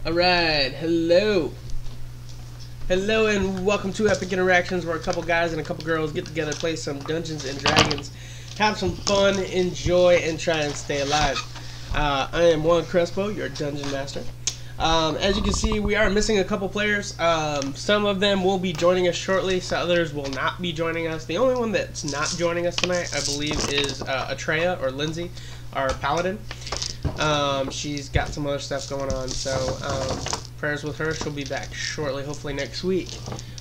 Alright, hello. Hello and welcome to Epic Interactions, where a couple guys and a couple girls get together, play some Dungeons and Dragons, have some fun, enjoy, and try and stay alive. I am Juan Crespo, your Dungeon Master. As you can see, we are missing a couple players. Some of them will be joining us shortly, so others will not be joining us. The only one that's not joining us tonight, I believe, is Atreya, or Lindsay, our paladin. She's got some other stuff going on, so prayers with her. She'll be back shortly, hopefully next week.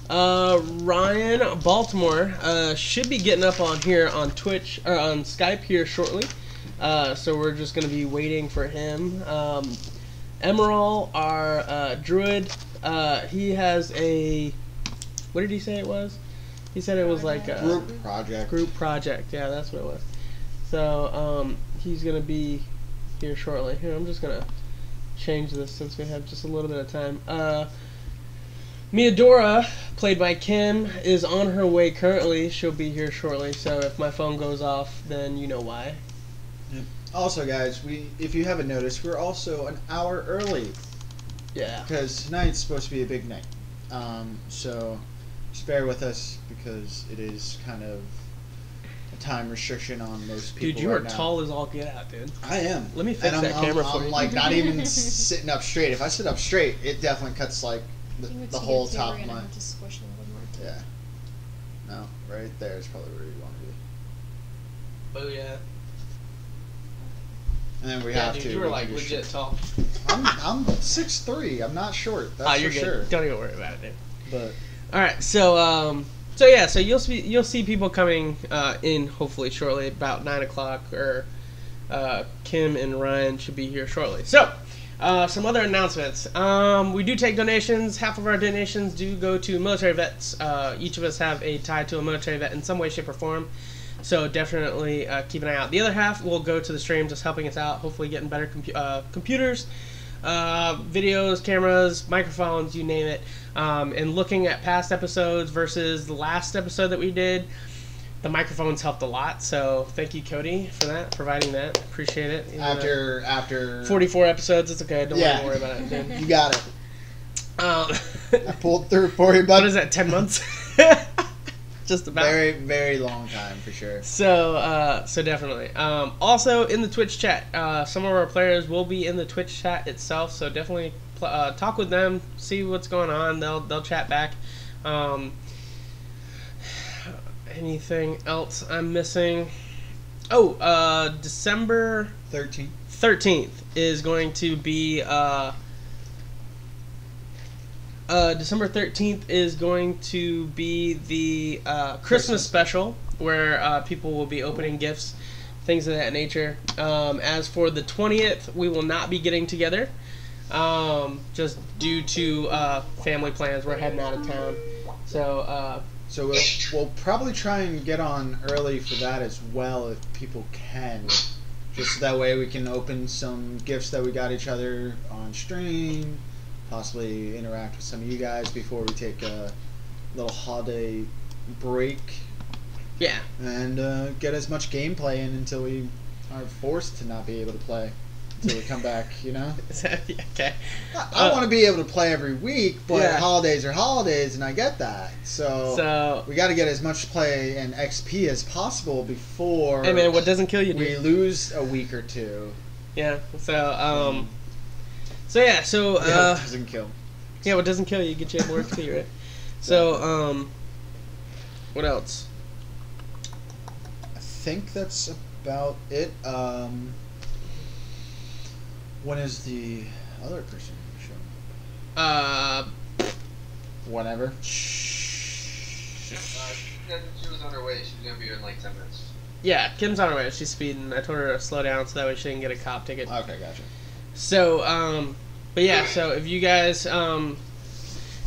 Ryan Baltimore should be getting up on here on Twitch, or on Skype here shortly. So we're just going to be waiting for him. Emerald, our druid, he has a, what did he say it was? He said it was like a group project. Group project, yeah, that's what it was. So he's going to be here shortly. Here, I'm just going to change this since we have just a little bit of time. Miadora, played by Kim, is on her way currently. She'll be here shortly, so if my phone goes off, then you know why. Yep. Also, guys, if you haven't noticed, we're also an hour early. Yeah. Because tonight's supposed to be a big night. So just bear with us because it is kind of a time restriction on most people. Dude, you right are now. tall as all get out, dude. I am. Let me fix that camera for you. I'm like not even sitting up straight. If I sit up straight, it definitely cuts like the whole top of my. Yeah. No, right there is probably where you want to be. Oh yeah. And then we Yeah, have dude, to. you were like legit tall. I'm 6'3". I'm not short. That's you're for good. sure. Don't even worry about it, dude. But all right, so yeah, so you'll see people coming in hopefully shortly, about 9 o'clock, or Kim and Ryan should be here shortly. So some other announcements. We do take donations. Half of our donations do go to military vets. Each of us have a tie to a military vet in some way, shape, or form. So definitely keep an eye out. The other half will go to the stream, just helping us out, hopefully getting better computers, videos, cameras, microphones, you name it. And looking at past episodes versus the last episode that we did, the microphones helped a lot. So thank you, Cody, for that, providing that. Appreciate it. After 44 episodes, it's okay. Don't worry about it, dude. You got it. I pulled through for you, bud. What is that, 10 months? Just about. Very, very long time for sure. So, so definitely. Also in the Twitch chat, some of our players will be in the Twitch chat itself. So definitely talk with them, see what's going on. They'll chat back. Anything else I'm missing? Oh, December 13th is going to be. December 13th is going to be the Christmas special, where people will be opening gifts, things of that nature. As for the 20th, we will not be getting together, just due to family plans. We're heading out of town. So we'll probably try and get on early for that as well if people can. Just so that way we can open some gifts that we got each other on stream. Possibly interact with some of you guys before we take a little holiday break. Yeah. And get as much gameplay in until we are forced to not be able to play. Until we come back, you know? Okay. I want to be able to play every week, but holidays are holidays, and I get that. So we got to get as much play and XP as possible before hey man, what doesn't kill you, we lose a week or two. Yeah, so, what doesn't kill. Yeah, what doesn't kill you, get you more XP, right? So, what else? I think that's about it. When is the other person showing? Whenever. She was on her way. She's gonna be here in like 10 minutes. Yeah, Kim's on her way. She's speeding. I told her to slow down so that way she didn't get a cop ticket. Okay, gotcha. So, but yeah, so if you guys have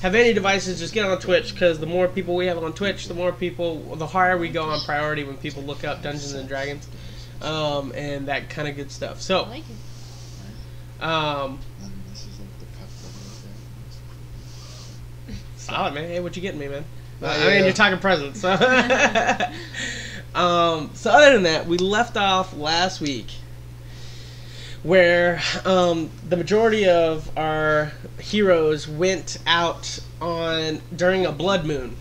any devices, just get on Twitch, because the more people we have on Twitch, the higher we go on priority when people look up Dungeons and Dragons, and that kind of good stuff. So, I like it. This is like the cup solid, man. Hey, what you getting me, man? I mean, you're talking presents. So. So other than that, we left off last week where the majority of our heroes went out on during a blood moon,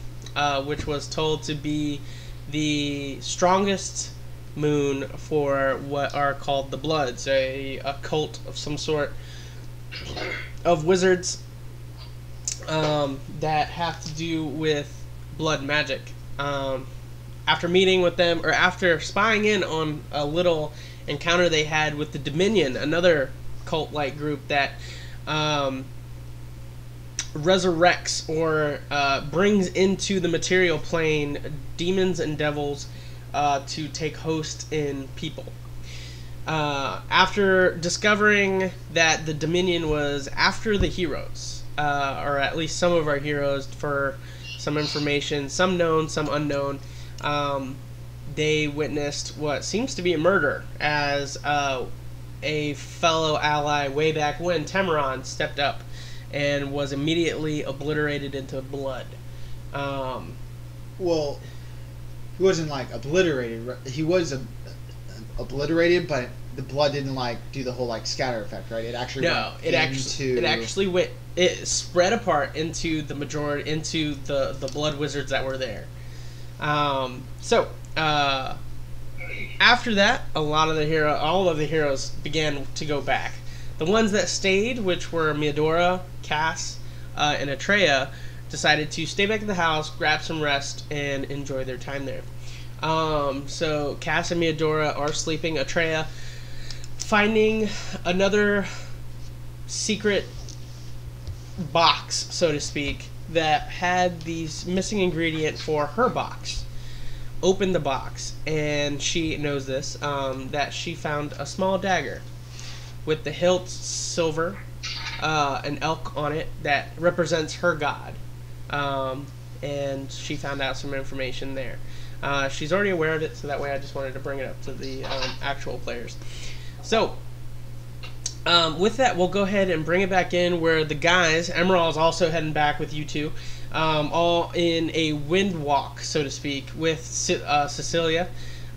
which was told to be the strongest moon for what are called the Bloods, a cult of some sort of wizards that have to do with blood magic. After meeting with them, or after spying in on a little encounter they had with the Dominion, another cult-like group that resurrects or brings into the material plane demons and devils to take host in people. After discovering that the Dominion was after the heroes, or at least some of our heroes, for some information, some known, some unknown, they witnessed what seems to be a murder as a fellow ally way back when, Temeron, stepped up and was immediately obliterated into blood. Well, he wasn't like obliterated. He was obliterated, but the blood didn't like do the whole like scatter effect, right? It actually it spread apart into the majority, into the blood wizards that were there. After that, all of the heroes began to go back. The ones that stayed, which were Meadora, Cass, and Atreya, decided to stay back at the house, grab some rest, and enjoy their time there. So Cass and Meadora are sleeping. Atreya finding another secret box, so to speak, that had the missing ingredient for her box. Opened the box, and she knows this, that she found a small dagger with the hilt silver, an elk on it that represents her god. And she found out some information there. She's already aware of it, so that way I just wanted to bring it up to the actual players. So, with that, we'll go ahead and bring it back in where the guys, Emerald's also heading back with you two, all in a wind walk, so to speak, with Cecilia.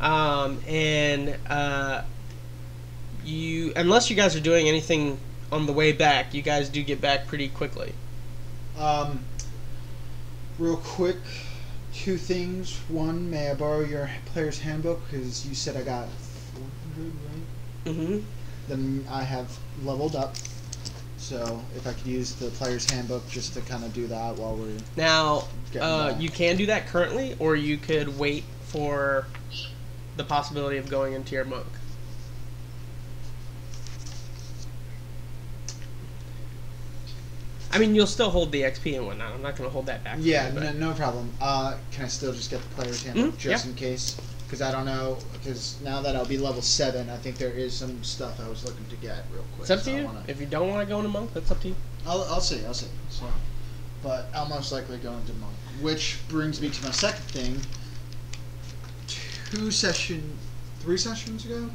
Unless you guys are doing anything on the way back, you guys do get back pretty quickly. Real quick, two things. One, may I borrow your player's handbook? Because you said I got 400, right? Mm-hmm. Then I have leveled up. So if I could use the player's handbook just to kind of do that while we're... Now, you can do that currently, or you could wait for the possibility of going into your monk. I mean, you'll still hold the XP and whatnot. I'm not going to hold that back. Yeah, no problem. Can I still just get the player's handbook yeah. in case? Because I don't know. Because now that I'll be level 7, I think there is some stuff I was looking to get real quick. It's up to you. If you don't want to go into monk, that's up to you. I'll see. So, but I'll most likely go into monk. Which brings me to my second thing. 2 or 3 sessions ago,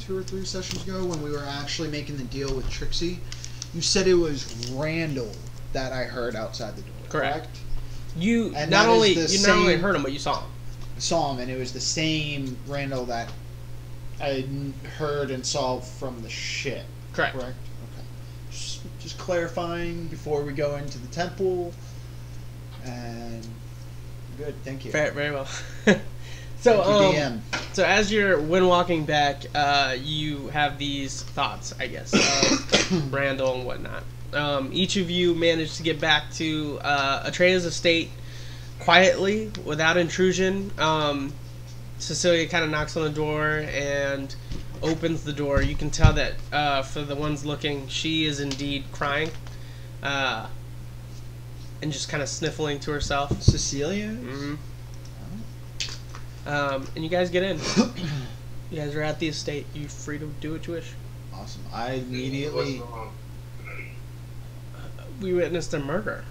when we were actually making the deal with Trixie, you said it was Randall that I heard outside the door. Correct? You not only heard him, but you saw him. Saw him, and it was the same Randall that I heard and saw from the ship. Correct. Okay. Just clarifying before we go into the temple. And good, thank you. Very well. So as you're walking back, you have these thoughts, I guess, of Randall and whatnot. Each of you managed to get back to Atreya's estate quietly, without intrusion. Cecilia kind of knocks on the door and opens the door. You can tell that for the ones looking, she is indeed crying, and just kind of sniffling to herself. Cecilia? Mm-hmm. And you guys get in. You guys are at the estate. You're free to do what you wish. Awesome. I immediately... we witnessed a murder.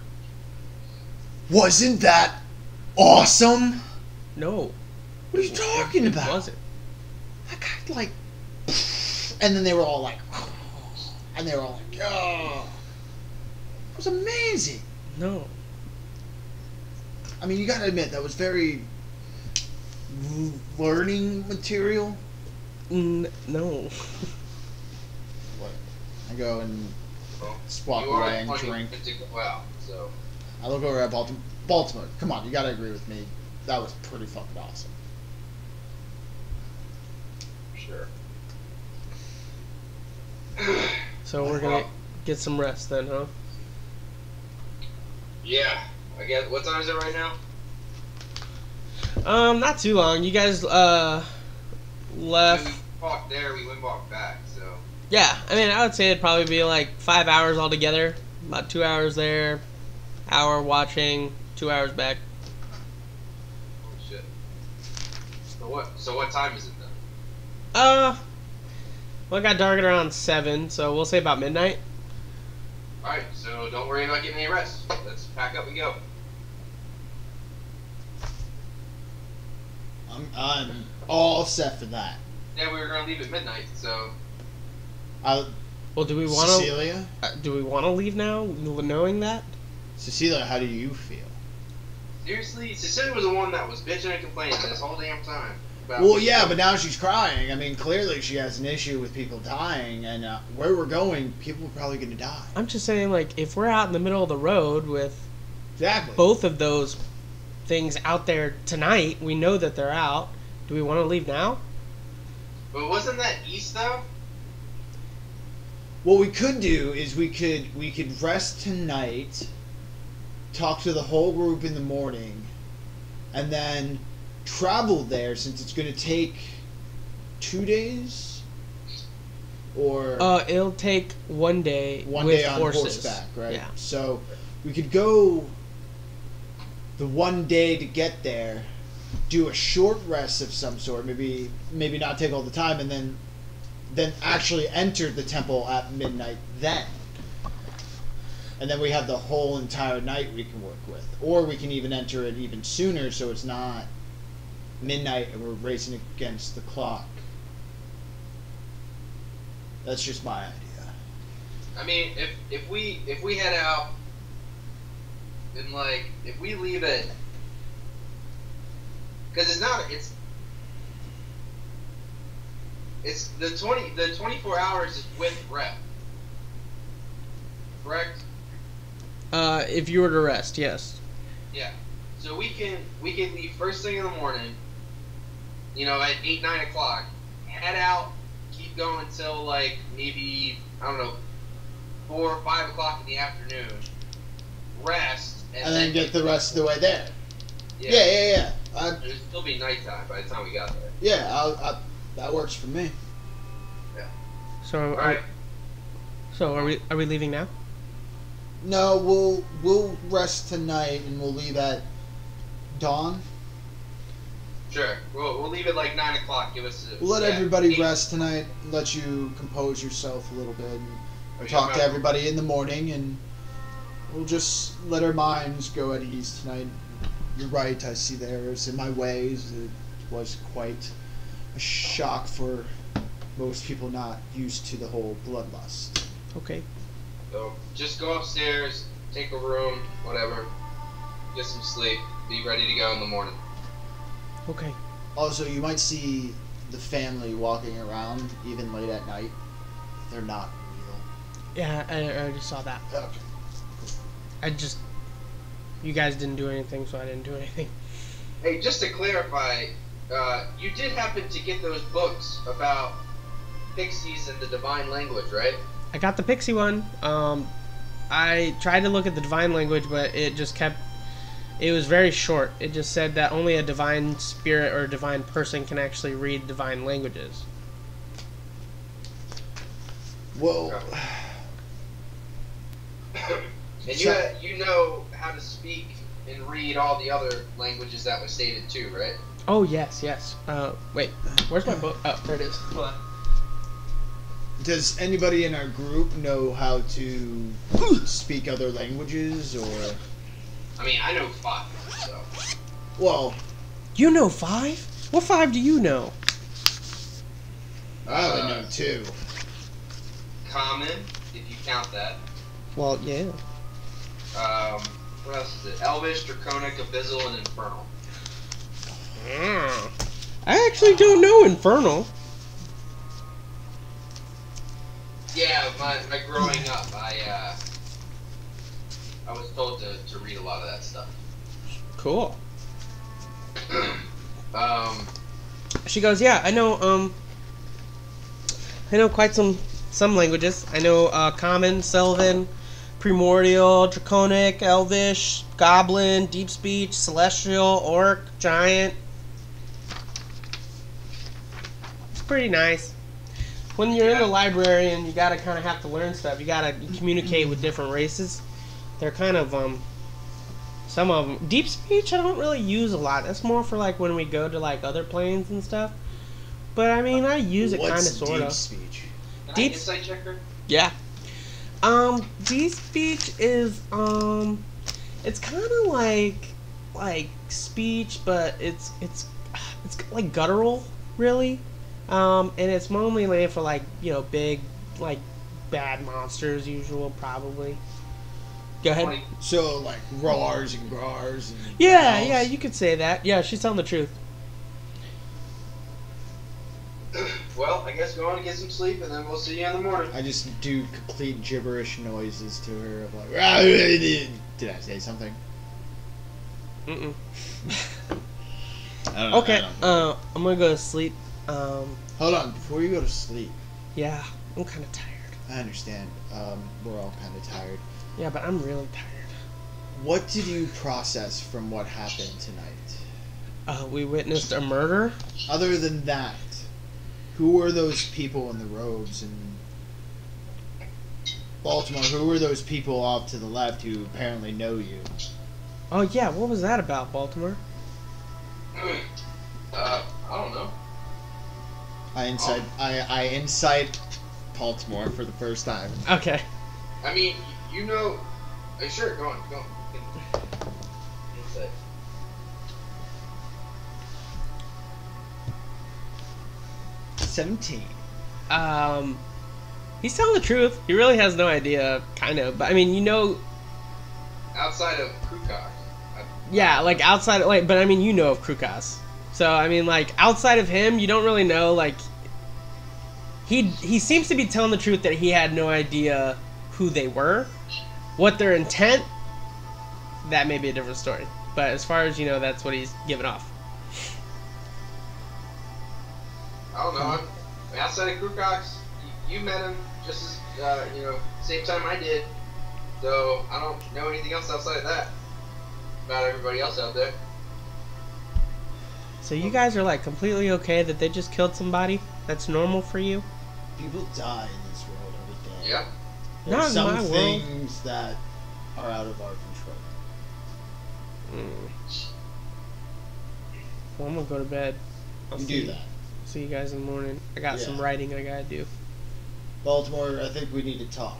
Wasn't that awesome? No. What are you talking about? It wasn't. I got like... And then they were all like... And they were all like... Oh. It was amazing. No. I mean, you gotta admit, that was very... learning material. No. What? I go and Well, just walk you are away and the one who drink. went to go out, so. I look over at Baltimore. Baltimore, come on, you gotta agree with me. That was pretty fucking awesome. Sure. So we're gonna get some rest then, huh? Yeah. I guess. What time is it right now? Not too long. You guys When left. we walked there, we went walk back, so. Yeah, I mean, I would say it'd probably be like 5 hours altogether. About 2 hours there, hour watching, 2 hours back. Oh shit. So what time is it then? Well, it got dark at around 7, so we'll say about midnight. Alright, so don't worry about getting any rest. Let's pack up and go. I'm all set for that. Yeah, we were gonna leave at midnight, so. Well, do we want to? Cecilia? Do we want to leave now, knowing that? Cecilia, how do you feel? Seriously? Cecilia was the one that was bitching and complaining this whole damn time. Well, yeah, but now she's crying. I mean, clearly she has an issue with people dying, and where we're going, people are probably going to die. I'm just saying, like, if we're out in the middle of the road with Exactly. both of those things out there tonight, we know that they're out. Do we want to leave now? But wasn't that east though? What we could do is we could rest tonight, talk to the whole group in the morning, and then travel there since it's going to take 2 days, or It'll take 1 day. one with day on horses. horseback, right? Yeah. So we could go the 1 day to get there, do a short rest of some sort, maybe not take all the time, and then actually enter the temple at midnight then. And then we have the whole entire night we can work with. Or we can even enter it even sooner so it's not midnight and we're racing against the clock. That's just my idea. I mean, if we head out and like if we leave it, because it's the 24 hours is with rep, correct? If you were to rest, yes. Yeah. So we can leave first thing in the morning. You know, at 8-9 o'clock, head out, keep going until like maybe I don't know 4 or 5 o'clock in the afternoon. Rest And then get the rest of the way there. Yeah. Yeah. It'll still be nighttime by the time we got there. Yeah, that works for me. So, All right. are we leaving now? No, we'll rest tonight and we'll leave at dawn. Sure. We'll leave it like 9 o'clock. Give us. We'll let everybody rest tonight. Let you compose yourself a little bit. And we'll talk to everybody in the morning, and we'll just let our minds go at ease tonight. You're right. I see there's in my ways. It was quite a shock for most people not used to the whole bloodlust. Okay. So just go upstairs, take a room, whatever. Get some sleep. Be ready to go in the morning. Okay. Also, you might see the family walking around even late at night. They're not real. Yeah, I already saw that. Okay. You guys didn't do anything, so I didn't do anything. Hey, just to clarify, you did happen to get those books about pixies and the divine language, right? I got the pixie one. I tried to look at the divine language, but it just kept. It was very short. It just said that only a divine spirit or a divine person can actually read divine languages. Well, And you know how to speak and read all the other languages that was stated too, right? Oh yes. Wait, where's my book? Oh, there it is. Hold on. does anybody in our group know how to speak other languages, or? I mean, I know 5, so. Well, You know 5? What 5 do you know? I only know 2. Common, if you count that. Well, yeah. What else is it? Elvish, Draconic, Abyssal, and Infernal. I actually don't know Infernal. Yeah, my growing up, I was told to read a lot of that stuff. Cool. Um, She goes, yeah, I know quite some languages. I know Common, Sylvan, Primordial, Draconic, Elvish, Goblin, Deep Speech, Celestial, Orc, Giant. It's pretty nice. When you're in the library and you gotta kind of have to learn stuff, you gotta communicate with different races. They're kind of, some of them. Deep Speech I don't really use a lot. That's more for like when we go to like other planes and stuff. But I mean, I use it kind of sort of. Deep Speech? Deep insight checker? Yeah. Deep Speech is it's kind of like speech, but it's like guttural, really. And it's mainly made for like, you know, big like bad monsters, usual probably. Go ahead. So like roars and grars and Yeah, growls. yeah, you could say that. Yeah, she's telling the truth. Well, I guess go on and get some sleep, and then we'll see you in the morning. I just do complete gibberish noises to her of like, did I say something? Mm-mm. I don't know, Okay, I don't know. I'm gonna go to sleep. Hold on, before you go to sleep, Yeah, I'm kind of tired. I understand. We're all kind of tired. Yeah, but I'm really tired. What did you process from what happened tonight? We witnessed a murder. Other than that, who were those people in the robes in Baltimore? Who were those people off to the left who apparently know you? Oh yeah, what was that about, Baltimore? I don't know. I incite Baltimore for the first time. Okay. I mean, you know. Sure, go on. Insight. $17. He's telling the truth. He really has no idea, kind of. But I mean, you know, Outside of Krukok. yeah, like outside, like, but I mean, you know of Krukas. So I mean, like outside of him, you don't really know. Like, he seems to be telling the truth that he had no idea who they were, what their intent. That may be a different story. But as far as you know, that's what he's giving off. I don't know. I mean, outside of Krukox, you met him just as, same time I did. So I don't know anything else outside of that about everybody else out there. So you guys are like completely okay that they just killed somebody? That's normal for you? People die in this world every day. Yeah. There are Not in some my world. things that are out of our control. Well, I'm gonna go to bed. I'll You see, do that. see you guys in the morning. I got some Yeah. writing I gotta do. Baltimore, I think we need to talk.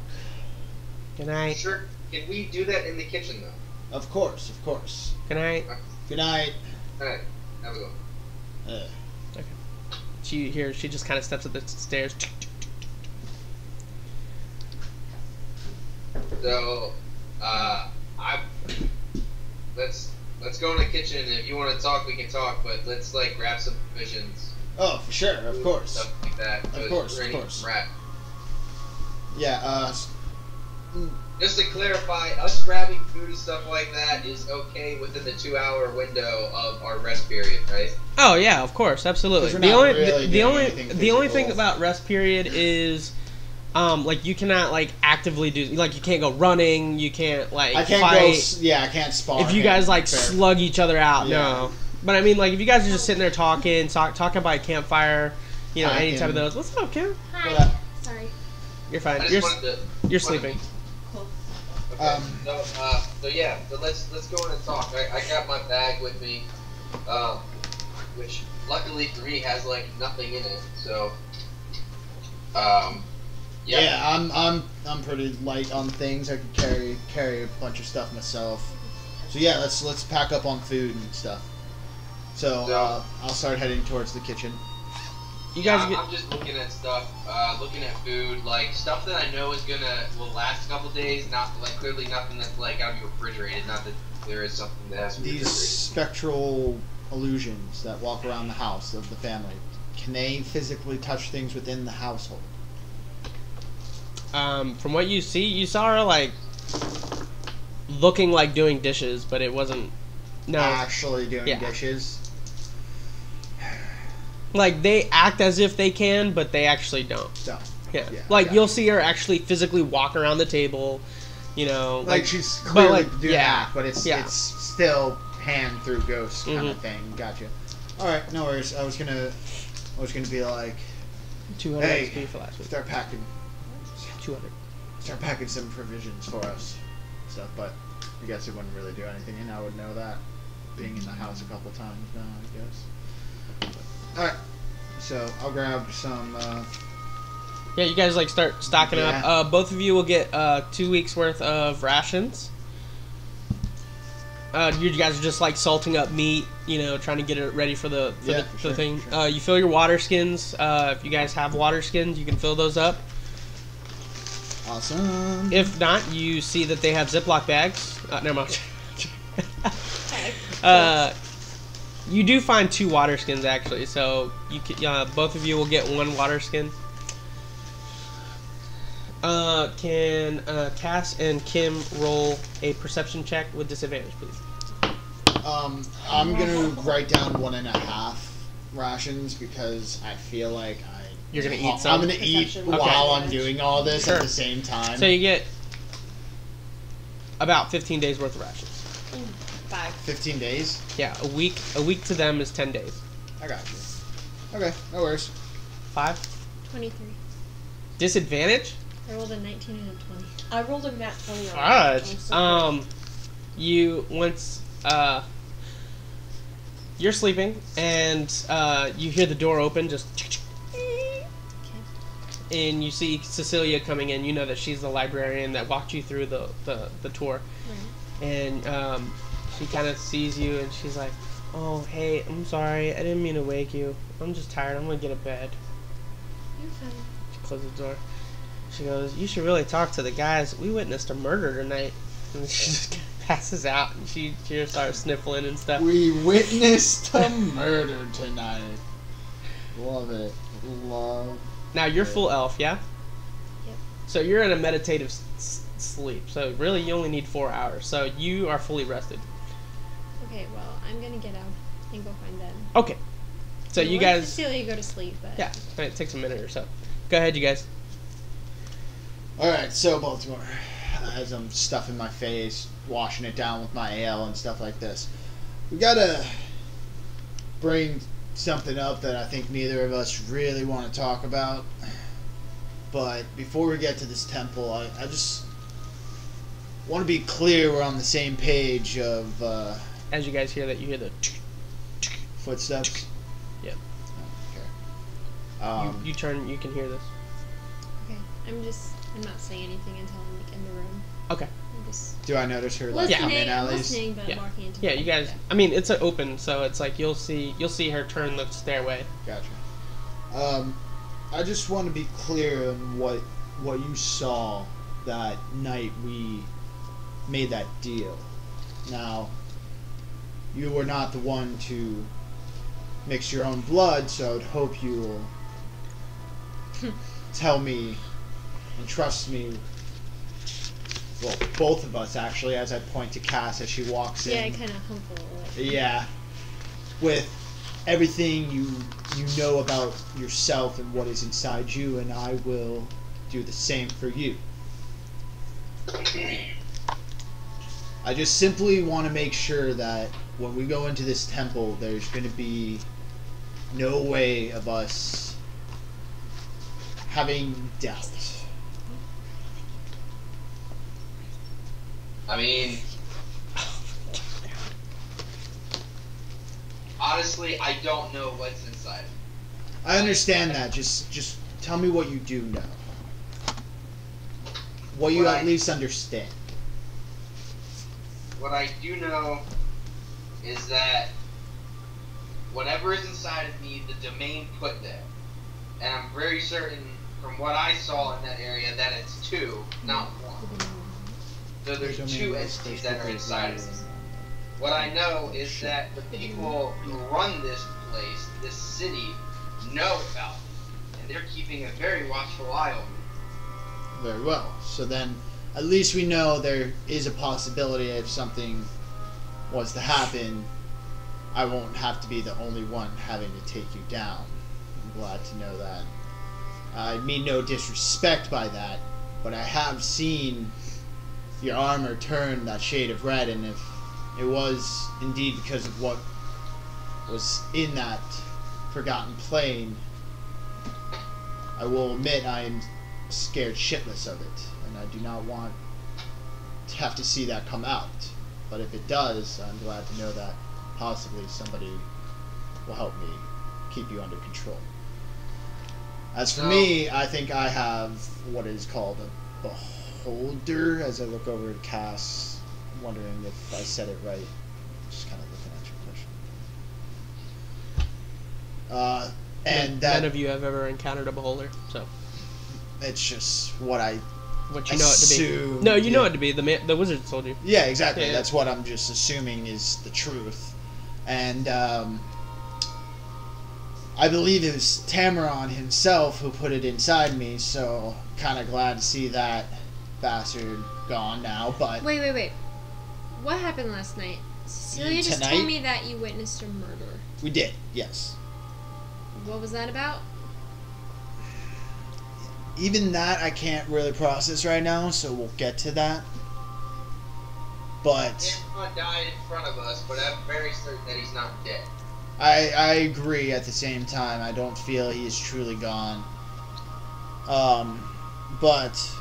Good night. Sure. Can we do that in the kitchen though? Of course, of course. Good night. Good night. Alright. Have a good one. She just kind of steps up the stairs. So, let's go in the kitchen. If you want to talk, we can talk. But let's like grab some provisions. Oh, for sure, of course. Stuff like that. Of course, of course. Wrap. Yeah, Just to clarify, us grabbing food and stuff like that is okay within the 2-hour window of our rest period, right? Oh yeah, of course, absolutely. 'Cause we're The not only really the doing only anything the only physical. thing about rest period is like you cannot like actively do like you can't go running, you can't like I can't fight. I can't spar. If you him. guys like Fair. slug each other out, Yeah. no. But I mean, like if you guys are just sitting there talking by a campfire, you know, Hi, any type of Kim. those. What's up, Kim? What Hi. up? Sorry. You're fine. I You're just wanted to. you're sleeping. Cool. Okay. So yeah, so let's go in and talk. I got my bag with me, which luckily for me has like nothing in it. So, Yeah, I'm pretty light on things. I can carry a bunch of stuff myself. So yeah, let's pack up on food and stuff. So I'll start heading towards the kitchen. You guys get I'm just looking at stuff, looking at food, like stuff that I know will last a couple days. Not like clearly nothing that's like gotta be refrigerated. Not that there is something that has to be These refrigerated. spectral illusions that walk around the house of the family, can they physically touch things within the household? From what you see, you saw her like looking like doing dishes, but it wasn't. No, Actually doing Yeah. dishes. like they act as if they can, but they actually don't. So, Yeah, Yeah, like yeah. you'll see her actually physically walk around the table. You know, like she's clearly like, doing yeah, that, but it's yeah. it's still hand through ghost kind of Mhm. thing. Gotcha. All right, no worries. I was gonna be like, 200 Hey. XP for last week. start packing 200. some provisions for us, stuff. But I guess it wouldn't really do anything, and I would know that being in the house a couple times now. I guess. All right, so I'll grab some. Yeah, you guys like start stocking Yeah. up. Both of you will get 2 weeks worth of rations. You guys are just like salting up meat, you know, trying to get it ready for the Yeah, for sure, the thing. sure. You fill your water skins. If you guys have water skins, you can fill those up. Awesome. If not, you see that they have Ziploc bags. Never mind. You do find 2 water skins actually, so you can, both of you will get 1 water skin. Can Cass and Kim roll a perception check with disadvantage, please? I'm gonna write down 1.5 rations because I feel like You're gonna eat some? I'm gonna eat Perception. while Okay. I'm doing all this Sure. at the same time. So you get about 15 days worth of rations. 5. 15 days. Yeah, a week to them is 10 days. I got you. Okay, no worries. 5. 23. Disadvantage? I rolled a 19 and a 20. I rolled a nat 20 on Alright. it. I'm so You once you're sleeping and you hear the door open just and you see Cecilia coming in. You know that she's the librarian that walked you through the tour. Right. And she kind of sees you and she's like, "Oh, hey, I'm sorry. I didn't mean to wake you. I'm just tired. I'm going to get a bed." You're fine. She closes the door. She goes, "You should really talk to the guys. We witnessed a murder tonight." And she just passes out and she just starts sniffling and stuff. We witnessed a murder tonight. Love it. Love. Now, you're full elf, yeah? Yep. So you're in a meditative sleep. So really, you only need 4 hours. So you are fully rested. Okay, well, I'm gonna get out and go find them. Okay. So I you want guys... Cecilia go to sleep, but... Yeah, it takes a minute or so. Go ahead, you guys. Alright, so Baltimore. As I'm stuffing my face, washing it down with my ale and stuff like this, we gotta bring something up that I think neither of us really want to talk about. But before we get to this temple, I just want to be clear we're on the same page of As you guys hear that, you hear the... footsteps. Yep. Okay. You turn, you can hear this. Okay, I'm not saying anything until I'm like in the room. Okay. I'm just Do I notice her like listening, come in at I'm least? listening, but Yeah. I'm walking into Yeah, the you guys... I mean, it's open, so it's like you'll see her turn the stairway. Gotcha. I just want to be clear on what you saw that night we made that deal. Now, you were not the one to mix your own blood, so I'd hope you will tell me and trust me. Well, both of us actually, as I point to Cass as she walks in. Yeah, I kind of hump a little. Yeah, with everything you know about yourself and what is inside you, and I will do the same for you. I just simply want to make sure that when we go into this temple, there's going to be no way of us having doubt. I mean, honestly, I don't know what's inside. I understand that. Just tell me what you do know. What you What at I- least understand. What I do know is that whatever is inside of me, the domain put there. And I'm very certain from what I saw in that area that it's 2, not 1. So there's 2 entities that are inside of me. What I know is that the people who run this place, this city, know about me. And they're keeping a very watchful eye on me. Very well. So then, at least we know there is a possibility if something was to happen, I won't have to be the only one having to take you down. I'm glad to know that. I mean no disrespect by that, but I have seen your armor turn that shade of red, and if it was indeed because of what was in that forgotten plane, I will admit I am scared shitless of it, and I do not want to have to see that come out. But if it does, I'm glad to know that possibly somebody will help me keep you under control. As for me, I think I have what is called a beholder, as I look over at Cass, wondering if I said it right. Just kind of looking at your question. And none of you have ever encountered a beholder, so it's just what I what you know it to be. No, you know it to be. The wizard told you. Yeah, exactly. Yeah. That's what I'm just assuming is the truth. And I believe it was Tamaron himself who put it inside me, so kind of glad to see that bastard gone now. But Wait. What happened last night? Cecilia just Tonight? told me that you witnessed a murder. we did, yes. What was that about? Even that I can't really process right now, so we'll get to that. But Tamaron died in front of us, but I'm very certain that he's not dead. I agree at the same time. I don't feel he is truly gone. But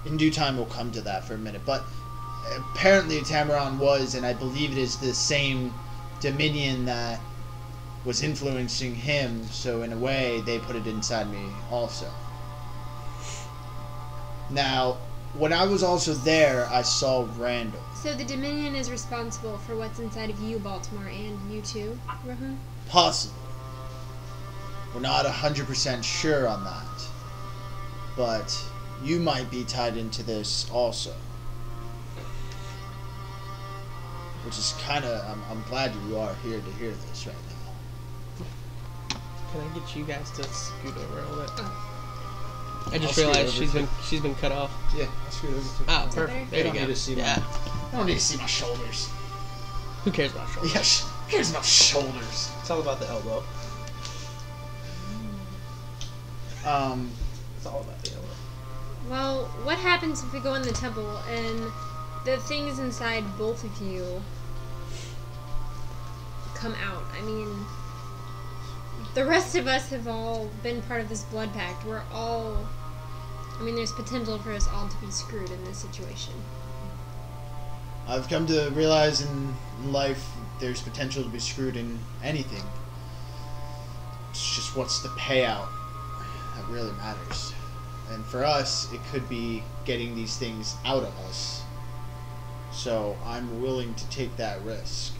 in due time we'll come to that for a minute. But apparently Tamaron was, and I believe it is the same Dominion that was influencing him, so in a way they put it inside me also. Now, when I was also there, I saw Randall. So the Dominion is responsible for what's inside of you, Baltimore, and you too, Rahuun? Possibly. We're not 100% sure on that. But you might be tied into this also. Which is kind of... I'm glad you are here to hear this right now. Can I get you guys to scoot over a little bit? Oh. I just I'll scoot realized over she's been cut off. Yeah, I'll scoot over too. Oh, Is that perfect. better? There you don't go. need to see yeah. I don't need to see my shoulders. Who cares about shoulders? Yes, who cares about shoulders? It's all about the elbow. It's all about the elbow. Well, what happens if we go in the temple and the things inside both of you come out? I mean, the rest of us have all been part of this blood pact. We're all... I mean, there's potential for us all to be screwed in this situation. I've come to realize in life there's potential to be screwed in anything. It's just what's the payout that really matters. And for us, it could be getting these things out of us. So I'm willing to take that risk.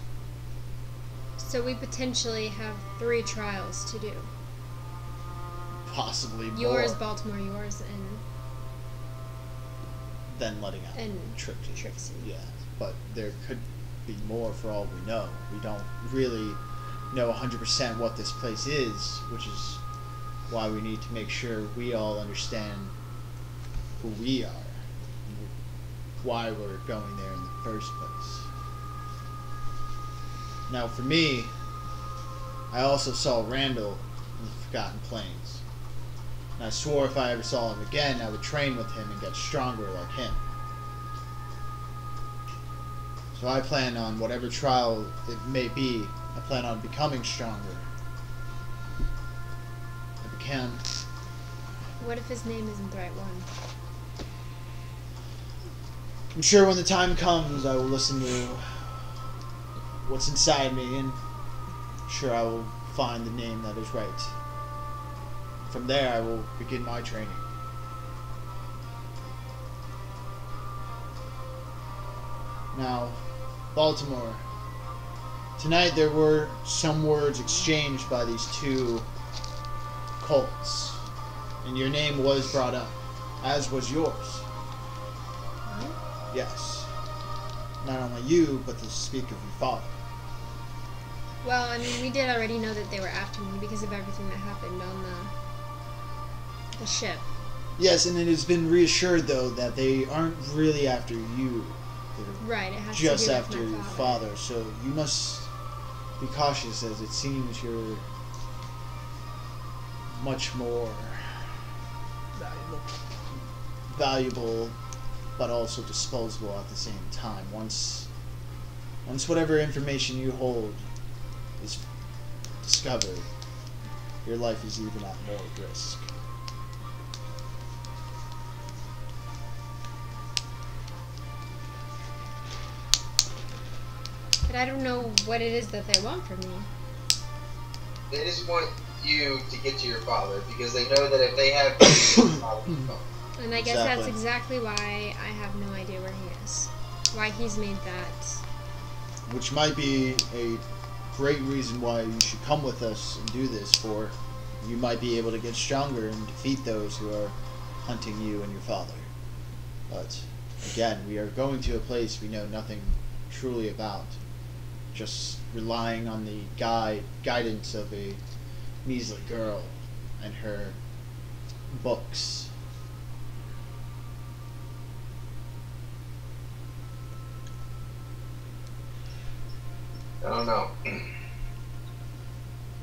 So we potentially have 3 trials to do. Possibly more Yours, Baltimore, yours, and than letting out and Trixie. Trixie. Yeah, but there could be more for all we know. We don't really know 100% what this place is, which is why we need to make sure we all understand who we are, and why we're going there in the first place. Now, for me, I also saw Randall in the Forgotten Plains. And I swore if I ever saw him again, I would train with him and get stronger like him. So I plan on, whatever trial it may be, I plan on becoming stronger. I became... What if his name isn't the right one? I'm sure when the time comes, I will listen to what's inside me, and I'm sure I will find the name that is right. From there, I will begin my training. Now, Baltimore. Tonight there were some words exchanged by these 2 cults, and your name was brought up, as was yours. What? Yes. Not only you, but to speak of your father. Well, I mean, we did already know that they were after me because of everything that happened on the ship. Yes, and it has been reassured, though, that they aren't really after you. They're Right, it has just to do after with my your father. father. So you must be cautious, as it seems you're much more valuable, but also disposable at the same time. Once whatever information you hold is discovered, your life is even at more risk. But I don't know what it is that they want from me. They just want you to get to your father because they know that if they have you, your father will come. And I guess that's exactly why I have no idea where he is. Why he's made that. Which might be a great reason why you should come with us and do this, for you might be able to get stronger and defeat those who are hunting you and your father. But again, we are going to a place we know nothing truly about. Just relying on the guidance of a measly girl and her books. I don't know.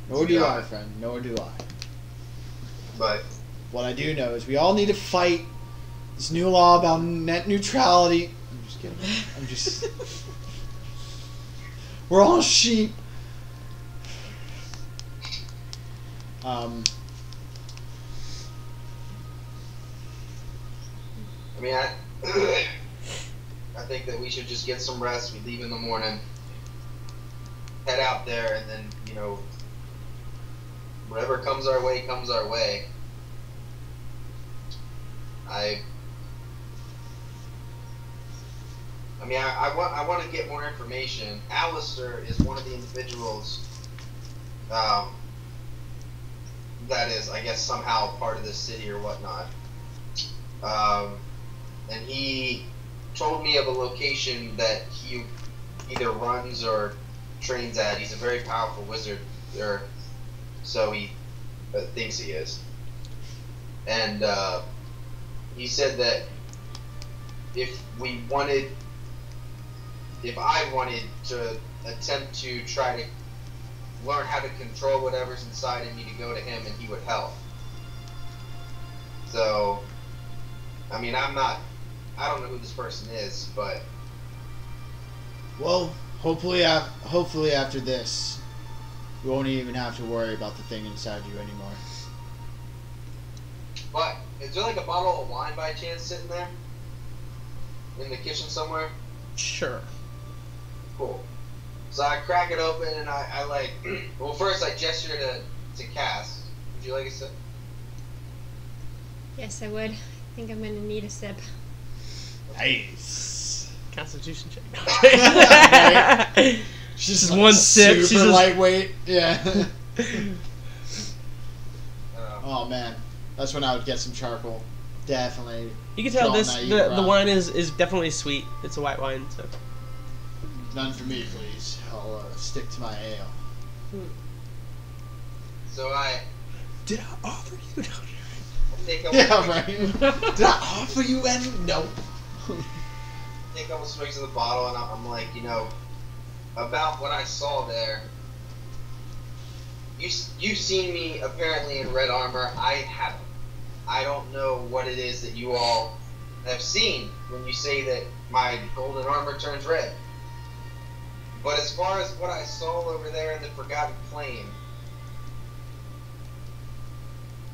Nor do I, friend. Nor do I. But what I do know is we all need to fight this new law about net neutrality. I'm just kidding. I'm just... We're all sheep. I mean, I think that we should just get some rest. We leave in the morning, head out there, and then, you know, whatever comes our way, comes our way. I want to get more information. Alistair is one of the individuals that is, I guess, somehow part of this city or whatnot. And he told me of a location that he either runs or trains at. He's a very powerful wizard, or so he thinks he is. And he said that if I wanted to attempt to try to learn how to control whatever's inside of me, to go to him and he would help. So, I mean, I don't know who this person is, but... Well, hopefully after this, you won't even have to worry about the thing inside you anymore. But, is there like a bottle of wine by chance sitting there? In the kitchen somewhere? Sure. Cool. So I crack it open and I like... well, first I gesture to Cass. Would you like a sip? Yes, I would. I think I'm gonna need a sip. Nice. Constitution check. Right? She's just one sip. Super She's just lightweight. Yeah. Oh man, that's when I would get some charcoal. Definitely. You can tell Draw this naive the route. wine is definitely sweet. It's a white wine, so. None for me, please. I'll stick to my ale. So I Did I offer you? take a Yeah, right. Did I offer you any? No. take a couple swigs of the bottle and I'm like, you know, about what I saw there. You've seen me apparently in red armor. I haven't. I don't know what it is that you all have seen when you say that my golden armor turns red. But as far as what I saw over there in the Forgotten Plain,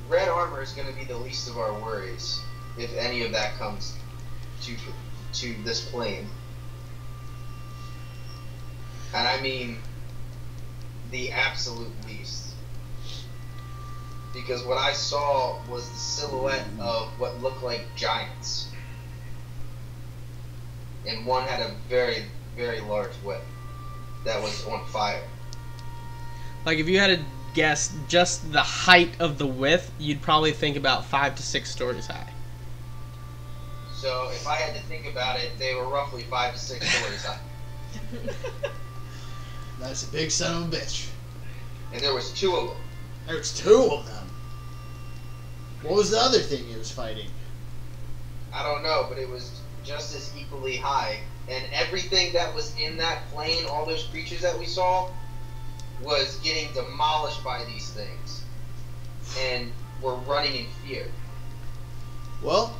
red armor is going to be the least of our worries if any of that comes to this plane. And I mean the absolute least. Because what I saw was the silhouette of what looked like giants. And one had a very, very large whip that was on fire. Like, if you had to guess just the height of the width, you'd probably think about 5 to 6 stories high. So if I had to think about it, they were roughly 5 to 6 stories high. That's a big son of a bitch. And there was 2 of them. There's 2 of them. What was the other thing he was fighting? I don't know, but it was just as equally high. And everything that was in that plane, all those creatures that we saw, was getting demolished by these things. And we're running in fear. Well,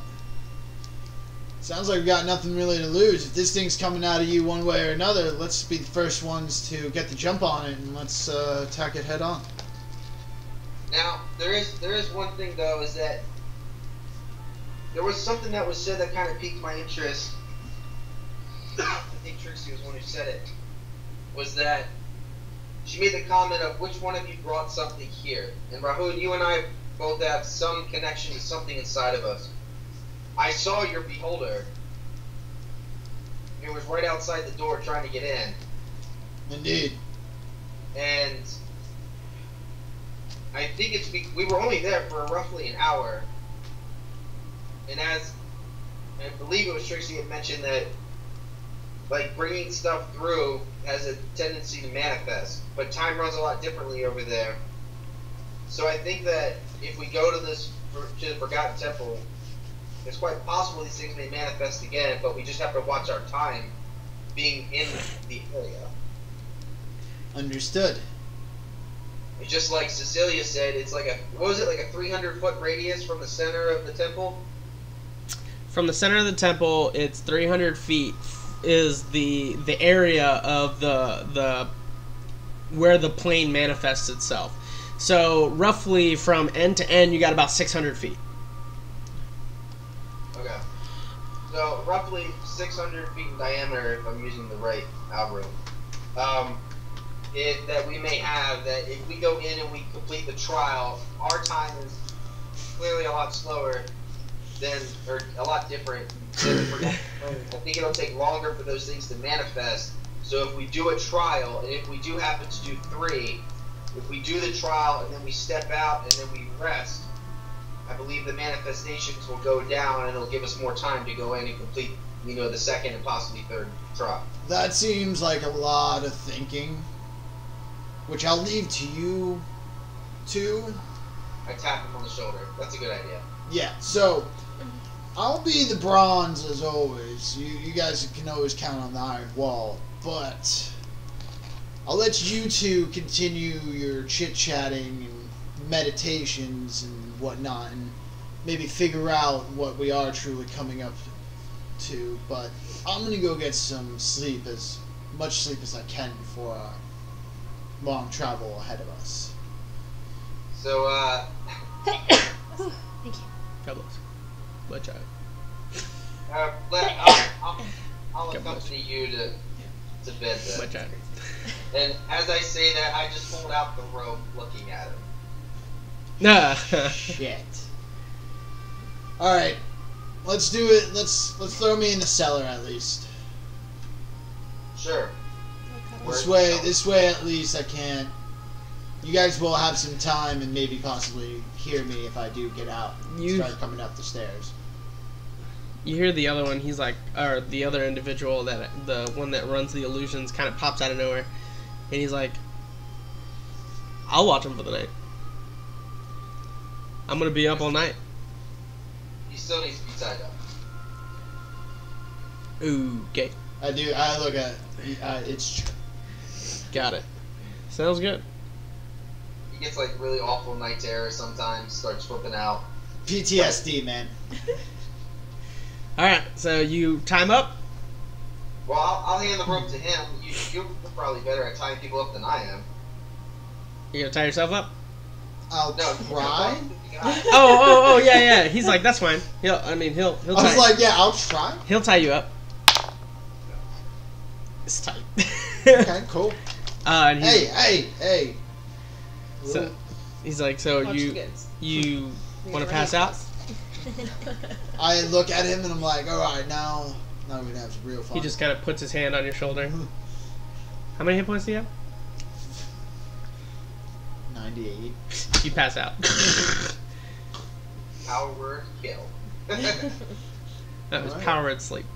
sounds like we got nothing really to lose. If this thing's coming out of you one way or another, let's be the first ones to get the jump on it, and let's attack it head on. Now, there is one thing, though, is that there was something that was said that kind of piqued my interest. I think Trixie was the one who said it. Was that she made the comment of which one of you brought something here. And Rahuun, you and I both have some connection to something inside of us. I saw your beholder. It was right outside the door trying to get in. Indeed. And I think we were only there for roughly an hour. And as I believe it was Trixie had mentioned that like bringing stuff through has a tendency to manifest, but time runs a lot differently over there. So I think that if we go to the Forgotten Temple, it's quite possible these things may manifest again, but we just have to watch our time being in the area. Understood. It's just like Cecilia said, it's like what was it, like a 300-foot radius from the center of the temple? From the center of the temple, it's 300 feet is the area of the where the plane manifests itself. So roughly from end to end, you got about 600 feet. Okay. So roughly 600 feet in diameter, if I'm using the right algorithm. That we may have, that if we go in and we complete the trial, our time is clearly a lot slower than, or a lot different than the Forgotten Plane. I think it'll take longer for those things to manifest. So if we do a trial, and if we do happen to do 3, if we do the trial and then we step out and then we rest, I believe the manifestations will go down and it'll give us more time to go in and complete, the second and possibly third trial. That seems like a lot of thinking, which I'll leave to you two. I tap him on the shoulder. That's a good idea. Yeah, so I'll be the bronze as always. You guys can always count on the iron wall, but I'll let you two continue your chit-chatting and meditations and whatnot, and maybe figure out what we are truly coming up to. But I'm gonna go get some sleep, as much sleep as I can before our long travel ahead of us. So, Thank you. God bless. Let you I'll accompany you to bed then. Let you And as I say that, I just hold out the rope looking at him. Nah. Shit. Alright. Let's do it. Let's throw me in the cellar at least. Sure. This way at least I can't. You guys will have some time and maybe possibly hear me if I do get out and start coming up the stairs. You hear the other one, he's like, or the other individual, that the one that runs the illusions, kind of pops out of nowhere. And he's like, I'll watch him for the night. I'm going to be up all night. He still needs to be tied up. Ooh, okay. I do. I look at it's true. Got it. Sounds good. He gets like really awful night terrors sometimes, starts flipping out. PTSD, man. Alright, so you time up? Well, I'll hand the rope to him. You're probably better at tying people up than I am. You gonna tie yourself up? I'll try. Oh, yeah. He's like, that's fine. He'll I tie. was like, yeah, I'll try. He'll tie you up. It's tight. Okay, cool. And Hey. So he's like, so you want to pass out? I look at him and I'm like, all right, now we're gonna have some real fun. He just kind of puts his hand on your shoulder. How many hit points do you have? 98. You pass out. Power word, kill. That was Alright. power and sleep.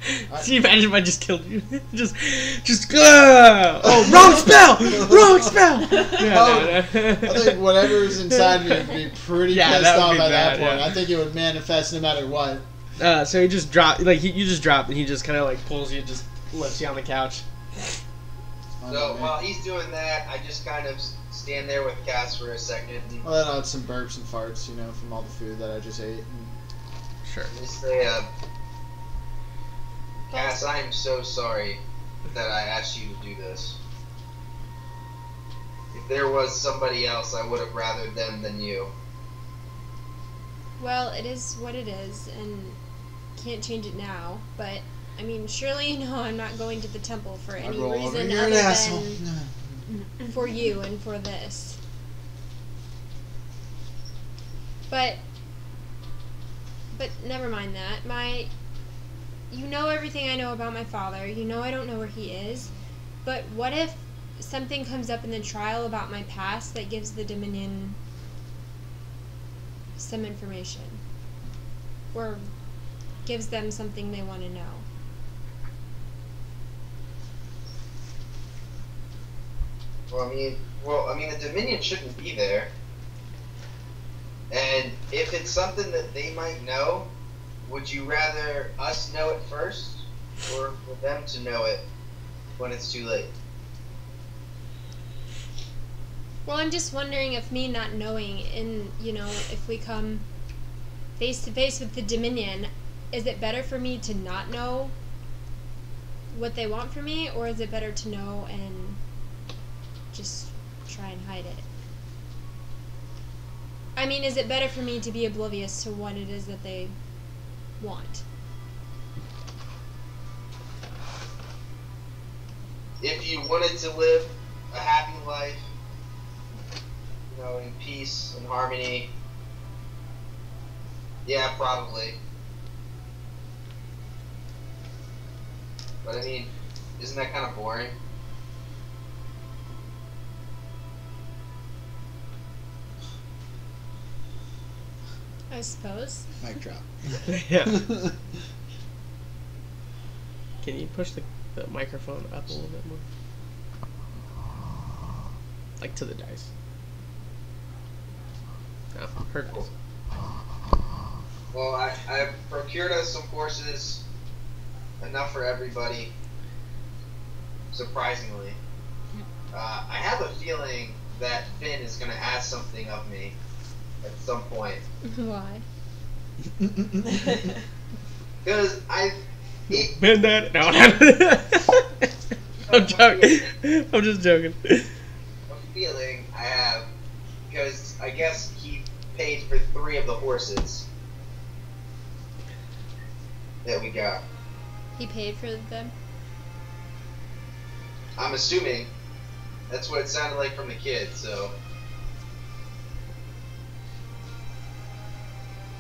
Can you imagine if I just killed you? just oh, wrong spell! Wrong spell! I think whatever's inside me would be pretty pissed off by that point. I think it would manifest no matter what. So he just dropped, you just dropped, and he just kind of pulls you, just lifts you on the couch. So while he's doing that, I just kind of stand there with Cass for a second. Well, then I'll have some burps and farts, from all the food that I just ate. Sure. Just say, Cass, I am so sorry that I asked you to do this. If there was somebody else, I would have rathered them than you. Well, it is what it is, and can't change it now, but, I mean, surely you know I'm not going to the temple for any reason other than for you and for this. But never mind that. You know everything I know about my father. You know I don't know where he is. But what if something comes up in the trial about my past that gives the Dominion some information? Or gives them something they want to know? Well, I mean, the Dominion shouldn't be there. And if it's something that they might know, would you rather us know it first, or for them to know it when it's too late? Well, I'm just wondering if me not knowing, if we come face to face with the Dominion, is it better for me to not know what they want from me, or is it better to know and just try and hide it? I mean, is it better for me to be oblivious to what it is that they want? If you wanted to live a happy life, in peace and harmony, yeah, probably. But I mean, isn't that kind of boring? I suppose. Mic drop. Yeah. Can you push the microphone up a little bit more? To the dice. Oh, hurt us. Well, I procured us some horses, enough for everybody, surprisingly. I have a feeling that Finn is going to ask something of me at some point. Why? Because Been that? No. I'm joking. I'm just joking. A feeling I have, because I guess he paid for 3 of the horses that we got. He paid for them? I'm assuming that's what it sounded like from the kid, so.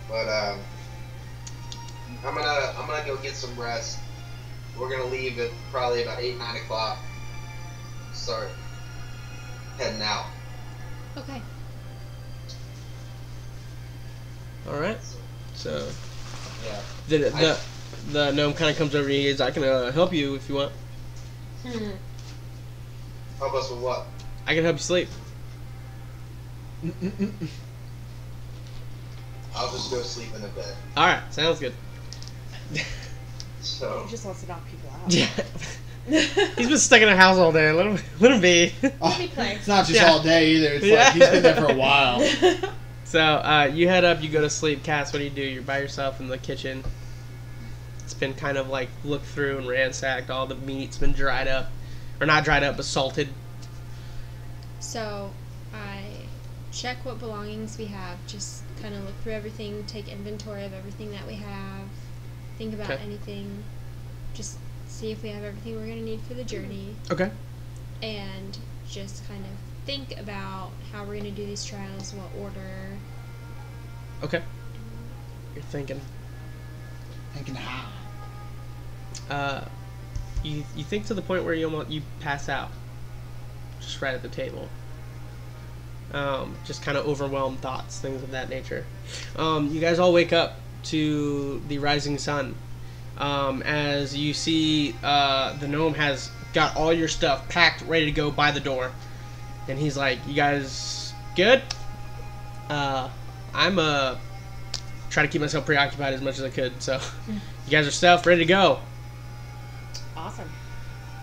But I'm gonna go get some rest. We're gonna leave at probably about 8-9 o'clock. Start heading out. Okay. All right. So Yeah. the gnome kind of comes over to you. He goes, I can help you if you want. Help us with what? I can help you sleep. I'll just go sleep in a bed. All right. Sounds good. So. He just wants to knock people out. Yeah. He's been stuck in a house all day. Let him be. Oh, me play. it's not just all day either. It's like he's been there for a while. So you head up. You go to sleep. Cass, what do? You're by yourself in the kitchen. It's been kind of looked through and ransacked. All the meat's been dried up, or not dried up, but salted. So I check what belongings we have. Just kind of look through everything, take inventory of everything that we have, think about anything, just see if we have everything we're going to need for the journey. Okay. And just kind of think about how we're going to do these trials, what order. Okay. You're thinking. Thinking how? You think to the point where you pass out, just right at the table. Just kind of overwhelmed thoughts, things of that nature. You guys all wake up to the rising sun. as you see the gnome has got all your stuff packed, ready to go by the door. And he's like, you guys good? I'm trying to keep myself preoccupied as much as I could, so you guys are stuffed, ready to go. Awesome.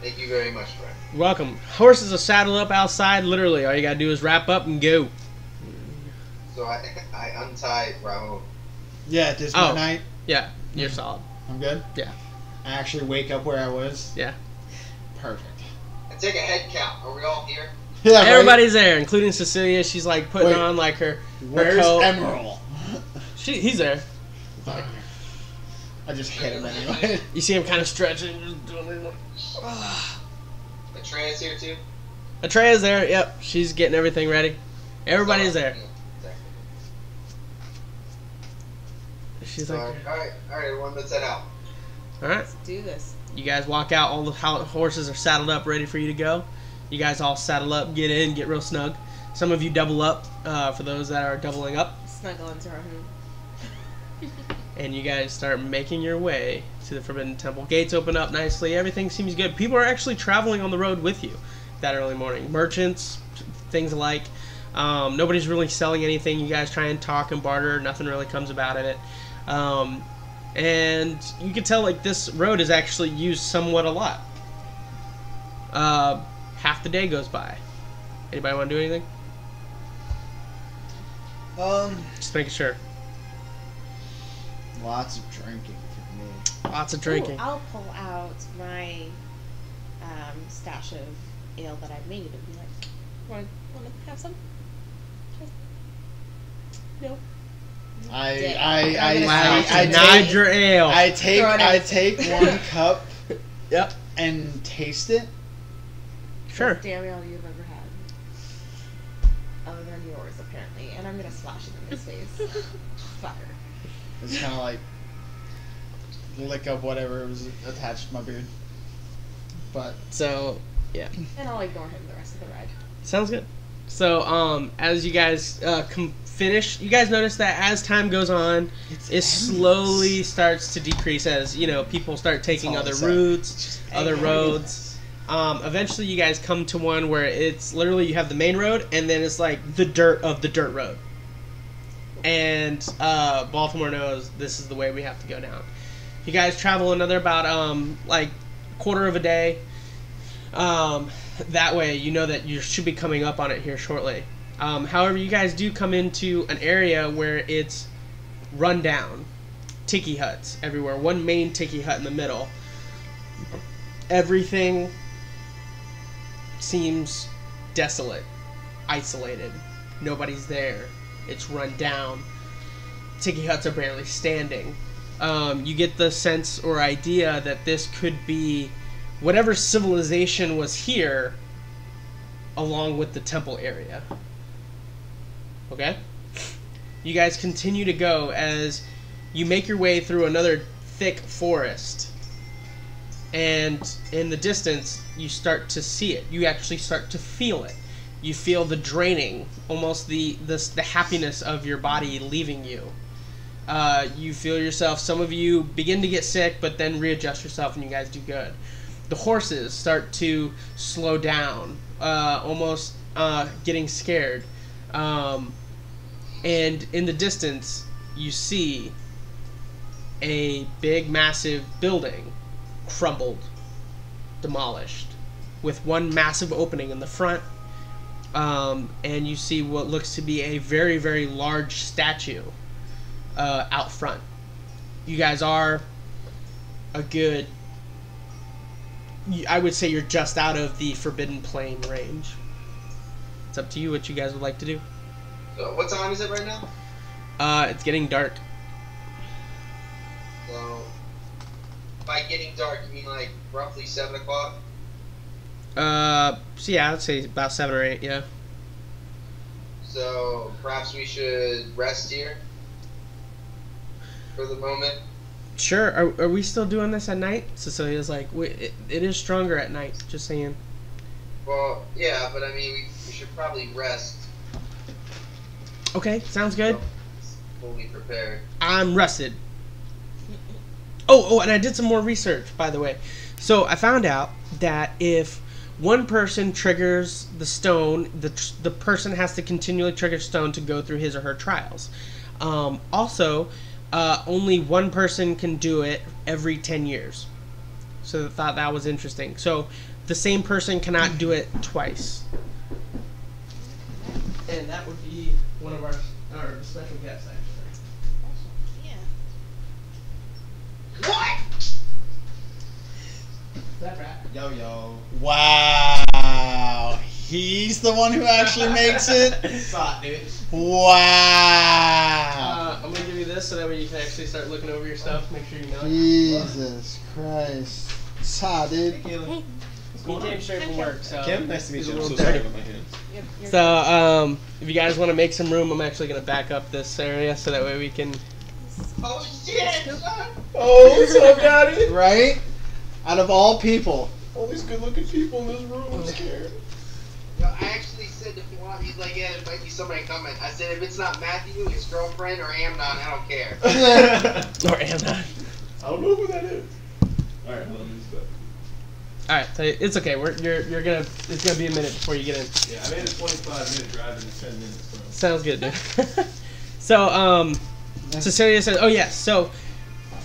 Thank you very much, friend. You're welcome. Horses are saddled up outside, literally. All you gotta do is wrap up and go. So I untie Rahuun. Yeah, this Oh. night. Yeah, you're solid. I'm good? Yeah. I actually wake up where I was? Yeah. Perfect. And take a head count. Are we all here? Yeah, right? Everybody's there, including Cecilia. She's like putting Wait. on like her Where's coat. Emerald? He's there. I just hit him anyway. You see him kind of stretching. Just doing it like, Atreya's here too? Atreya's there. Yep, she's getting everything ready. Everybody's there. Yeah, exactly. She's So, like, alright, everyone, let's head out. all right. Let's do this. You guys walk out. All the horses are saddled up, ready for you to go. You guys all saddle up, get in, get real snug. Some of you double up for those that are doubling up. Snuggle into Rahuun. And you guys start making your way to the Forbidden Temple. Gates open up nicely. Everything seems good. People are actually traveling on the road with you that early morning. Merchants, things alike. Nobody's really selling anything. You guys try and talk and barter. Nothing really comes about it. And you can tell like this road is actually used somewhat a lot. Half the day goes by. Anybody want to do anything? Just making sure. Lots of drinking for me. Lots of drinking. Ooh, I'll pull out my stash of ale that I made and be like, want to have some? No. I denied your ale. I take Throw it I out. take one cup Yep. and taste it. Sure. Damn ale you've ever had. Other than yours, apparently. And I'm going to slash it in his face. Fucker. It's kind of like lick up whatever was attached to my beard. But So, yeah. And I'll ignore him the rest of the ride. Sounds good. So, as you guys finish, you guys notice that as time goes on, it slowly starts to decrease as, you know, people start taking That's all other I said. routes, other roads. Eventually you guys come to one where it's literally you have the main road and then it's like the dirt of the dirt road. And Baltimore knows this is the way we have to go down. You guys travel another about like quarter of a day. That way you know that you should be coming up on it here shortly. However, you guys do come into an area where it's run down. Tiki huts everywhere. One main tiki hut in the middle. Everything seems desolate, isolated. Nobody's there. It's run down. Tiki huts are barely standing. You get the sense or idea that this could be whatever civilization was here along with the temple area. Okay? You guys continue to go as you make your way through another thick forest. And in the distance, you start to see it. You actually start to feel it. You feel the draining, almost the happiness of your body leaving you. You feel yourself, some of you begin to get sick, but then readjust yourself and you guys do good. The horses start to slow down, almost getting scared. And in the distance, you see a big, massive building crumbled, demolished, with one massive opening in the front. And you see what looks to be a very, very large statue out front. You guys are a good, I would say you're just out of the Forbidden Plain range. It's up to you what you guys would like to do. So what time is it right now? It's getting dark. So by getting dark, you mean like roughly 7 o'clock? So yeah, I'd say about 7 or 8, yeah. So perhaps we should rest here for the moment. Sure. Are we still doing this at night? Cecilia's like, it is stronger at night, just saying. Well, yeah, but I mean, we should probably rest. Okay, sounds good. Fully prepared. I'm rested. Oh, and I did some more research, by the way. So I found out that if one person triggers the stone, the person has to continually trigger stone to go through his or her trials. Also, only one person can do it every 10 years. So I thought that was interesting. So the same person cannot do it twice. And that would be one of our special guests, actually. Yeah. What? Is that right? Yo. Wow. He's the one who actually makes it? Thought, dude. Wow. I'm gonna give you this so that way you can actually start looking over your stuff. Make sure you know it. Jesus Christ. Saw, dude. He came straight from work, so Kim, nice to meet he's you. a I'm little so sorry dirty. about my hands. You're So, if you guys want to make some room, I'm actually gonna back up this area so that way we can. Oh shit! Oh, what's up, Daddy? Right? Out of all people. All these good-looking people in this room. I'm scared. Yo, I actually said to Juan, he's like, yeah, there might be somebody coming. I said, if it's not Matthew, his girlfriend, or Amnon, I don't care. Or Anna. I don't know who that is. All right, hold on. Let me stop. All right, so it's okay. You're gonna. It's gonna be a minute before you get in. Yeah, I made a 25-minute drive in 10 minutes, bro. Sounds good, dude. So, Cecilia says, "Oh yes, so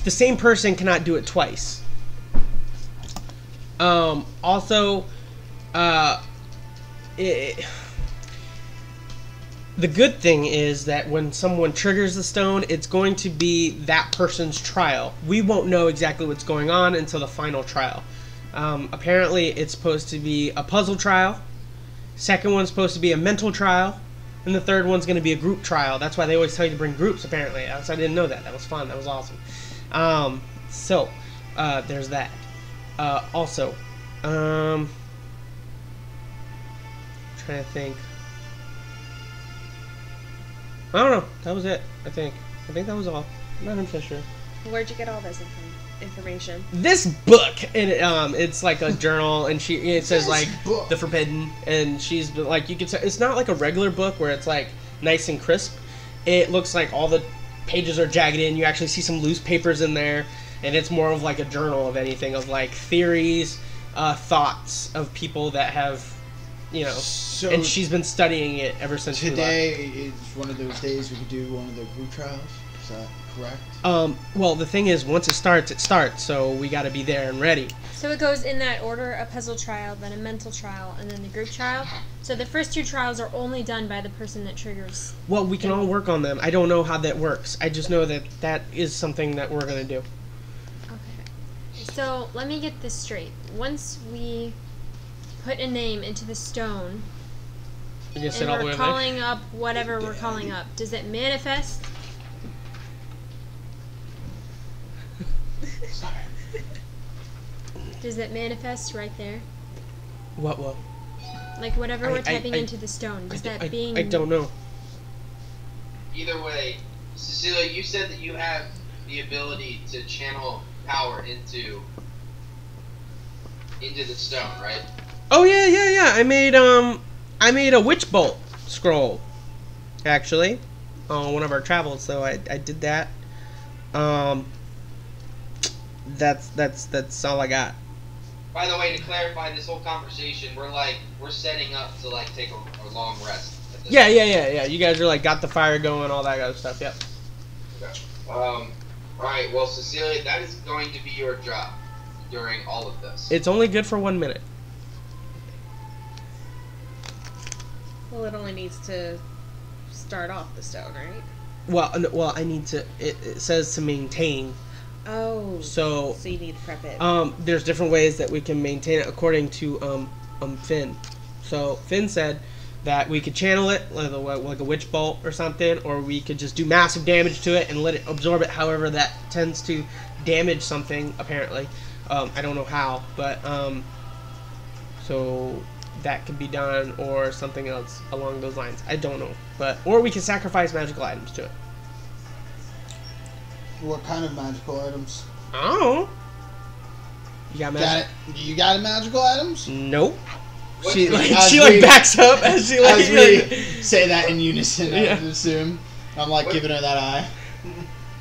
the same person cannot do it twice." Also, the good thing is that when someone triggers the stone, it's going to be that person's trial. We won't know exactly what's going on until the final trial. Apparently, it's supposed to be a puzzle trial. Second one's supposed to be a mental trial. And the third one's going to be a group trial. That's why they always tell you to bring groups, apparently. I didn't know that. That was fun. That was awesome. There's that. Also, trying to think. I don't know. That was it, I think. I think that was all. I'm not 100% sure. Where'd you get all this information? This book, and it's like a journal, and it says like book. the forbidden, and she's like, you could say it's not like a regular book where it's like nice and crisp. It looks like all the pages are jagged in. You actually see some loose papers in there, and it's more of like a journal of anything, of like theories, thoughts of people that have, So and she's been studying it ever since she left. today is one of those days we could do one of the group trials. Is that correct? Well, the thing is, once it starts, so we got to be there and ready. So it goes in that order: a puzzle trial, then a mental trial, and then the group trial. So the first two trials are only done by the person that triggers. Well, we can all work on them. I don't know how that works. I just know that that is something that we're going to do. Okay. So let me get this straight. Once we put a name into the stone, You can sit all and the way we're over there. calling up whatever we're calling up, does it manifest? Does it manifest right there? What? Like whatever we're typing I- into the stone, does that I being... I don't know. Either way, Cecilia, you said that you have the ability to channel power into the stone, right? Oh yeah. I made a witch bolt scroll, actually, on one of our travels. So I did that. That's all I got. By the way, to clarify this whole conversation, we're setting up to take a long rest. At this Yeah. You guys are like got the fire going, all that other stuff. Yep. Okay. All right. Well, Cecilia, that is going to be your job during all of this. It's only good for 1 minute. Well, it only needs to start off the stone, right? Well, I need to. It says to maintain. Oh. So you need to prep it. there's different ways that we can maintain it according to Finn. So Finn said that we could channel it like a witch bolt or something, or we could just do massive damage to it and let it absorb it. However, that tends to damage something apparently. I don't know how, but so that could be done, or something else along those lines. I don't know, or we can sacrifice magical items to it. What kind of magical items? I don't know. You got magic? You got magical items? Nope. What She do you- like backs up as she like. As we say that in unison, I Yeah. would assume. I'm like What- giving her that eye.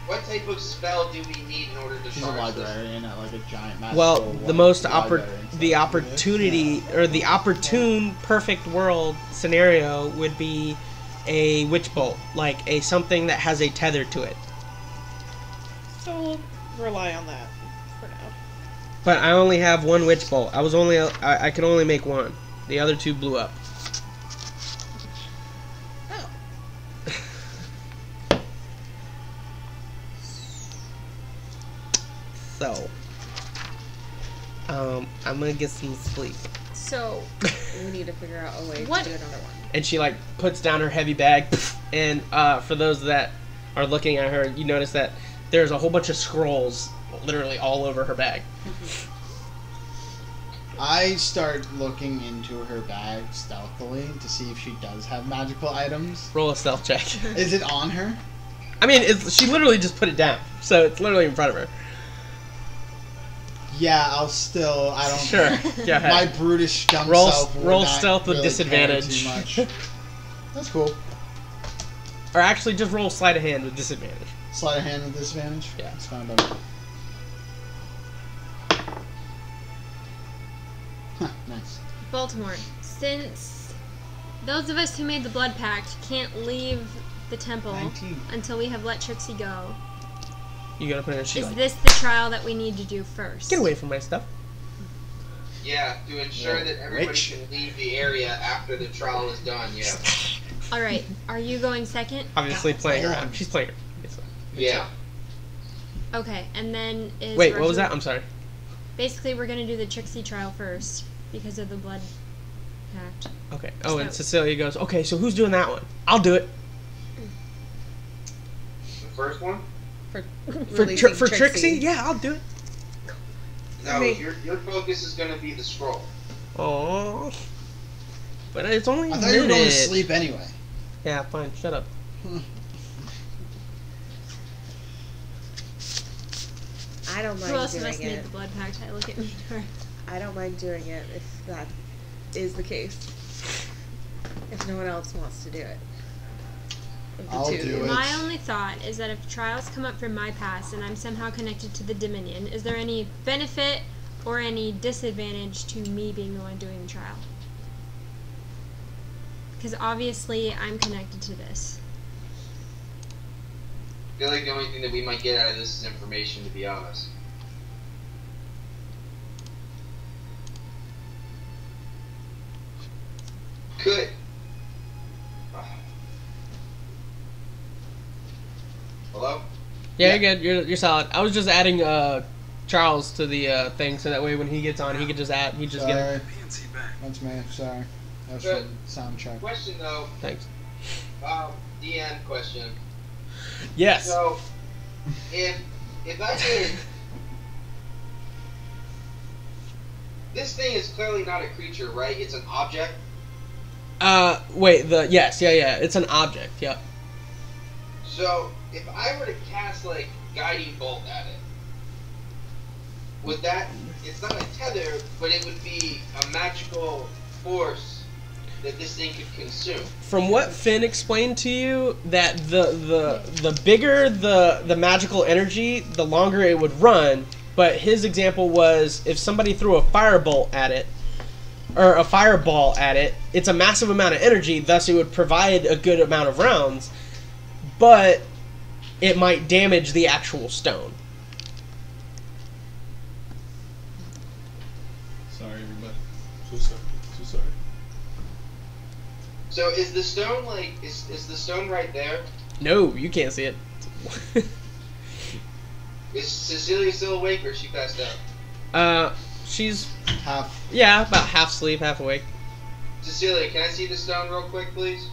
what type of spell do we need in order to She's a charge this? librarian at like a giant magical. Well, the most library and the stuff. opportunity or the opportune perfect world scenario would be a witch bolt, like a something that has a tether to it. So we'll rely on that for now. But I only have one witch bolt. I could only make one. The other two blew up. Oh. So, I'm gonna get some sleep. So, We need to figure out a way What- to do another one. And she like puts down her heavy bag, and for those that are looking at her, you notice that there's a whole bunch of scrolls literally all over her bag. I start looking into her bag stealthily to see if she does have magical items. Roll a stealth check. Is it on her? I mean, she literally just put it down, so it's literally in front of her. Yeah, I don't. Sure, go ahead. My brutish dumb Roll- self would roll not stealth with really disadvantage. care Too much. That's cool. Or actually, just roll sleight of hand with disadvantage. Sleight of hand with disadvantage? Yeah. It's fine by me. Huh, nice. Baltimore, since those of us who made the blood pact can't leave the temple 19. until we have let Trixie go, You gotta put in. She is like, this the trial that we need to do first? get away from my stuff. Yeah, to ensure Yeah, that everybody witch. can leave the area after the trial is done. Yeah. All right, are you going second? Obviously playing hold around. on. She's playing. Obviously. Yeah. Okay, and then is Wait, what was Rahuun- that? I'm sorry. Basically, we're gonna do the Trixie trial first because of the blood pact. Okay. Oh, and So- Cecilia goes, okay, so who's doing that one? I'll do it. The first one? For, For releasing Trixie? Yeah, I'll do it. No, Okay. your focus is going to be the scroll. Oh. But it's only a I thought you were going to minute. sleep anyway. Yeah, fine. Shut up. I don't mind Who else of doing us it. made the blood pact? I look at me. I don't mind doing it if that is the case. If no one else wants to do it. Of the I'll two. do it. My only thought is that if trials come up from my past and I'm somehow connected to the Dominion, is there any benefit or any disadvantage to me being the one doing the trial? Because obviously I'm connected to this. I feel like the only thing that we might get out of this is information, to be honest. Could. Hello? Yeah, you're good. You're solid. I was just adding Charles to the thing so that way when he gets on, he could just add. He just get it. Sorry. That's me. Sorry. That was Good. from sound check. Question though, Thanks. DN question. Yes. So, if I did, this thing is clearly not a creature, right? It's an object. Wait. Yes. Yeah. It's an object. Yeah. So, if I were to cast like guiding bolt at it, would that? It's not a tether, but it would be a magical force that this thing could consume. From what Finn explained to you, that the bigger the magical energy, the longer it would run. But his example was if somebody threw a firebolt at it, or a fireball at it, it's a massive amount of energy, thus it would provide a good amount of rounds, but it might damage the actual stone. Sorry, everybody. So sorry. So sorry. So is the stone like is the stone right there? No, you can't see it. Is Cecilia still awake or is she passed out? She's, Half. yeah, about half asleep, half awake. Cecilia, can I see the stone real quick, please?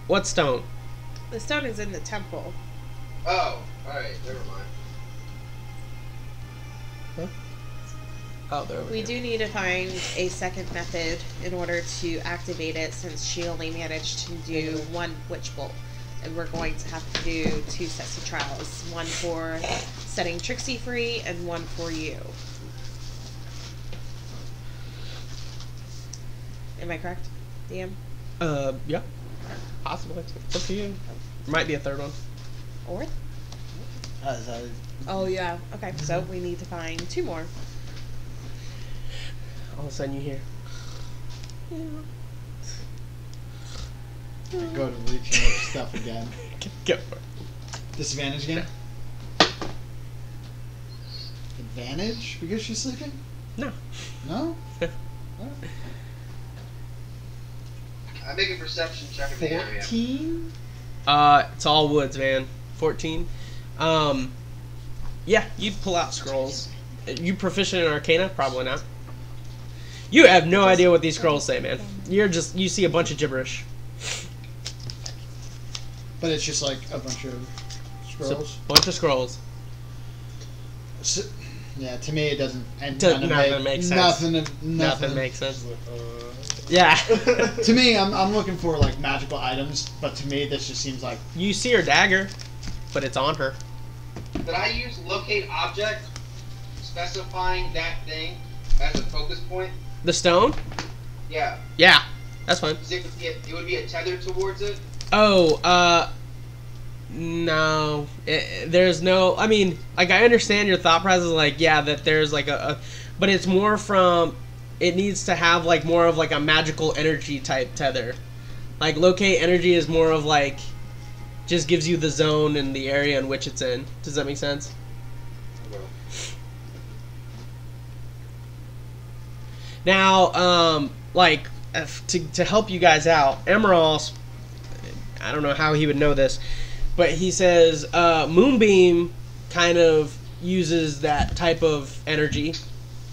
What stone? The stone is in the temple. Oh, alright, never mind. Oh, they're over We here. do need to find a second method in order to activate it since she only managed to do one witch bolt. And we're going to have to do 2 sets of trials. One for setting Trixie free and one for you. Am I correct, DM? Yeah. Possibly. It's up to you. Might be a third one. Or? So Oh yeah. Okay, so we need to find 2 more. All of a sudden you hear. go to reaching up stuff again. Go. Disadvantage again? Advantage because she's sleeping? No. No? I make a perception check in the area. 14? It's all woods, man. 14. Yeah, you pull out scrolls. You proficient in Arcana? Probably not. You have no idea what these scrolls say, man. You see a bunch of gibberish. But it's just like a bunch of scrolls? It's a bunch of scrolls. So, yeah, to me it doesn't. And Nothing makes sense. Nothing makes sense. Yeah. To me, I'm looking for like magical items, but to me this just seems like You see her dagger, but it's on her. Did I use locate object, specifying that thing as a focus point? The stone? Yeah. Yeah, that's fine. 'Cause it would be a tether towards it. Oh, no. There's no... I mean, like, I understand your thought process, like, yeah, that there's, like, but it's more from... It needs to have, like, more of, like, a magical energy type tether. Like, locate energy is more of, like... Just gives you the zone and the area in which it's in. Does that make sense? Now, like, to help you guys out, Emerald, I don't know how he would know this, but he says Moonbeam kind of uses that type of energy.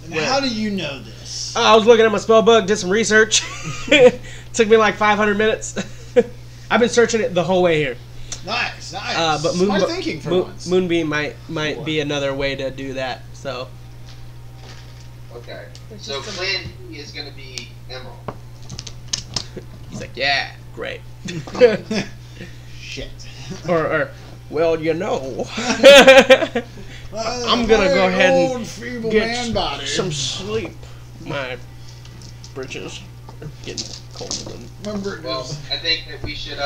And how do you know this? I was looking at my spell book, did some research. Took me like 500 minutes. I've been searching it the whole way here. Nice, nice. But Smart thinking for once. Moonbeam might be another way to do that. So. Okay. So Plan B is going to be Emerald. He's like, yeah, great. Shit. or well, you know. I'm gonna go ahead and get some sleep. My britches are getting cold. Well, I think that we should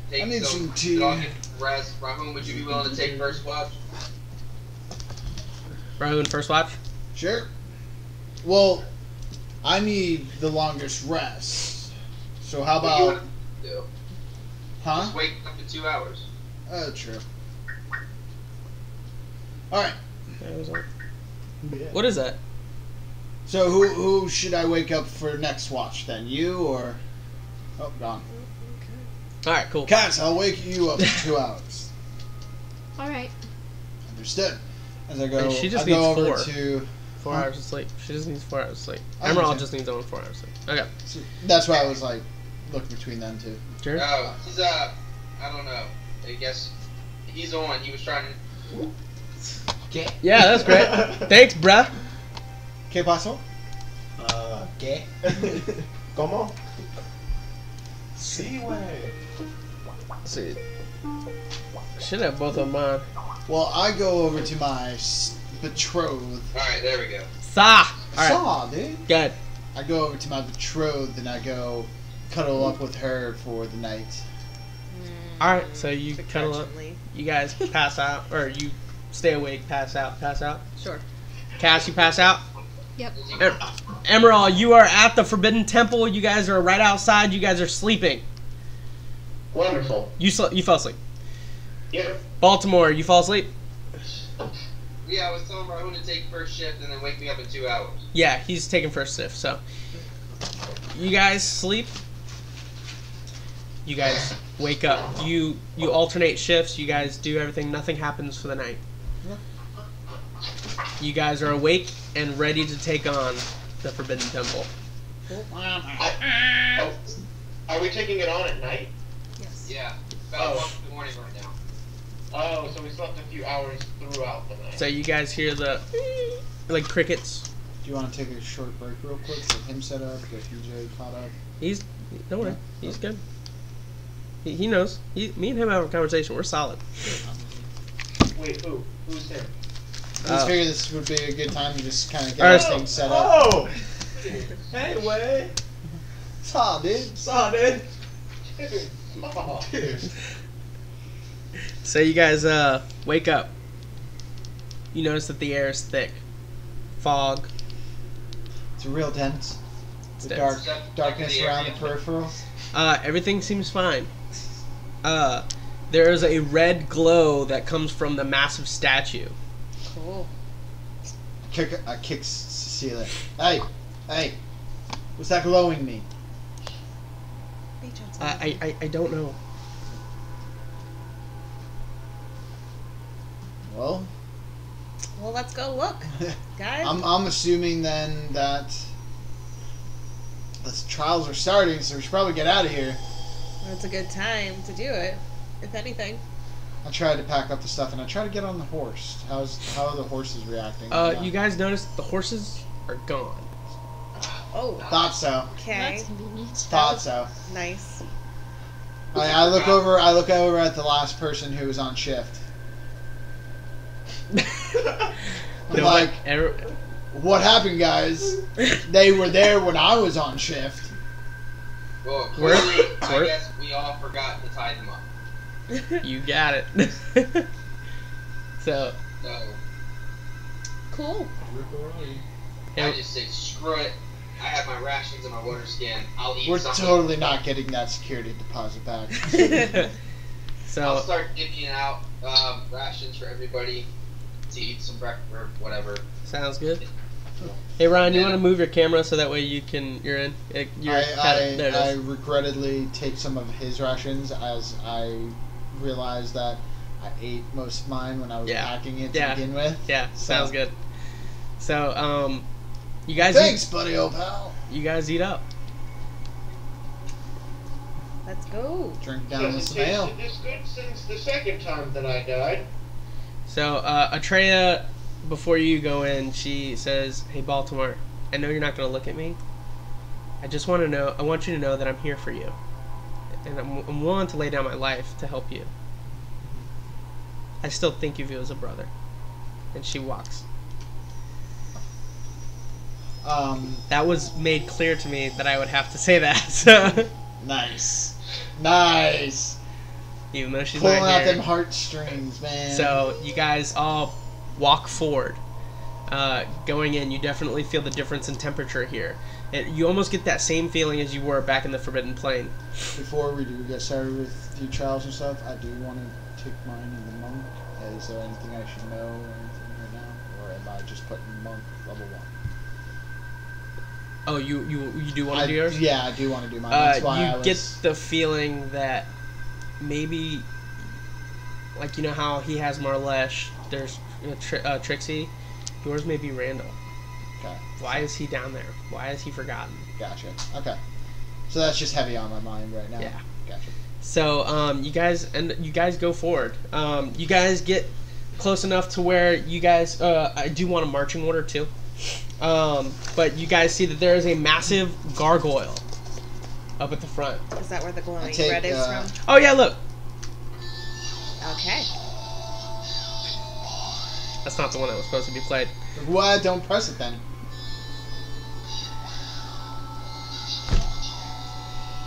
take I need some tea. so I'll get rest. Rahuun, would you be willing to take first watch? Rahuun, first watch? Sure. Well, I need the longest rest. So how What do you about... want to do? Huh? Just wake up to 2 hours. Oh, true. Alright. What is that? So who should I wake up for next watch then? You or... Oh, gone. Alright, cool. Cass, I'll wake you up in 2 hours. Alright. Understood. As I go, She just I go needs over 4. to... 4 hours of sleep. She just needs 4 hours of sleep. I Emerald understand. just needs only 4 hours of sleep. Okay. So that's why I was like, looking between them two. Sure. Oh, he's I don't know. I guess he's on. He was trying to. Yeah, that's great. Thanks, bruh. ¿Qué pasó? ¿Qué? ¿Cómo? Sí, güey. See, should have both of mine. Well, I go over to my betrothed. Alright, there we go. Sa. All right. Saw, dude. Good. I go over to my betrothed and I go cuddle up with her for the night. All right. So you cuddle up. Begrudgingly. You guys pass out, or you stay awake, pass out. Sure. Cass, you pass out. Yep. Emerald, you are at the Forbidden Temple. You guys are right outside. You guys are sleeping. Wonderful. You fell asleep. Yeah. Baltimore, you fall asleep. Yeah, I was telling Rahuun to take first shift and then wake me up in 2 hours. Yeah, he's taking first shift. So you guys sleep. You guys wake up. You alternate shifts. You guys do everything. Nothing happens for the night. You guys are awake and ready to take on the Forbidden Temple. Are we taking it on at night? Yes. Yeah, about 1 in the morning right now. Oh, so we slept a few hours throughout the night. So you guys hear the like crickets. Do you want to take a short break real quick? Get him set up, get PJ caught up. Don't worry, he's good. He knows. Me and him have a conversation. We're solid. Wait, who? Who's him? I just figured this would be a good time to just kind of get Alright. this thing set up. Oh! Hey, way! Saw, dude. Saw, dude. Oh. So you guys wake up. You notice that the air is thick. Fog. It's real dense. It's The dense. darkness around the peripherals. Everything seems fine. There is a red glow that comes from the massive statue. Cool. I kick Cecilia. Hey, what's that glowing mean? I don't know. Well, let's go look, guys. I'm assuming then that the trials are starting, so we should probably get out of here. That's a good time to do it, if anything. I tried to pack up the stuff and I tried to get on the horse. How are the horses reacting? You guys notice the horses are gone. Oh. Thought so. Okay. That's convenient. Thought so. Nice. I look over at the last person who was on shift. I'm like, what happened, guys? They were there when I was on shift. Well, clearly, I guess we all forgot to tie them up. You got it. So. Cool. I just say, screw it. I have my rations and my water skin. I'll eat We're something. totally not getting that security deposit back. So. I'll start giving out rations for everybody to eat some breakfast or whatever. Sounds good. Hey Ryan, you want to move your camera so that way you're in? I regrettably take some of his rations as I realized that I ate most of mine when I was packing it to begin with. Yeah, sounds good. So, you guys. Thanks, buddy, old pal. You guys eat up. Let's go. Drink down with some ale. It's good since the second time that I died. So, Atreya, before you go in, she says, "Hey, Baltimore, I know you're not going to look at me. I just want to know. I want you to know that I'm here for you, and I'm willing to lay down my life to help you. I still think of you as a brother." And she walks. That was made clear to me that I would have to say that. So. Nice. Even though she's pulling not out here. them heartstrings, man. So you guys all walk forward. Going in, you definitely feel the difference in temperature here. You almost get that same feeling as you were back in the Forbidden Plain. Before we do get started with the trials and stuff, I do want to take mine in the monk. Is there anything I should know or anything right now? Or am I just putting monk level 1? Oh, you do want to do yours? Yeah, I do want to do mine. That's why you get the feeling that maybe, like, you know how he has Marlesh, there's Trixie, yours may be Randall. Okay. Why is he down there? Why is he forgotten? Gotcha. Okay. So that's just heavy on my mind right now. Yeah. Gotcha. So you guys go forward. You guys get close enough to where you guys. I do want a marching order too. But you guys see that there is a massive gargoyle up at the front. Is that where the glowing red is from? Oh yeah, look. Okay. That's not the one that was supposed to be played. What? Don't press it then.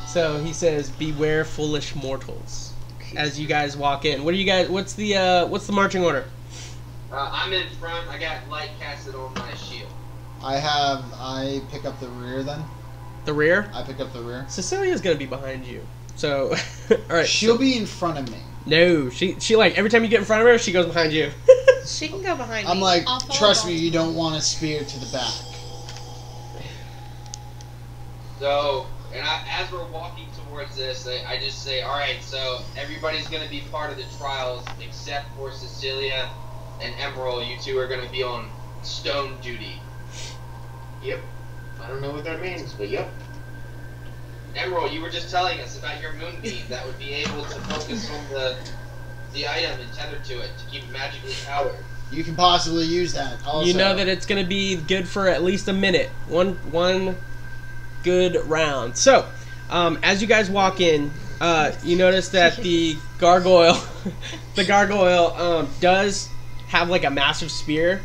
So he says, "Beware, foolish mortals." As you guys walk in, what do you guys? What's the marching order? I'm in front. I got light casted on my shield. I pick up the rear then. The rear? I pick up the rear. Cecilia's gonna be behind you. So, all right. She'll be in front of me. No, she like every time you get in front of her, she goes behind you. She can go behind me. I'm like, I'll follow trust me, Baltimore. you don't want a spear to the back. So, as we're walking towards this, I just say, all right, so everybody's going to be part of the trials except for Cecilia and Emerald. You two are going to be on stone duty. Yep. I don't know what that means, but yep. Emerald, you were just telling us about your moonbeam that would be able to focus on the item and tether to it to keep it magically powered. You can possibly use that. Also. You know that it's gonna be good for at least a minute. One good round. So, as you guys walk in, you notice that the gargoyle, does have like a massive spear,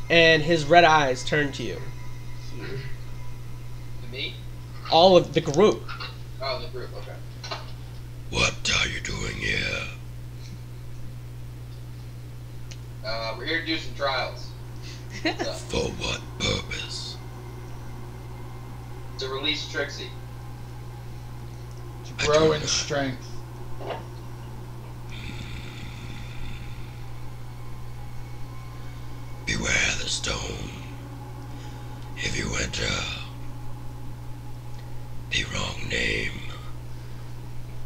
and his red eyes turn to you. To me? All of the group. Oh, the group, okay. What are you doing here? We're here to do some trials. For what purpose? To release Trixie. To grow in strength. Beware the stone. If you enter the wrong name,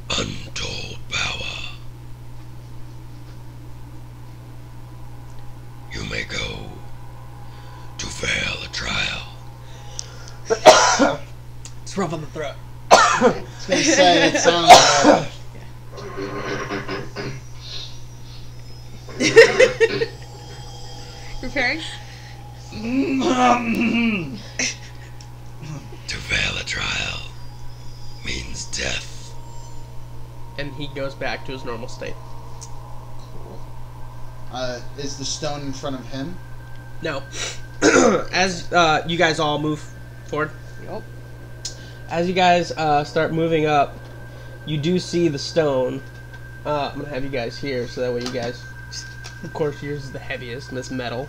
untold power, you may go to fail a trial. It's rough on the throat. I was gonna say it sounds like Preparing? To fail a trial means death. And he goes back to his normal state. is the stone in front of him? No. As you guys all move forward. Yep. As you guys start moving up, you do see the stone. I'm going to have you guys here, so that way you guys... Of course, yours is the heaviest, and it's metal.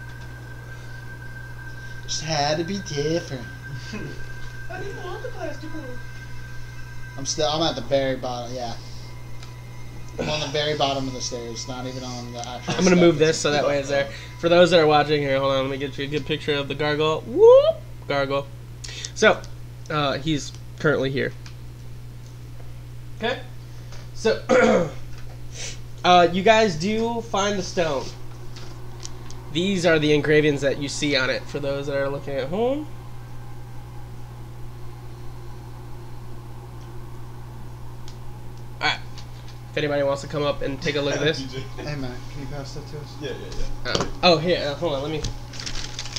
Just had to be different. I didn't want the plastic one. I'm at the very bottom, yeah. I'm on the very bottom of the stairs, not even on the actual I'm going to move this so that way it's there. For those that are watching here, hold on, let me get you a good picture of the gargoyle. Whoop! Gargoyle. So, he's currently here. Okay? So, you guys do find the stone. These are the engravings that you see on it for those that are looking at home. Alright. If anybody wants to come up and take a look at this. Hey Matt, can you pass that to us? Yeah. Oh, here, hold on, let me...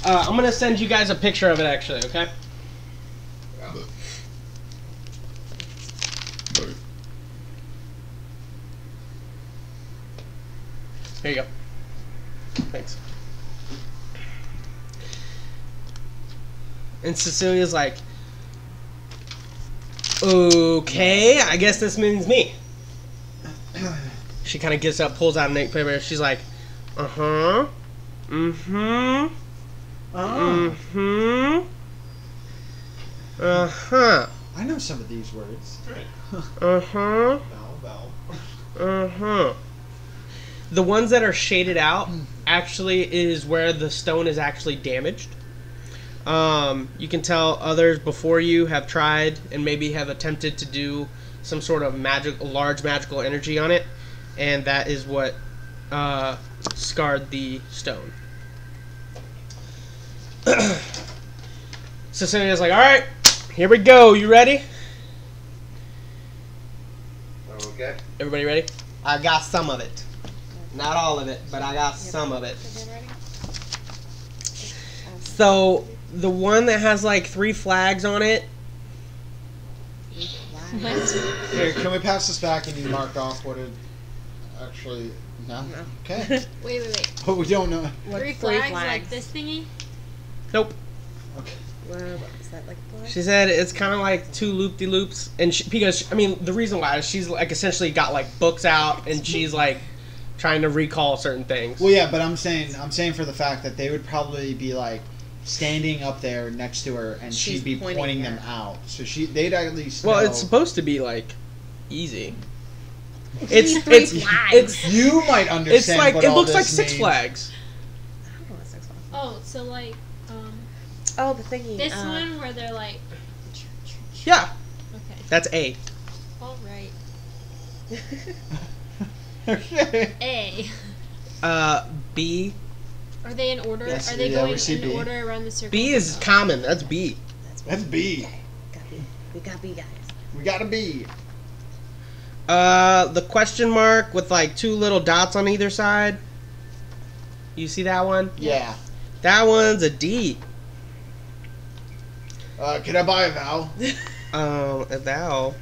I'm going to send you guys a picture of it, actually, okay? Here you go. Thanks. And Cecilia's like, okay, I guess this means me. She kind of gets up, pulls out an ink paper. She's like, uh-huh. Mm-hmm. Oh. Mm-hmm. Uh-huh. I know some of these words. Uh-huh. Val. Uh-huh. The ones that are shaded out actually is where the stone is actually damaged. You can tell others before you have tried and maybe have attempted to do some sort of large magical energy on it, and that is what scarred the stone. Cecilia's like, alright, here we go, you ready? Okay. Everybody ready? I got some of it. Not all of it, but I got some of it. So, the one that has like 3 flags on it. Here, can we pass this back and you mark off what it actually... No? Okay. Wait. But we don't know. What, 3 flags like this thingy? Nope. Okay. What is that, like a flag? She said it's kind of like 2 loop-de-loops. And because, I mean, the reason why is she's like essentially got like books out and she's like trying to recall certain things. Well, yeah, but I'm saying for the fact that they would probably be like standing up there next to her and She's she'd be pointing them out. So they'd at least Well, know. it's supposed to be like easy. Flags. You might understand. It's like what it all looks like this 6 means. flags. I don't know what 6 flags. Oh, so like, Oh, the thingy. this one where they're like, Yeah, okay. that's A. Alright. Okay. A. B. Are they in order? Yes, Are they yeah, going we see in B. order around the circle? B is common. That's B. That's B. Got B. We got B, guys. We got a B. The question mark with like 2 little dots on either side. You see that one? Yeah. That one's a D. Can I buy a vowel? A vowel.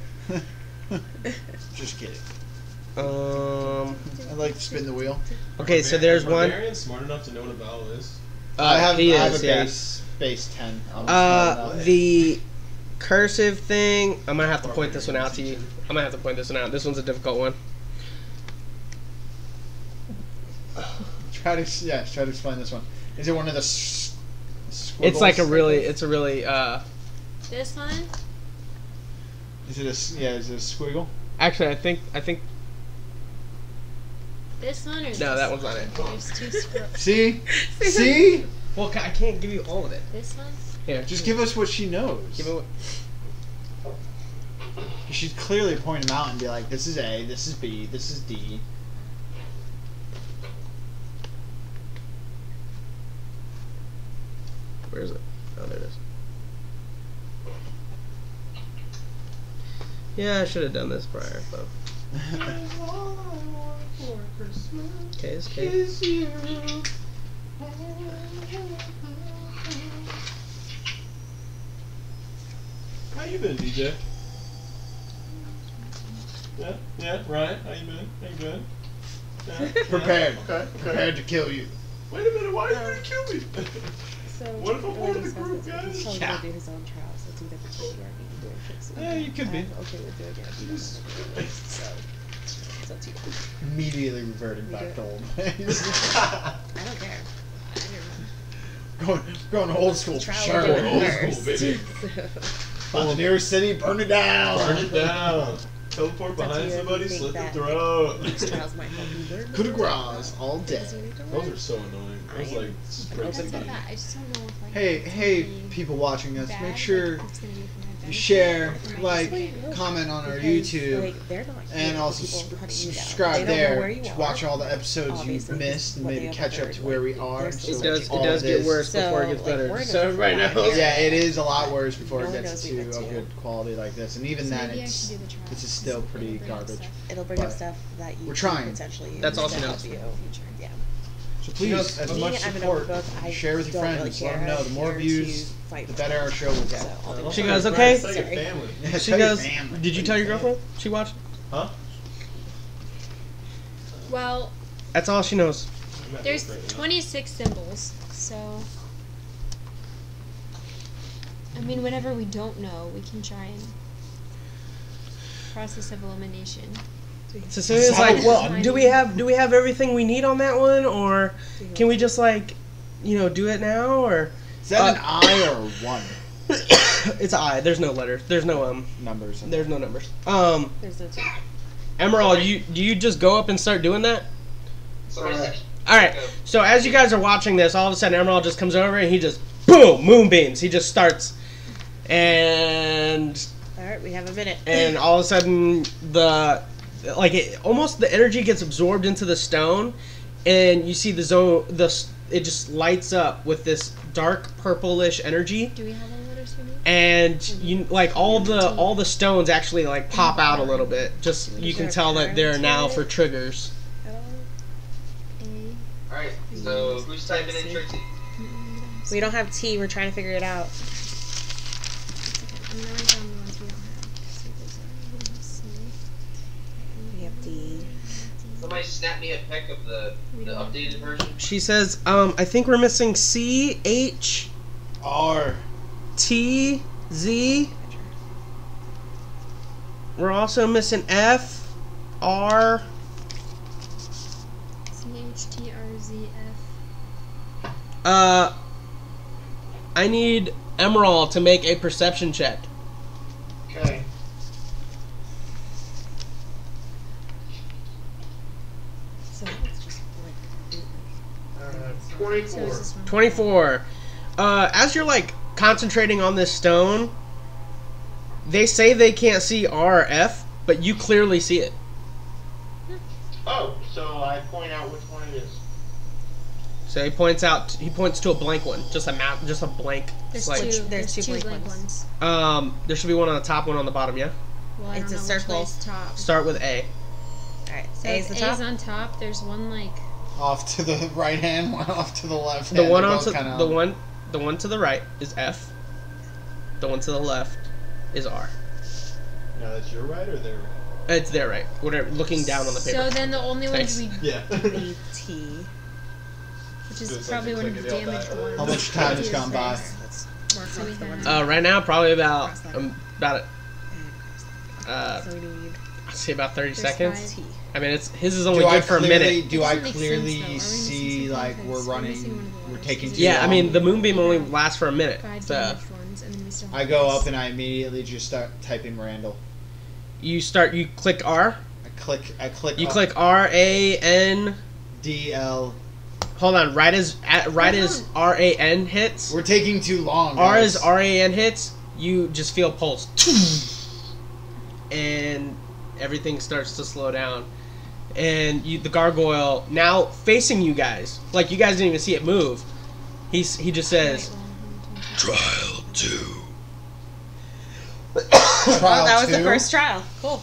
Just kidding. Okay, I'd like to spin the wheel. so there's one. Marion smart enough to know what a vowel is. I have he a is, yeah. base 10. I'm smart enough. The cursive thing. I'm gonna have to point this one out to you. I'm gonna have to point this one out. This one's a difficult one. Which Try to explain this one. Is it one of the It's like a really, squiggles? This one? Is it a squiggle? Actually, I think. This one or this No, that one's not it. There's two squirrels. See? See? Well, I can't give you all of it. This one? Here, Just give us what she knows. Give it. She'd clearly point them out and be like, this is A, this is B, this is D. Where is it? Oh, there it is. Yeah, I should have done this prior, though. Case. How you been, DJ? Yeah, Ryan, how you been? Yeah, Prepared. Okay. Prepared to kill you. Wait a minute, why are you gonna kill me? So What if I'm part of the group, guys? He's probably Yeah. gonna do his own trials. It's either between you or me doing tricks. Yeah, you could be. I'm okay with doing it. Jesus Christ. So it's up to you. Immediately reverting We back do to it. old ways. I don't care. going old school, for Trial sure. will do Old it school, baby. first. Pioneer City, burn it down. Burn it down. Teleport It's up to behind you if somebody, you think slit the that throat. These trials might help you learn. Coup de grace all day. Those are so annoying. I was like, this is Open crazy. them. I just don't know if like Hey, people watching us, make sure you share, like, comment on our YouTube, Like, they're not and here, also people hunting you down. subscribe They don't know where there you to are. watch all the episodes Obviously, you've missed and what maybe they catch up have to where we they're are. still It So does. It all does get this- worse before it gets So, better. like, we're So in a right now, flat Yeah, it is a lot worse before No it one gets knows we to went a to. good quality like this, and even then, it's still pretty garbage. It'll bring up But stuff that you we're could trying. potentially use That's all to she help knows. you. Yeah. So please, as Me, much I'm an support, open book. I share with your don't friends. really Let them care. know. The more I'm views, here to fight the for better them. our show will get. So I'll do She my goes, best. okay. It's like a Sorry. family. Yeah, She tell your goes, family. did you tell your girlfriend? She watched? Huh? Well, That's all she knows. there's 26 symbols, so I mean, whatever we don't know, we can try and process of elimination. So Cecilia's like, well, do we have everything we need on that one, or can we just like, do it now, or Is that an I or a 1? it's I. There's no letters. There's no Numbers. There's no numbers. There's no two. Emerald, do you just go up and start doing that? Sorry. All right. So as you guys are watching this, all of a sudden Emerald just comes over and he just boom moonbeams. He just starts, and All right, we have a minute. all of a sudden the energy gets absorbed into the stone, and you see it just lights up with this dark purplish energy. Do we have all the letters we need? And you like all the stones actually like pop out a little bit. Just you can tell that they're now for triggers. Alright, so who's typing in Trixie? We don't have T. We're trying to figure it out. I'm not on the ones we don't have. So there's C. We have D. Somebody snap me a pic of the updated version. She says, I think we're missing C, H, R. T, Z. We're also missing F, R. CHTRZF. I need Emerald to make a perception check. Okay. So it's just like 24. So is this one? 24. As you're like concentrating on this stone, they say they can't see R or F, but you clearly see it. Oh, so I point out which one it is. So he points to a blank one, just a map, just a blank There's slate. two. There's two blank blank ones. There should be one on the top, one on the bottom. Yeah. Well, I It's don't a know circle. which way's top. Start with A. all right. So A if is the A's top. on top, there's one like Off to the right hand, one off to the left The hand. one They're on both kinda the one to the right is F. The one to the left is R. Now that's your right or their right? It's there, right? Whatever. Looking down on the paper. So then the only ones Thanks. we, Yeah. B, T. which So is it's probably like one you of the click it out damaged that way. ones. How much time has Is gone by? this. Let's mark So off we the have- ones. Right now, probably about Cross that about and cross that. So we need I'd say about 30 There's seconds. five. T. I mean, his is only good for a minute. Do I doesn't make clearly sense, though. Are we missing see something like Okay, we're so I'm missing running, one of the we're letters. taking Is it too Yeah, I long. mean, the moonbeam only lasts for a minute. Guide So damaged ones, and then we still have I go this. up and I immediately just start typing Randall. you click R. I click. You up, click RAN. DL. Hold on, right as RAN hits. We're taking too long. R guys. as RAN hits, you just feel pulse. And everything starts to slow down. And the gargoyle, now facing you guys, like you guys didn't even see it move. He just says, Trial 2. Well, Trial that was the 2. first trial. Cool.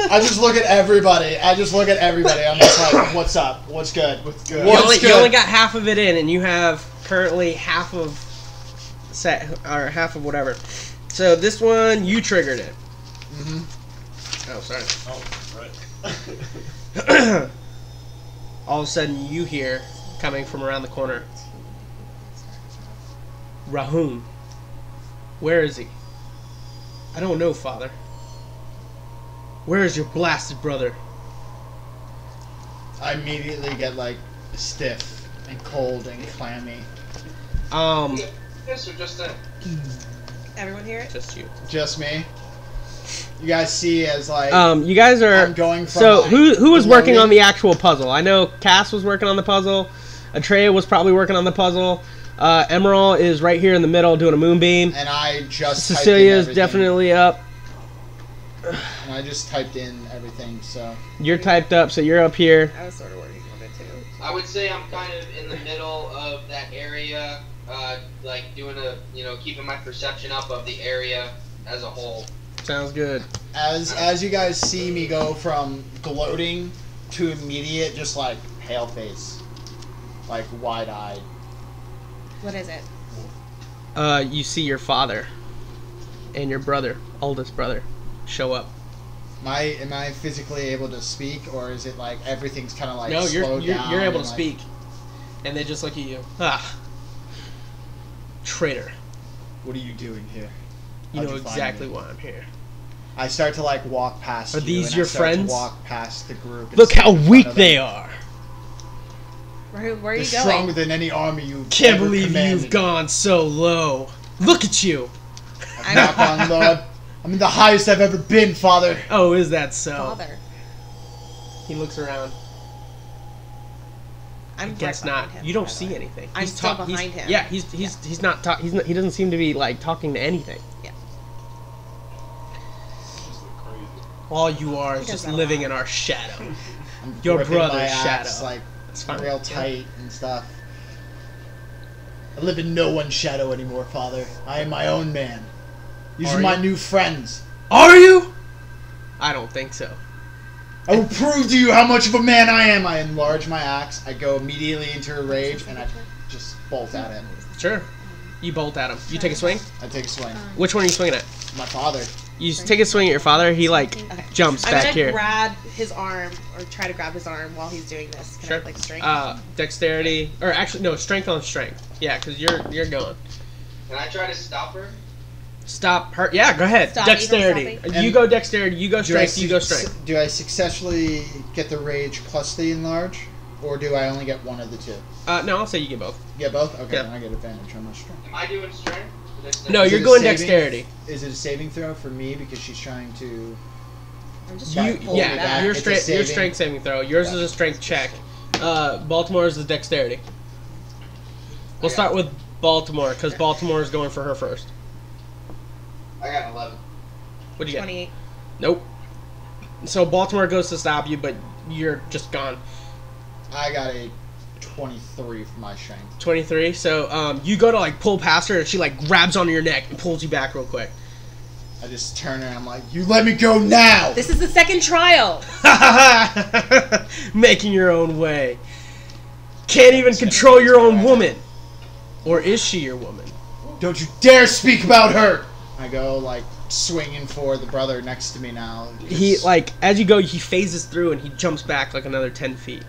I just look at everybody. I'm just like, what's up? What's good? What's good? you only got half of it in, and you have currently half of half of whatever. So this one, you triggered it. Mm-hmm. Oh, sorry. Oh, right. All of a sudden, you hear coming from around the corner, Rahuun. Where is he? I don't know, Father. Where is your blasted brother? I immediately get like stiff and cold and clammy. Yes, or just that? Everyone hear it? Just you. Just me. You guys see as like You guys are. I'm going from So like, who was working loading- on the actual puzzle? I know Cass was working on the puzzle. Atreya was probably working on the puzzle. Emerald is right here in the middle doing a moonbeam. and I just Cecilia is typed in everything. definitely up. And I just typed in everything. So You're typed up, so you're up here. I was sort of working on it too. I would say I'm kind of in the middle of that area, like doing keeping my perception up of the area as a whole. Sounds good. as you guys see me go from gloating to immediate, just like pale face, like wide eyed. What is it? You see your father and your brother, oldest brother, show up. Am I physically able to speak, or is it like everything's kind of like No, slowed down? you're able to and, like, speak, and they just look at you. Ah, traitor! What are you doing here? You How'd know you find exactly me? why I'm here. I start to like walk past. Are you, these and your I start friends? To walk past the group. and Look stand how in front weak of they them. are. Where are you They're going? stronger than any army you've Can't ever believe commanded. you've gone so low. Look at you. I'm not gone, Lord. I'm the highest I've ever been, Father. Oh, is that so? Father. He looks around. I'm Guess right not. behind him, You don't by the see way. anything. I'm still behind him. Yeah, he's not he doesn't seem to be like talking to anything. Just look crazy. All you are is He does just that a living lot. in our shadow. I'm Your gripping brother's my axe, shadow. like It's fine. real tight and stuff. I live in no one's shadow anymore, Father. I am my own man. These Are are my you? new friends. Are you? I don't think so. I will prove to you how much of a man I am. I enlarge my axe. I go immediately into a rage, and I just bolt at him. Sure. You bolt at him. You take a swing? I take a swing. Which one are you swinging at? My father. You take a swing at your father, he like Okay. jumps I'm back gonna here. grab his arm, or try to grab his arm while he's doing this. Can I Sure. have, like strength? Dexterity, or actually no, strength on strength. Yeah, because you're going. Can I try to stop her? Stop her. Yeah, go ahead. Stop me from Dexterity. stopping? You go dexterity. You go Do I strength. You go strength. Do I successfully get the rage plus the enlarge, or do I only get one of the two? No, I'll say you get both. Get both? Okay, Yeah. then I get advantage on my strength. Am I doing strength? No, Is you're it a going saving? dexterity. Is it a saving throw for me because she's trying to? I'm just You- trying to pull me yeah, back. your It's a strength. Your saving. strength saving throw. Yours is a strength check. Baltimore is the dexterity. We'll Okay. start with Baltimore because Baltimore is going for her first. I got an 11. What do you get? 28. Nope. So Baltimore goes to stop you, but you're just gone. I got a 23 for my strength. 23. So you go to like pull past her, and she like grabs onto your neck and pulls you back real quick. I just turn and I'm like, "You let me go now!" This is the second trial. Making your own way. Can't even control your own woman. Or is she your woman? Don't you dare speak about her! I go like swinging for the brother next to me now. He like as you go, he phases through and he jumps back like another 10 feet.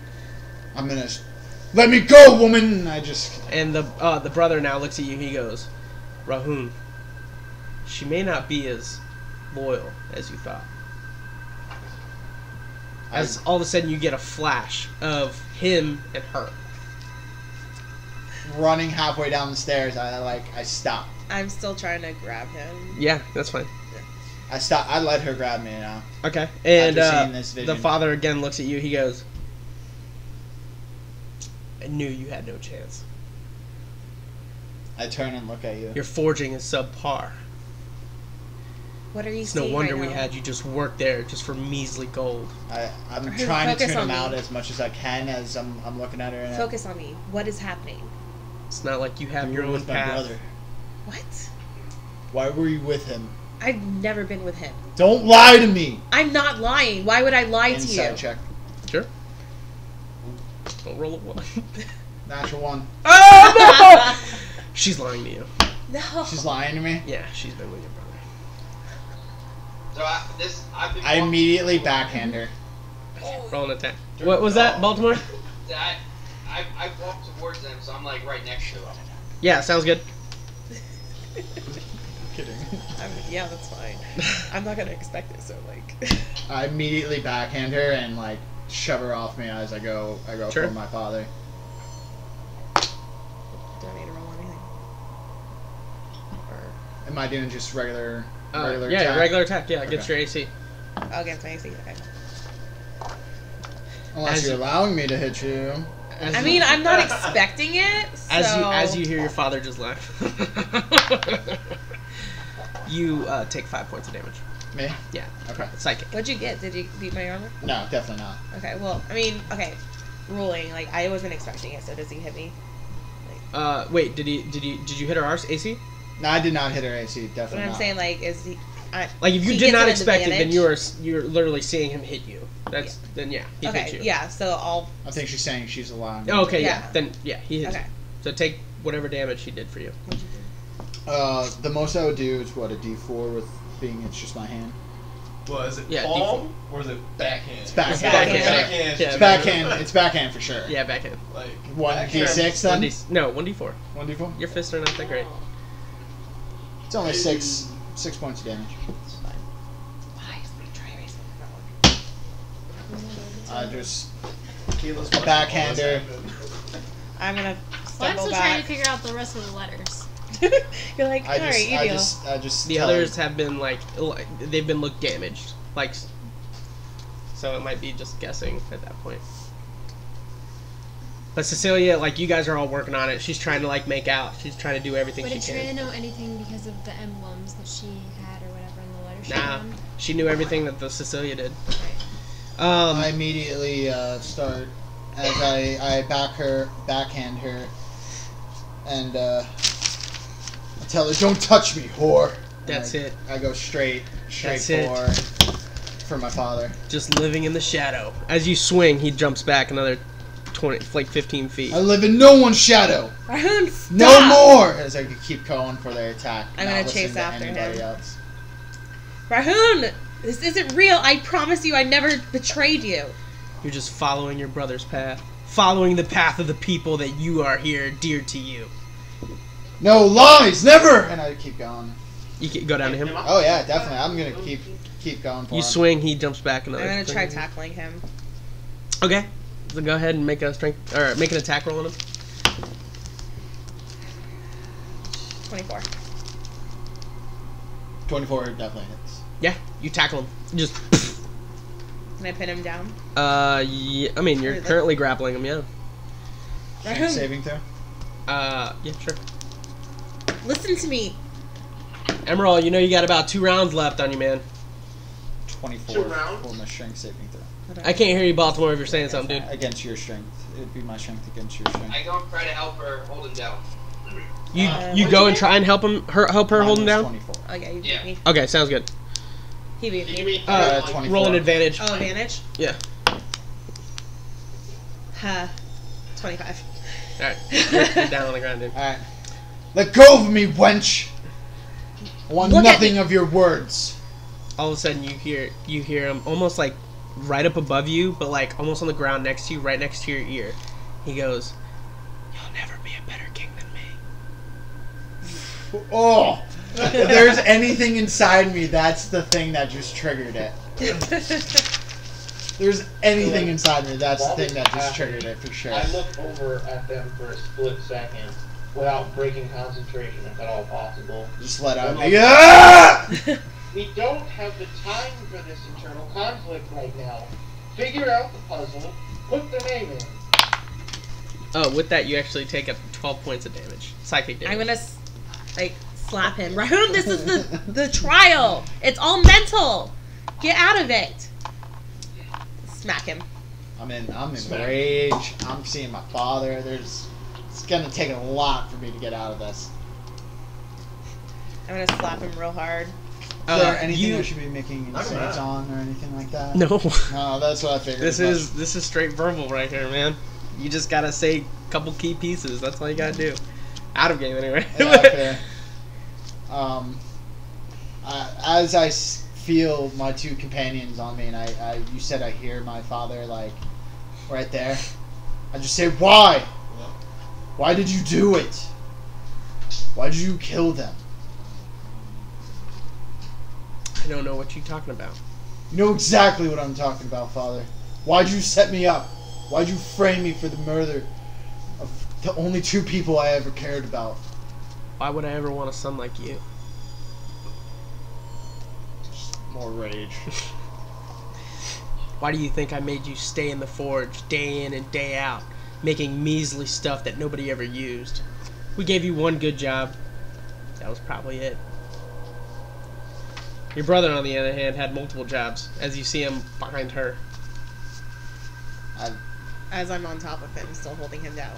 I'm gonna let me go, woman. And I just And the brother now looks at you. He goes, Rahuun, she may not be as loyal as you thought. As all of a sudden you get a flash of him and her. running halfway down the stairs, I stopped. I'm still trying to grab him. Yeah, that's fine. I stopped. I let her grab me now. Okay. And After seeing this vision. the father again looks at you. He goes, I knew you had no chance. I turn and look at you. Your forging is subpar. What are you It's no seeing wonder right we now? had you just work there just for measly gold. I'm Rahuun, trying to focus tune on him out me. as much as I can as I'm looking at her. And Focus on me. What is happening? It's not like you have You your were own with my path. brother. What? Why were you with him? I've never been with him. Don't lie to me. I'm not lying. Why would I lie Inside to you? check. Sure. Don't roll a 1. Natural 1. Oh no! She's lying to you. No. She's lying to me. Yeah, she's been with your brother. So I've been I immediately backhand her. Roll an attack. What was that, Baltimore? I walked towards them, so I'm like right next to them. Yeah, sounds good. Kidding. Yeah, that's fine. I'm not gonna expect it, so like. I immediately backhand her and like shove her off me as I go Sure. for my father. Do I need to roll anything? Or Am I doing just regular Yeah, attack? regular attack. Yeah, against Okay. your AC. against my AC. Okay. Unless As you're you- allowing me to hit you. As I you- mean, I'm not expecting it. So... as you hear your father just laugh. You take 5 points of damage. Me? Yeah, Okay. psychic. What'd you get? Did you beat my armor? No, definitely not. Okay. Well, I mean, okay. Ruling. Like I wasn't expecting it. So does he hit me? Wait, did you hit her AC? No, I did not hit her AC. But Definitely I'm not. saying like, is he? Like if you he did gets not an expect it, then advantage? you're literally seeing him hit you. That's then yeah, he Okay. hit you. Yeah. So I'll. I think she's saying she's allowing me. Oh, okay, yeah. Yeah. Then yeah, he hits Okay. you. So take whatever damage he did for you. The most I would do is what, a D4 with being it's just my hand. Well, is it Yeah, palm or is it backhand? It's backhand. Backhand. Backhand. Yeah, It's backhand. It's backhand for sure. Yeah, backhand. Like 1d6 then. 1d4. 1d4. Your fists are not that great. It's only 6 points of damage. I just Kayla's A backhander. I'm gonna Well, I'm stumble still trying to back. figure out the rest of the letters. You're like, I alright, you deal. just The tell others her. have been like they've been looked damaged, like so it might be just guessing at that point. But Cecilia, like you guys are all working on it. She's trying to like make out. She's trying to do everything Would she a Trina can. know anything because of the emblems that she had or whatever in the letter she Nah, found? she knew everything that the Cecilia did. Right. I immediately start as I backhand her, and I tell her, "Don't touch me, whore." That's And it. I go straight That's it. for my father. Just living in the shadow. As you swing, he jumps back another 20, like 15 feet. I live in no one's shadow. Rahuun, stop! No more. As I keep going for their attack. I'm not gonna listening chase to after anybody him. else. Rahuun, this isn't real. I promise you, I never betrayed you. You're just following your brother's path. Following the path of the people that you are here, dear to you. No lies, never. And I keep going. You can go down to him. Oh yeah, definitely. I'm gonna keep going for You him. swing, he jumps back another. I'm gonna try 30. tackling him. Okay. So go ahead and make a strength or make an attack roll on him. 24. 24 definitely hits. Yeah, you tackle him. Just Can I pin him down? yeah, I mean you're Or the- currently grappling him, yeah. Strength Rahuun, saving throw. Yeah, sure. listen to me. Emerald, you know you got about 2 rounds left on you, man. 24 2 rounds? for my strength saving throw. I can't hear you, Baltimore, if you're saying something, dude. Against your strength. It'd be my strength against your strength. I go try to help her hold him down. You What'd go you and get? try and help her Mine hold him was down. 24. Oh yeah, you beat Yeah. me. Okay, sounds good. He beat You me. mean 24. Roll an advantage. Oh, advantage? Yeah. Huh. 25. All right. You're down on the ground, dude. Alright. Let go of me, wench! I want Look at nothing me. of your words. All of a sudden, you hear him almost like right up above you, but like almost on the ground next to you, right next to your ear. He goes, "You'll never be a better king than me." Oh! If there's anything inside me, that's the thing that just triggered it. there's anything inside me, that's the thing that just triggered it for sure. I look over at them for a split second without breaking concentration, if at all possible. Just let out. Like, Yeah! we don't have the time for this internal conflict right now. Figure out the puzzle, put the name in. Oh, with that, you actually take up 12 points of damage. Psychic damage. I'm gonna, slap him. Rahuun, this is the trial. It's all mental. Get out of it. Smack him. I'm in rage. I'm seeing my father. It's gonna take a lot for me to get out of this. I'm gonna slap him real hard. Is there anything I should be making saves on or anything like that? No. No, that's what I figured. This is straight verbal right here, man. You just gotta say a couple key pieces. That's all you gotta do. Out of game, anyway. Yeah, fair. As I feel my two companions on me, and you said I hear my father, like, right there, I just say, why? Why did you do it? Why did you kill them? I don't know what you're talking about. You know exactly what I'm talking about, Father. Why'd you set me up? Why'd you frame me for the murder of the only two people I ever cared about? Why would I ever want a son like you? More rage. Why do you think I made you stay in the forge day in and day out, making measly stuff that nobody ever used? We gave you one good job. That was probably it. Your brother, on the other hand, had multiple jobs, as you see him behind her. As I'm on top of him, still holding him down.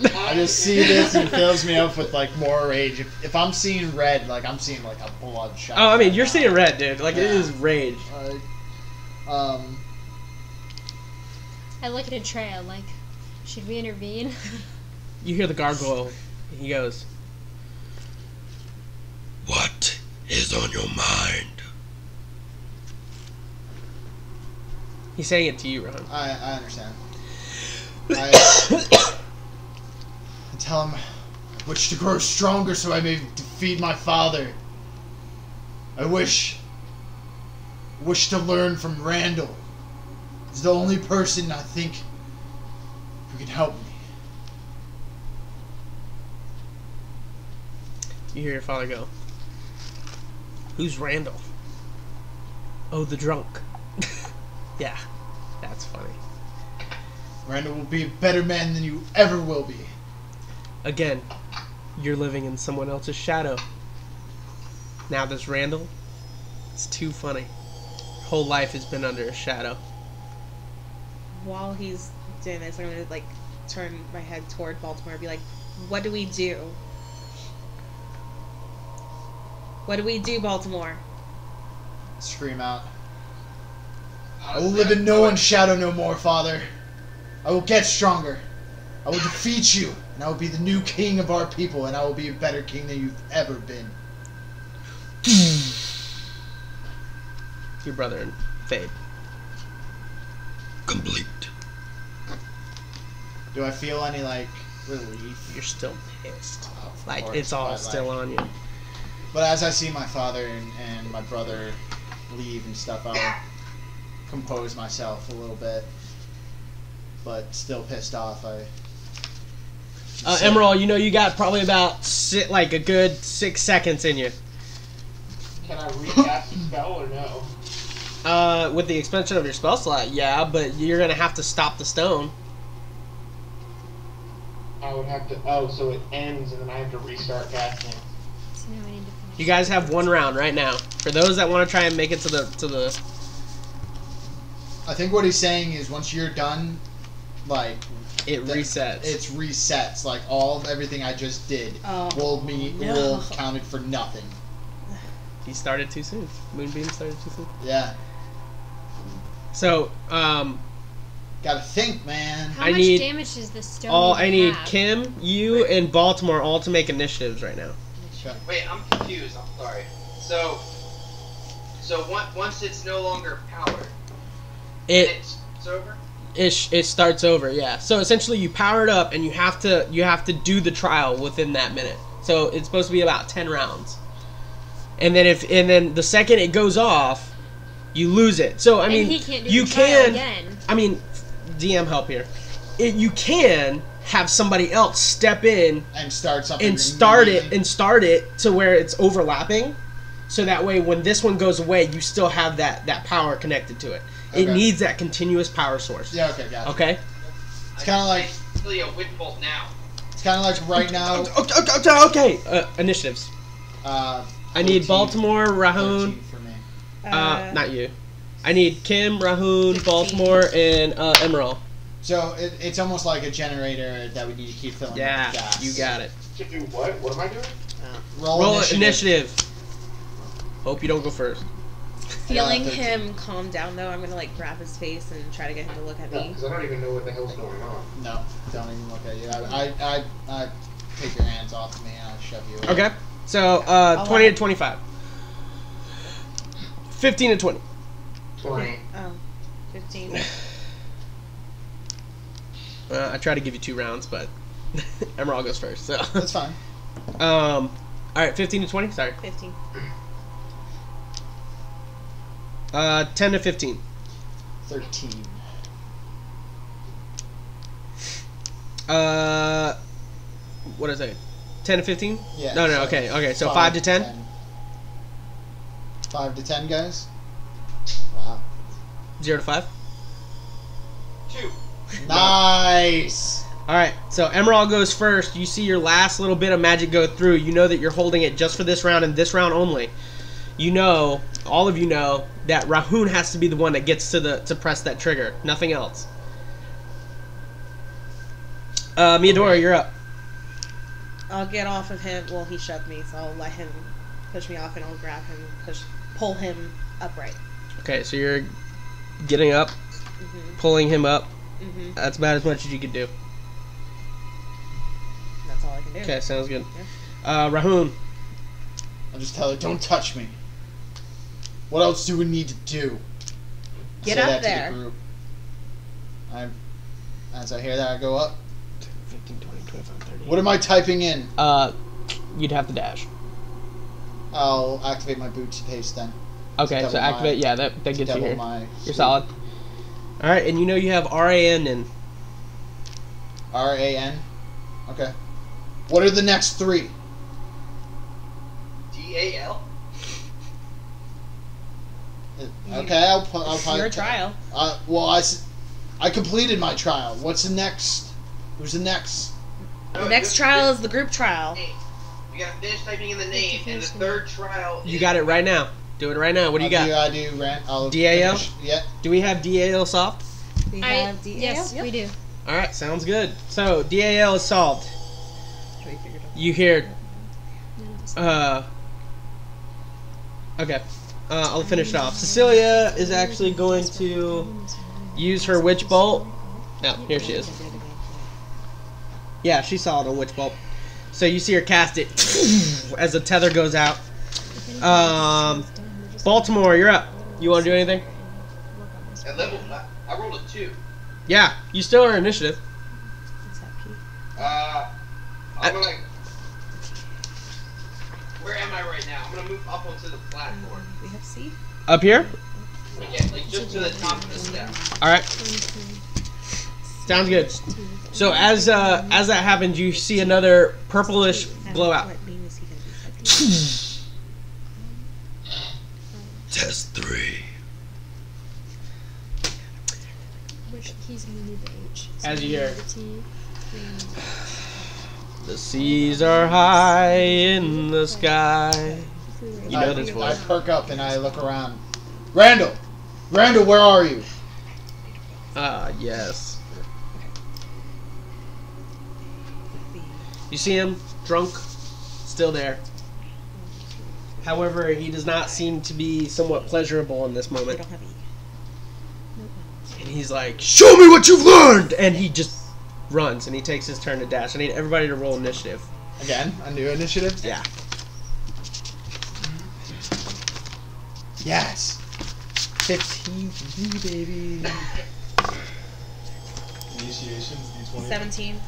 I just see this and it fills me up with like more rage. If I'm seeing red, like I'm seeing like a bloodshot. Oh, I mean, you're seeing red, dude. Like, Yeah. it is rage. I look at Atreya like, should we intervene? You hear the gargoyle. He goes, What is on your mind? he's saying it to you, Rahuun. I understand. I tell him I wish to grow stronger so I may defeat my father. I wish to learn from Randall. He's the only person I think who can help me. You hear your father go, Who's Randall? Oh, the drunk. Yeah, that's funny. Randall will be a better man than you ever will be. Again, you're living in someone else's shadow. Now this Randall, it's too funny. Your whole life has been under a shadow. While he's doing this, I'm gonna like turn my head toward Baltimore and be like, what do we do? What do we do, Baltimore? Scream out. I will live in no one's shadow no more, Father. I will get stronger. I will defeat you, and I will be the new king of our people, and I will be a better king than you've ever been. Your brother and fade. Complete. Do I feel any, like, relief? You're still pissed. Of Like, course, it's all but, still like, on you. But as I see my father and my brother leave and stuff, I'll compose myself a little bit. But still pissed off. Emerald, you know you got probably about like a good 6 seconds in you. Can I recast the spell or no? With the expansion of your spell slot, yeah, but you're gonna have to stop the stone. I would have to. Oh, so it ends and then I have to restart casting. So now I need to finish. You guys have one round right now. For those that want to try and make it to the. I think what he's saying is once you're done, like It resets. It's resets. Like everything I just did will counted for nothing. He started too soon. Moonbeam started too soon. Yeah. So, Gotta think, man. How I much need damage does the stone I need have? Kim, you, and Baltimore all to make initiatives right now. Wait, I'm confused. I'm sorry. So once it's no longer powered, it's over. It starts over, yeah. So essentially, you power it up, and you have to do the trial within that minute. So it's supposed to be about 10 rounds, and then the second it goes off, you lose it. So I mean, and he can't do you the trial can. again. I mean, DM help here. You can have somebody else step in And start something. and start it to where it's overlapping, so that way when this one goes away, you still have that power connected to it. It Okay. needs that continuous power source. Yeah. Okay. Gotcha. Okay. It's kind of like. Basically a witch bolt now. It's kind of like right now. Okay. Initiatives. I need 14, Baltimore, 13 Rahuun. for me. Not you. I need Kim, Rahuun, 15. Baltimore, and Emerald. So it's almost like a generator that we need to keep filling Yeah, with gas. you got it. To do what? What am I doing? Roll Initiative. Hope you don't go first. Feeling 13. him calm down though, I'm gonna like grab his face and try to get him to look at No, me. because I don't even know what the hell's going on. No, don't even look at you. I take your hands off of me and I'll shove you away. Okay. So 20 to 25. 15 to 20. 20. Oh, 15. I try to give you 2 rounds, but Emerald goes first. So That's fine. all right, 15 to 20. Sorry. 15. 10 to 15. 13. What did I say? 10 to 15? Yeah. No. so Okay. So 5 to 10. 5 to 10, guys. Wow. 0 to 5. 2. Nice. All right. So Emerald goes first. You see your last little bit of magic go through. You know that you're holding it just for this round and this round only. You know, all of you know that Rahuun has to be the one that gets to press that trigger. Nothing else. Miyadora, you're up. I'll get off of him. Well, he shoved me, so I'll let him push me off, and I'll grab him, pull him upright. Okay, so you're getting up, Mhm. pulling him up. Mhm. That's about as much as you could do. That's all I can do. Okay, sounds good. Rahuun. I'll just tell her, don't touch me. What else do we need to do? Get Say up that there. To the group. As I hear that, I go up. 15, 20, 25, 30. What am I typing in? You'd have to dash. I'll activate my boots paste then. Okay, Double so activate. my- Yeah, that gets you Double here. my You're speed. solid. All right, and you know you have RAN in. RAN. Okay. What are the next 3? DAL. Okay, I'll probably. Your trial. Well, I completed my trial. What's the next? Who's the next? The next trial is the group trial. We gotta finish typing in the name, and the third trial. You got it right now. Do it right now. What do you got? I do rant. I'll DAL? finish. Yeah. Do we have DAL solved? We have DAL. Yes, Yep. we do. All right, sounds good. So DAL is solved. Should we figure it out? You hear? Okay. I'll finish it off. Cecilia is actually going to use her witch bolt. No, here she is. Yeah, she saw it on witch bolt. So you see her cast it as the tether goes out. Baltimore, you're up. You want to do anything? At level, I rolled a 2. Yeah, you still are initiative. What's that key? I'm gonna. Where am I right now? I'm gonna move up onto the platform. We have C. Up here? Yeah, like just to the top of the step. All right. Sounds good. So as that happens, you see another purplish glow out. What name is he going to be typing? Test 3. He's gonna need the H. As you hear. The T. The seas are high in the sky. You know this I voice. perk up and I look around. Randall, where are you? Yes. You see him drunk, still there. However, he does not seem to be somewhat pleasurable in this We moment. don't have E. And he's like, "Show me what you've learned!" And he just runs and he takes his turn to dash. I need everybody to roll initiative. Again, a new initiative. Yeah. Yes. 15 for me, baby. Initiations, D20. 17.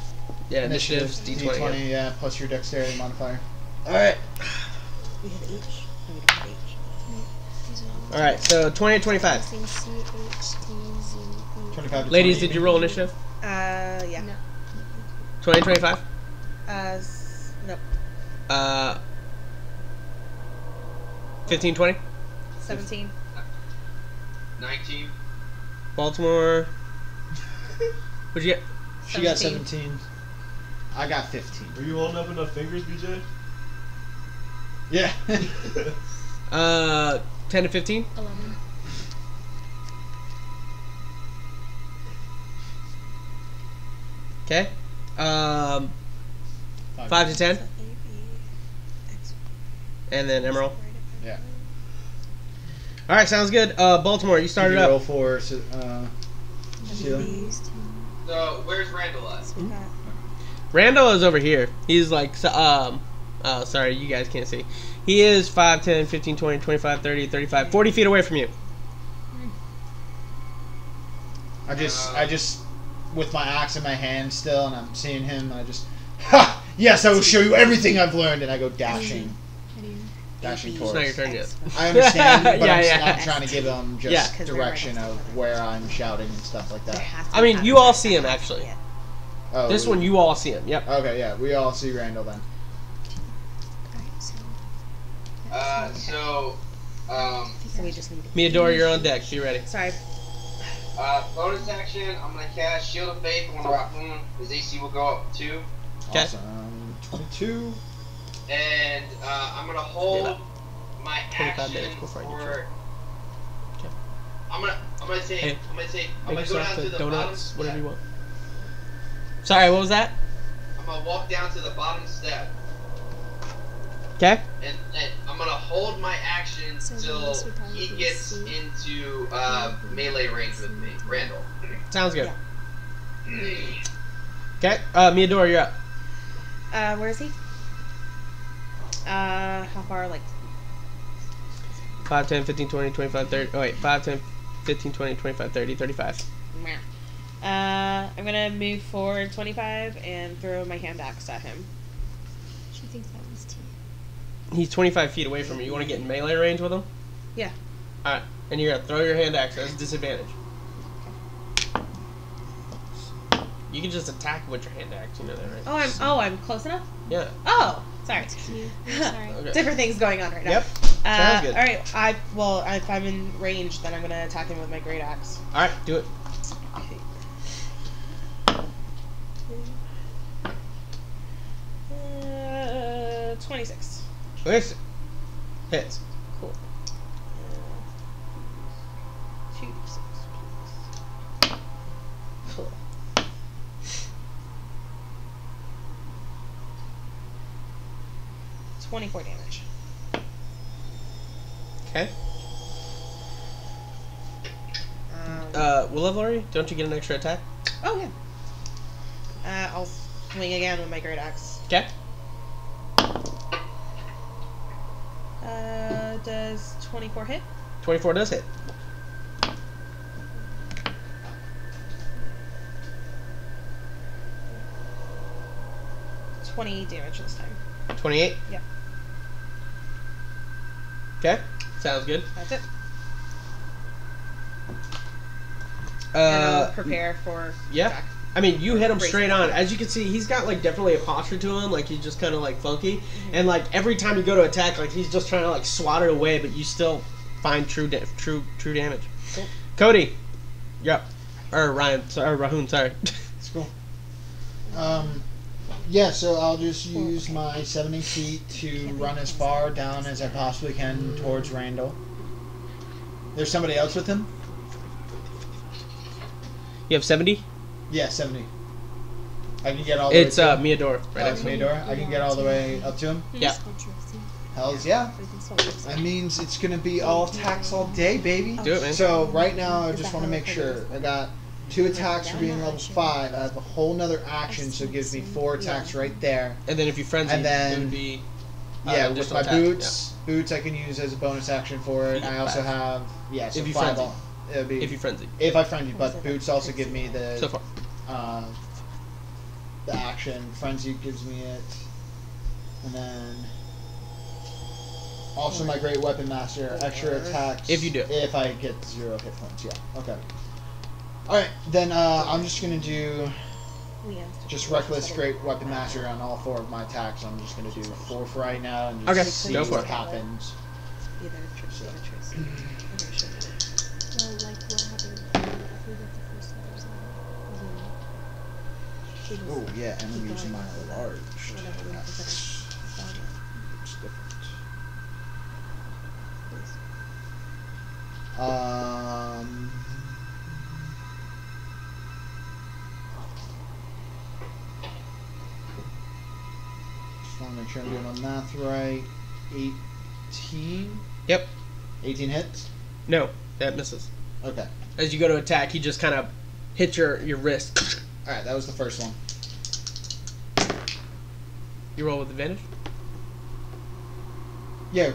Yeah, initiatives, D20. D20, yeah, plus your dexterity modifier. Alright. We have H. No, we don't have H. These are all All right, so 20 to 25. 25 to Ladies, 20. did you roll initiative? Yeah. No. 20 to 25? Nope. 15, 20? 17. 19. Baltimore. What'd you get? She got 17. I got 15. Were you holding up enough fingers, BJ? Yeah. 10 to 15? 11. Okay. 5 to 10? And then Emerald. Yeah. All right, sounds good. Baltimore, you started Did you roll up. for Sheila? So where's Randall at? Randall is over here. He's like, sorry, you guys can't see. He is 5, 10, 15, 20, 25, 30, 35, 40 feet away from you. I just, with my axe in my hand still, and I'm seeing him, and I just, ha! Yes, I will show you everything I've learned, and I go dashing It's towards. not your turn yet. I understand, but Yeah. I'm trying to give him just Yeah. direction of where I'm shouting and stuff like that. I mean, you all see him, actually. Oh, This one, you all see him. Yep. Okay, yeah, we all see Randall then. So we just need to... Meador, you're on deck. Be ready. Sorry. bonus action, I'm gonna cast Shield of Faith on Rahuun. His AC will go up 2. Okay. Awesome. 22. And I'm gonna hold my 25 action minutes before I get for. Okay. I'm gonna take. Hey, I'm gonna Make go down yourself to the the donuts, bottom whatever step. you want. Sorry, what was that? I'm gonna walk down to the bottom step, Okay. and I'm gonna hold my action So till this would probably he be gets C. into melee range with me, Randall. Sounds good. Okay. Meador, you're up. Where is he? How far? Like 5, 10, 15, 20, 25, 30. Oh, wait. 5, 10, 15, 20, 25, 30, 35. I'm gonna move forward 25 and throw my hand axe at him. She thinks that was T. He's 25 feet away from you. You want to get in melee range with him? Yeah. Alright. And you're going to throw your hand axe. That's a disadvantage. You can just attack with your hand axe. You know that, right? I'm close enough? Yeah. Oh, sorry. Q. Sorry. Okay. Different things going on right now. Yep. Sounds good. All right. If I'm in range, then I'm gonna attack him with my great axe. Alright, do it. 26. Hits. Hits. Cool. 2d6 plus. Cool. $24 damage. Okay. What level are you? Don't you get an extra attack? Oh yeah. I'll swing again with my great axe. Okay. Does 24 hit? 24 does hit. $20 damage this time. 28? Yep. Okay. Sounds good. That's it. And I'll prepare for Yeah. attack. I mean, you hit him Brace straight him. on. As you can see, he's got like definitely a posture to him. Like he's just kind of like funky, and like every time you go to attack, like he's just trying to like swat it away, but you still find true damage. Cool. Cody, you're up. Or Ryan, sorry, Rahuun, sorry. It's cool. Yeah, so I'll just use my 70 feet to run as far down as I possibly can towards Randall. There's somebody else with him? You have 70. Yeah, 70. I can get all the way It's to him. Meador. Right next to me. Meador. I can get all the way up to him? Yeah. Hells yeah. That means it's going to be all attacks all day, baby. Do it, man. So right now, I just want to make sure. I got 2 attacks for being level 5. I have a whole nother action, so it gives me 4 attacks right there. And then if you frenzy, And then- it would be Yeah, with additional my attack, boots. Boots I can use as a bonus action for it. You I get also 5. have so If you 5 frenzy. all. It'll be if you frenzy. if I frenzy, but boots also give me the So far. the action. Frenzy gives me it, and then Also, my Great Weapon Master, extra attacks. If you do. If I get 0 hit points, yeah. Okay. Alright, then I'm just going to do just Reckless Great Weapon Master on all 4 of my attacks. I'm just going to do 4 for right now and just Okay, see go for what it. happens. Either choice. Well, like what happened if we get the first letters out? Oh, yeah, and I'm using my large. Whatever we attacks. consider. It's different. Just want to make sure I'm doing my math right. 18? Yep. 18 hits? No, that misses. Okay. As you go to attack, he just kind of hits your wrist. Alright, that was the first one. You roll with advantage. Yeah,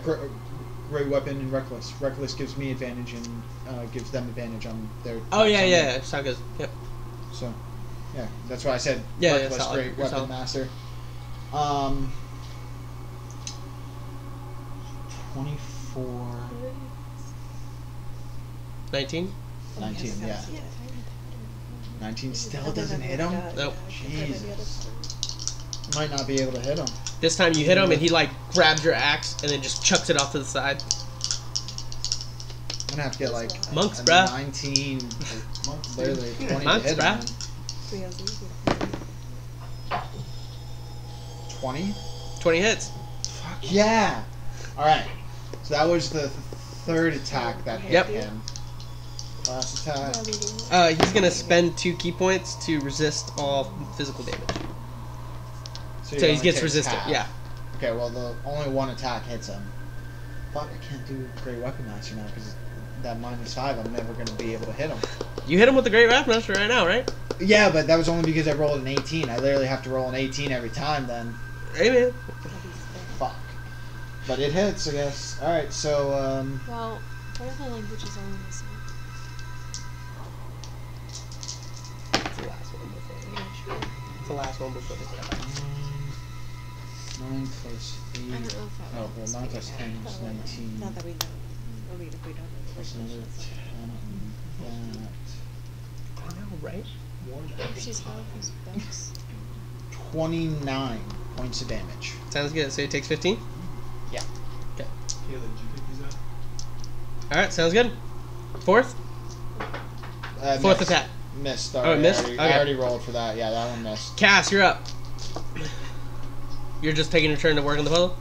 Great Weapon and Reckless. Reckless gives me advantage and gives them advantage on their... Oh yeah. Sound good. Yep. So, yeah, that's why I said Yeah, Reckless solid. Great You're Weapon solid. Master. 24... 19. 19, yeah. 19 still doesn't hit him? Nope. Jesus. Might not be able to hit him. This time you hit him and he like grabs your axe and then just chucks it off to the side. I'm gonna have to get like Monks, a bruh. 19, literally 20 Monks, to hit bruh. him. 20? 20 hits. Fuck yeah! Alright, so that was the third attack that hit Yep. him. Last attack. He's gonna spend 2 key points to resist all physical damage. So he only gets takes resistant. half. Yeah. Okay, well, the only one attack hits him. Fuck, I can't do Great Weapon Master now because that -5, I'm never going to be able to hit him. You hit him with the Great Wrath Master right now, right? Yeah, but that was only because I rolled an 18. I literally have to roll an 18 every time then. Hey man. Fuck. But it hits, I guess. Alright, so, Well, what other languages are we missing? It's the last one before. It's the last one before this guy. 9 plus 8. I don't know if that Oh, would well, 9 plus 10 is 19. Not that we know. I mean, if we don't know the Plus another language, 10 on that. I know, right? she's got these books. 29 points of damage. Sounds good. So he takes 15. Yeah. Okay. Kayla, did you pick these up? All right. Sounds good. Fourth. Fourth Missed. attack. Missed. Oh, it Already. missed? I Okay. already rolled for that. Yeah, that one missed. Cass, you're up. You're just taking your turn to work on the puzzle.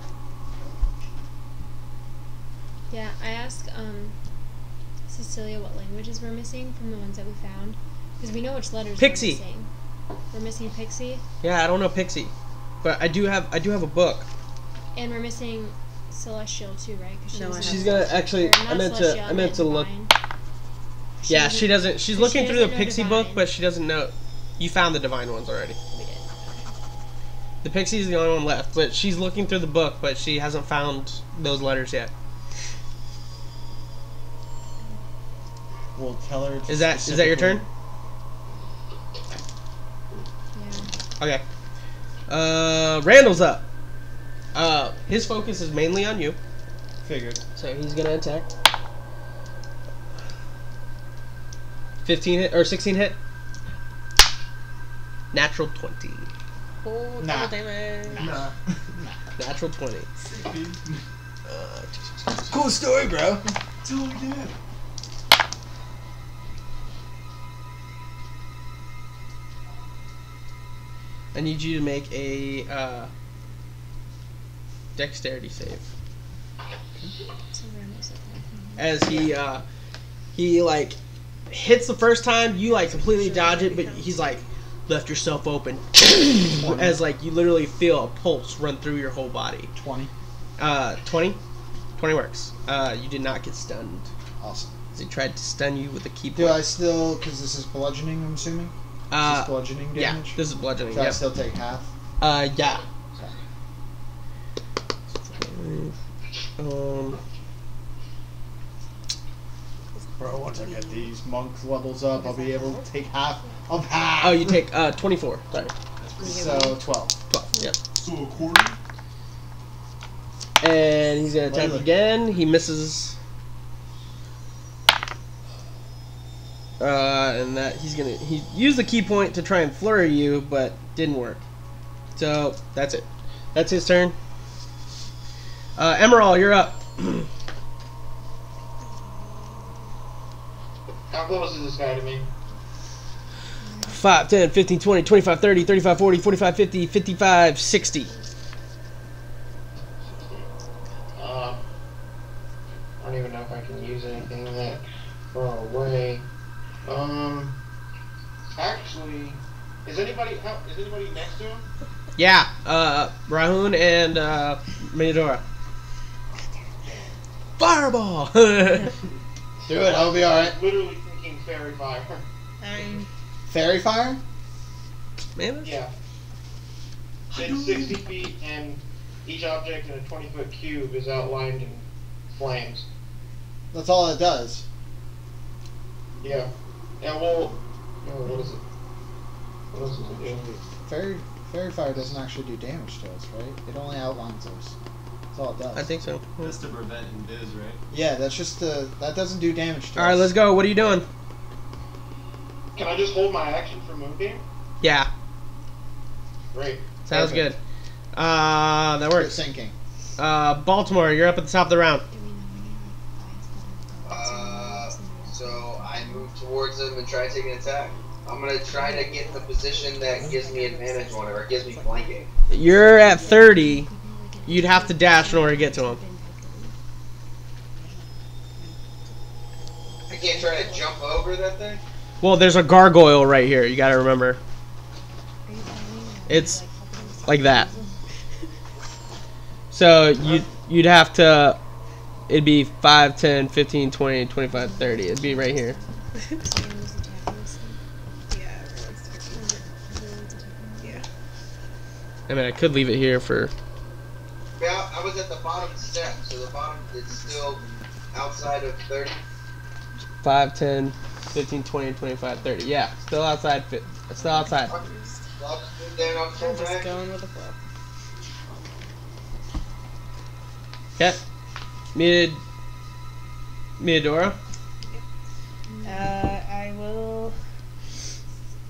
Yeah, I asked Cecilia what languages we're missing from the ones that we found, because we know which letters Pixie. we're missing. We're missing Pixie, Yeah, I don't know Pixie, but I do have a book. and we're missing Celestial too, right? 'Cause she No, I doesn't- She's gonna actually. or I not meant Celestial, to look. Divine. Yeah, she doesn't. She's but looking she through the doesn't know Pixie Divine. book, but she doesn't know. You found the Divine ones already. We did. The Pixie is the only one left, but she's looking through the book, but she hasn't found those letters yet. We'll tell her. To Is that your turn? Yeah. Okay. Randall's up. His focus is mainly on you, Figured. so he's gonna attack. 15 hit or 16 hit. Natural 20. Oh, Nah. double damage. Nah. Natural 20. Cool story, bro. Do it again. I need you to make a dexterity save. So Randall's at that. As he like hits the first time, you like completely dodge it, but he's like left yourself open. As like you literally feel a pulse run through your whole body. 20. 20 works. You did not get stunned. Awesome. As he tried to stun you with a key Do point. I still, because this is bludgeoning, I'm assuming? Is this bludgeoning Yeah, damage? this is bludgeoning. So I Yeah. still take half? Yeah. Bro, once I get these monk levels up, I'll be able to take half of half. Oh, you take 24. Sorry, So 12. 12. Yep. So a quarter? And And he's gonna attack Really? again. He misses. And that he used the key point to try and flurry you, but didn't work. So that's it. That's his turn. Emerald, you're up. How close is this guy to me? 5, 10, 15, 20, 25, 30, 35, 40, 45, 50, 55, 60. I don't even know if I can use anything that far away. Actually, is anybody next to him? Yeah, Rahuun and Medora. Fireball! Do it. I'll be all right. Literally thinking fairy fire. Fairy fire? Man, Yeah. It's 60 feet, and each object in a 20-foot cube is outlined in flames. That's all it does. Yeah. And well, what is it? What else does it do? Fairy fire doesn't actually do damage to us, right? It only outlines us. That's all it does. I think so. That's to prevent invis, right? Yeah, that's just that doesn't do damage to us. Alright, let's go. What are you doing? Can I just hold my action for Moonbeam? Yeah, Great. sounds Perfect. good. That Quit works. sinking. Baltimore, you're up at the top of the round. So I move towards him and try to take an attack. I'm gonna try to get in the position that gives me advantage on it, or gives me flanking. You're at 30. You'd have to dash in order to get to him. I can't try to jump over that thing. Well, there's a gargoyle right here. You gotta remember. It's like that. So you'd have to. It'd be 5, 10, 15, 20, 25, 30. It'd be right here. I mean, I could leave it here for. Yeah, I was at the bottom step, so the bottom is still outside of 30. 5, 10, 15, 20, 25, 30. Yeah, still outside. Still outside. So I'll just move down up I'm to just back. going with the flow. Okay. Medora. I will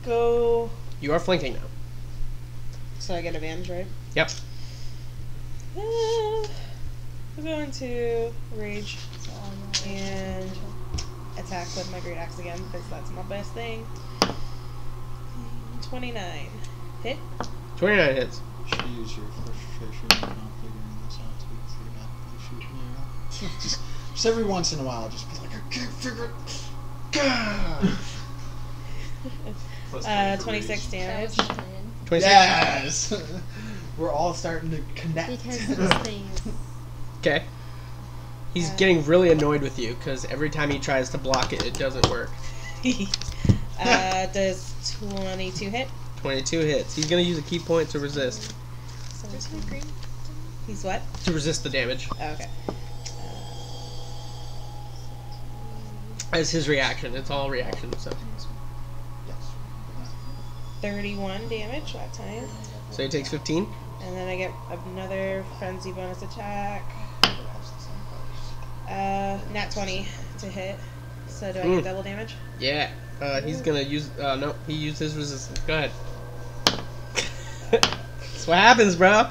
go. You are flanking now. So I get advantage, right? Yep. I'm going to rage and attack with my great axe again because that's my best thing. 29 hit. 29 hits. Should use your frustration on figuring this out too. So you're not really shooting me around. just every once in a while, just be like, I can't figure it. Gah! Plus 26 damage. 26. Yes! We're all starting to connect. Because those things. Okay. He's getting really annoyed with you because every time he tries to block it, it doesn't work. Does 22 hit? 22 hits. He's gonna use a key point to resist. He's what? To resist the damage. Oh, okay. As his reaction. It's all reaction, so. 31 damage that time. So he takes 15. And then I get another frenzy bonus attack. Nat 20 to hit. So do I get double damage? Yeah. He's gonna use. No, he used his resistance. Go ahead. That's what happens, bro.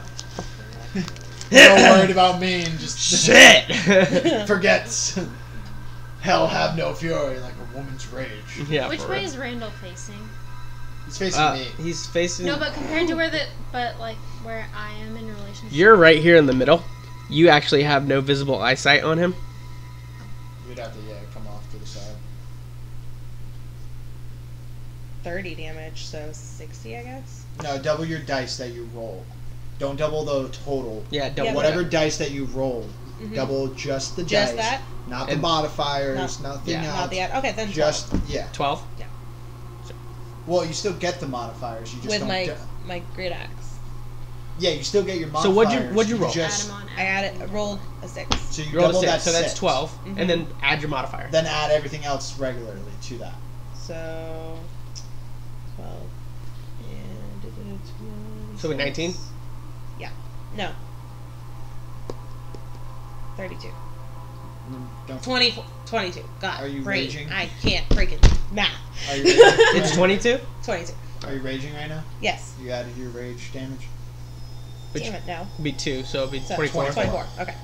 You're all worried about me and just Shit! forgets. Hell have no fury like a woman's rage. Yeah. Which for way real. is Randall facing? He's facing me. He's facing. No, but compared to where I am in relationship. You're right here in the middle. You actually have no visible eyesight on him. You'd have to come off to the side. 30 damage, so 60, I guess. No, double your dice that you roll. Don't double the total. Yeah, double. Yeah, Whatever dice that you roll, double just the Just dice. that? Not the And- modifiers, nothing Yeah. else. Not the okay, then Just 12. yeah. 12. Well, you still get the modifiers. You just With don't. my great axe. Yeah, you still get your So modifiers. what'd you roll? Add Just, 'em on I rolled a 6. so you You roll a double 6, that so that's 6. 12, Mhm. and then add your modifier. Then add everything else regularly to that. So 12 and So 19. Yeah. No. 32. Don't 24. 22. God. Are you brain. raging? I can't freaking math. Are you raging? It's 22. 22. Are you raging right now? Yes. You added your rage damage. Which Damn it, no. would be 2, so it'll be So 24. 24. Okay.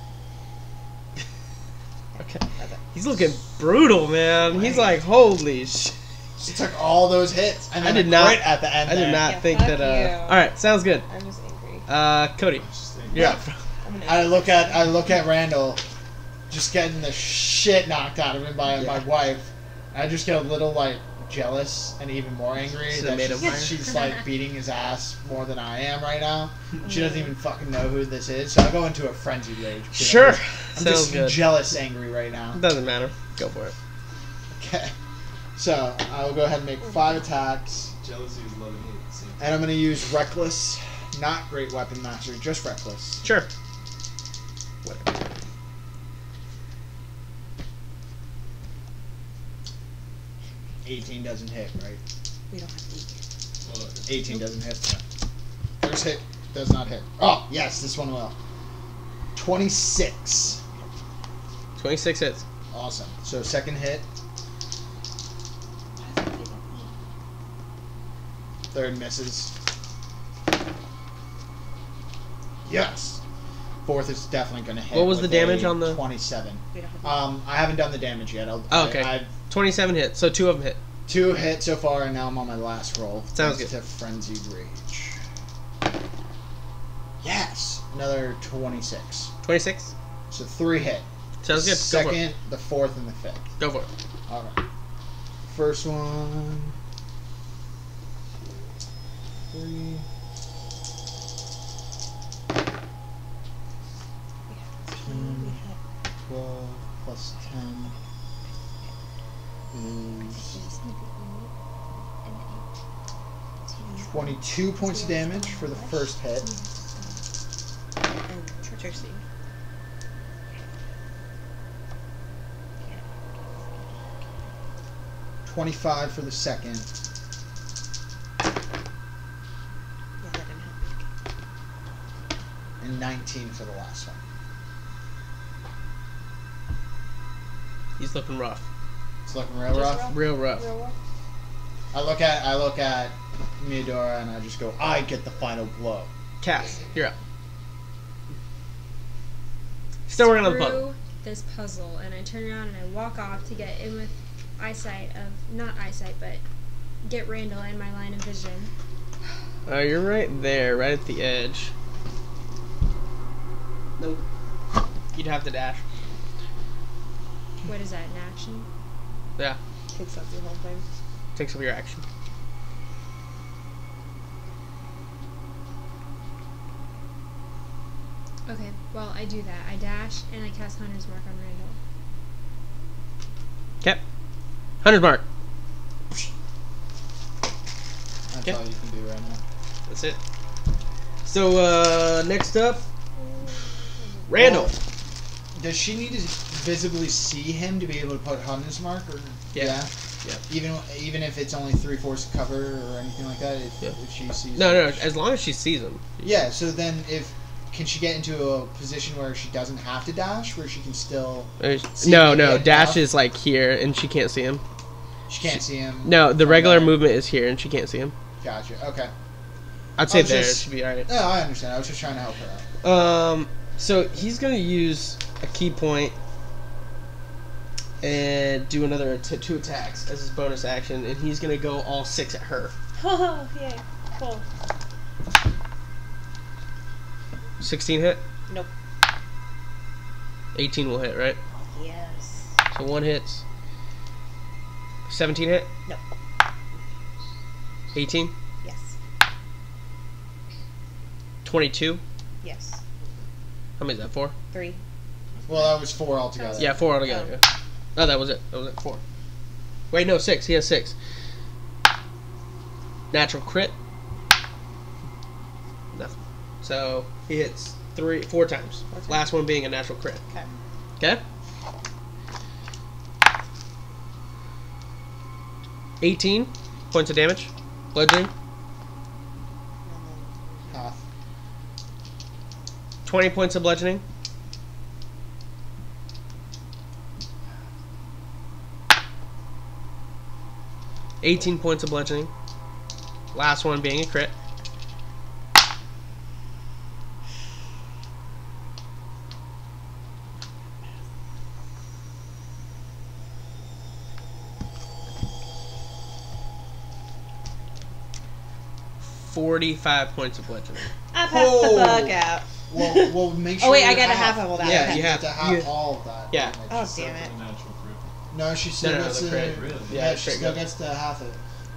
Okay. That's it. He's looking brutal, man. He's like, holy shit. She took all those hits, and I then did not- crit at the end. I did there. not Yeah, think fuck that. you. All right, sounds good. I'm just angry. Cody, Just think- you're up. I'm an I look at Randall, just getting the shit knocked out of him by my wife. I just get a little like jealous and even more angry Should've that made him fire. she's like beating his ass more than I am right now. She doesn't even fucking know who this is, so I go into a frenzied rage. because Sure. I'm Sounds just good. jealous, angry right now. Doesn't matter. Go for it. Okay, so I will go ahead and make 5 attacks, Jealousy is love and hate at the same time. and I'm going to use reckless, not great weapon master, just reckless. Sure. Whatever. 18 doesn't hit, right? We don't have to eat. Well, 18 doesn't hit. No. First hit does not hit. Oh, yes, this one will. 26. 26 hits. Awesome. So second hit, third misses. Yes. Fourth is definitely going to hit. What was with the damage a on the- 27. We don't have to I haven't done the damage yet. Oh, okay. I've 27 hits, so 2 of them hit. 2 hit so far, and now I'm on my last roll. Sounds Thanks good. to Frenzied Rage. Yes! Another 26. 26? So 3 hit. Sounds good. Go for it. Second, the fourth, and the fifth. Go for it. Alright. First one. 3. 10, 12 plus 10 is 22 points of damage for the first hit. And Trixie. 25 for the second. Yeah, that didn't help. And 19 for the last one. He's looking rough. It's looking real Just rough. rough? Real rough. Real rough? I look at Meadora and I just go, I get the final blow. Cass, you're up. Still working on the puzzle. Through this puzzle, and I turn around and I walk off to get in with eyesight of, not eyesight, but get Randall in my line of vision. You're right there, right at the edge. Nope. You'd have to dash. What is that, an action? Yeah, Takes up the whole thing. takes up your action. Okay, well, I do that. I dash, and I cast Hunter's Mark on Randall. Okay. Hunter's Mark. That's Okay. all you can do right now. That's it. So, next up, Randall. Well, does she need to visibly see him to be able to put Hunter's Mark? Or Yeah. Yeah. Even if it's only 3/4 cover or anything like that, if she sees. No, as long as she sees him. Yeah. So then, can she get into a position where she doesn't have to dash, where she can still? See No, him get Dash off? is like here, and she can't see him. She can't see him. No, the from regular there. movement is here, and she can't see him. Gotcha. Okay. I'd say I was there just- should be alright. No, I understand. I was just trying to help her out. So he's gonna use a key point and do another 2 attacks as his bonus action, and he's gonna go all 6 at her. Oh, yay. Cool. 16 hit, Nope. 18 will hit, right? Yes. So 1 hits. 17 hit, Nope. 18, Yes. 22. Yes. How many is that? 4? 3. Well, that was 4 altogether. Yeah, 4 altogether. Oh, that was it. 4. Wait, no, 6. He has 6. Natural crit. Nothing. So he hits 4 times. Last one being a natural crit. Okay. Okay. 18 points of damage. Bludgeoning. Half. 20 points of bludgeoning. 18 points of bludgeoning. Last one being a crit. $45 points of bludgeoning. I passed the bug out. Well, make sure. Oh wait, I you got a half of all that. Yeah, okay. you have to have you- all of that. Yeah. damage. Oh damn it! Natural crit. No, she still No, gets the to. crit. Really? Yeah, Yeah, she straight still go. gets to half it.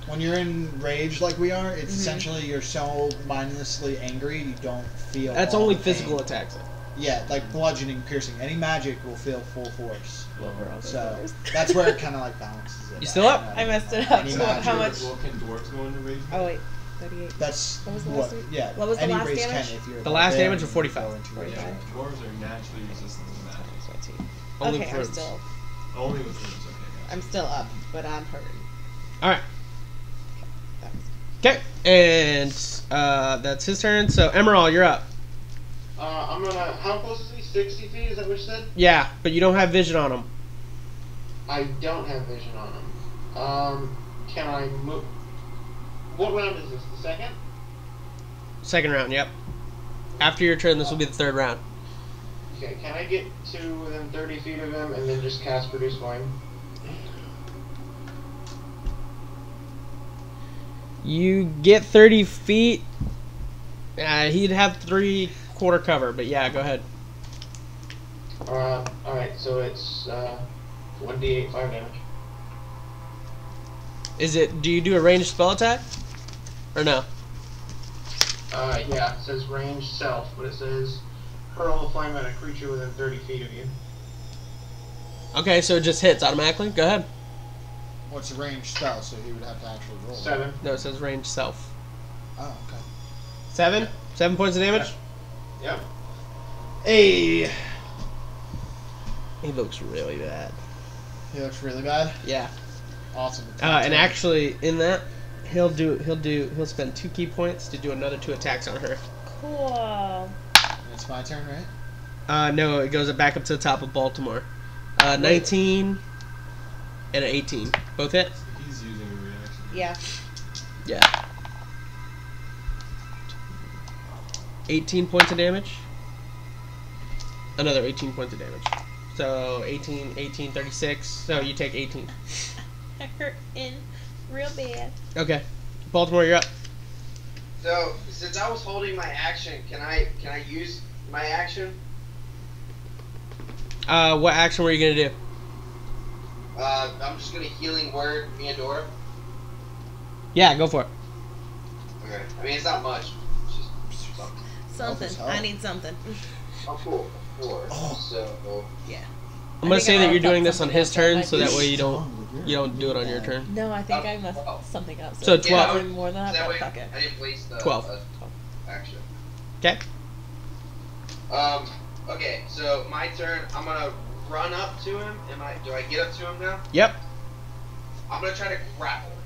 When you're in rage like we are, it's essentially you're so mindlessly angry you don't feel. That's all only the pain. physical attacks. Yeah, like bludgeoning, piercing. Any magic will feel full force. Well, So that's where it kind of like balances it. You still up? out. I messed it up. Any So magic how much? Well, can dwarves go into rage? Oh wait, 38. That's What was the what. last one? Yeah. What was the any last race damage? Can if you're The last barbarian, damage was 45. go into rage. 45. Yeah, dwarves are naturally resistant to magic. Only Okay, I'm fruits. still, Only with roots, okay. Gotcha. I'm still up, but I'm hurting. All right. That was Okay, and that's his turn. So Emerald, you're up. I'm gonna. How close is he? 60 feet? Is that what you said? Yeah, but you don't have vision on him. I don't have vision on him. Can I move? What round is this? The second? Second round. Yep. After your turn, this will be the third round. Okay. Can I get to within 30 feet of him and then just cast Produce Flame? You get 30 feet. He'd have 3/4 cover, but yeah, go ahead. Alright, so it's 1d8 5 damage. Is it? Do you do a ranged spell attack, or no? Yeah, it says range self, but it says hurl a flame at a creature within 30 feet of you. Okay, so it just hits automatically. Go ahead. What's the range spell? So he would have to actually roll. 7. No, it says ranged self. Oh, okay. 7. 7 points of damage. Yep. Hey. He looks really bad. He looks really bad. Yeah. Awesome. And actually, in that, he'll spend 2 key points to do another 2 attacks on her. cool. It's my turn, right? No, it goes back up to the top of Baltimore. 19 and an 18. Both hit? He's using a reaction. Yeah. Yeah. 18 points of damage. Another 18 points of damage. So 18, 36. So you take 18. I hurt in real bad. Okay. Baltimore, you're up. So since I was holding my action, can I use my action? What action were you going to do? I'm just gonna healing word Meadora. Yeah, go for it. Okay. I mean, it's not much. It's just something. Something. as hell. I need something. Oh, cool. Of course. Oh. So. Yeah. I'm going to say I that you're thought doing this on something his else turn, might so be- that way you don't do it on your turn. No, I think I messed something up. So it's 12. probably more than that, That but way, fuck it. I didn't waste the 12. action. Okay. Okay. So my turn. I'm gonna run up to him. Do I get up to him now? Yep. I'm gonna try to grapple him.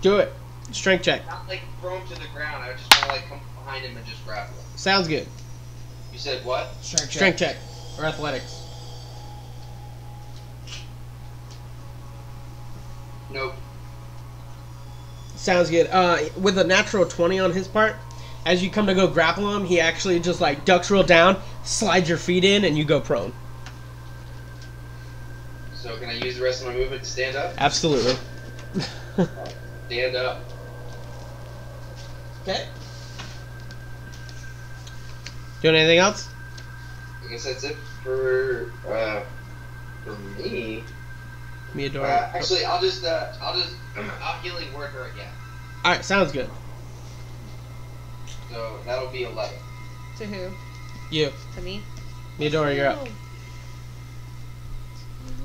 Do it. Strength check. Not like throw him to the ground. I just wanna like come behind him and just grapple him. Sounds good. You said what? Strength check. Or athletics. Nope. Sounds good. With a natural 20 on his part, as you come to go grapple him, he actually just like ducks real down, slides your feet in, and you go prone. So can I use the rest of my movement to stand up? Absolutely. Stand up. Okay. Doing anything else? I guess that's it for me. Meadora. Actually, I'll healing word her again. Alright, sounds good. So that'll be 11. To who? You. To me? Meadora, you're up.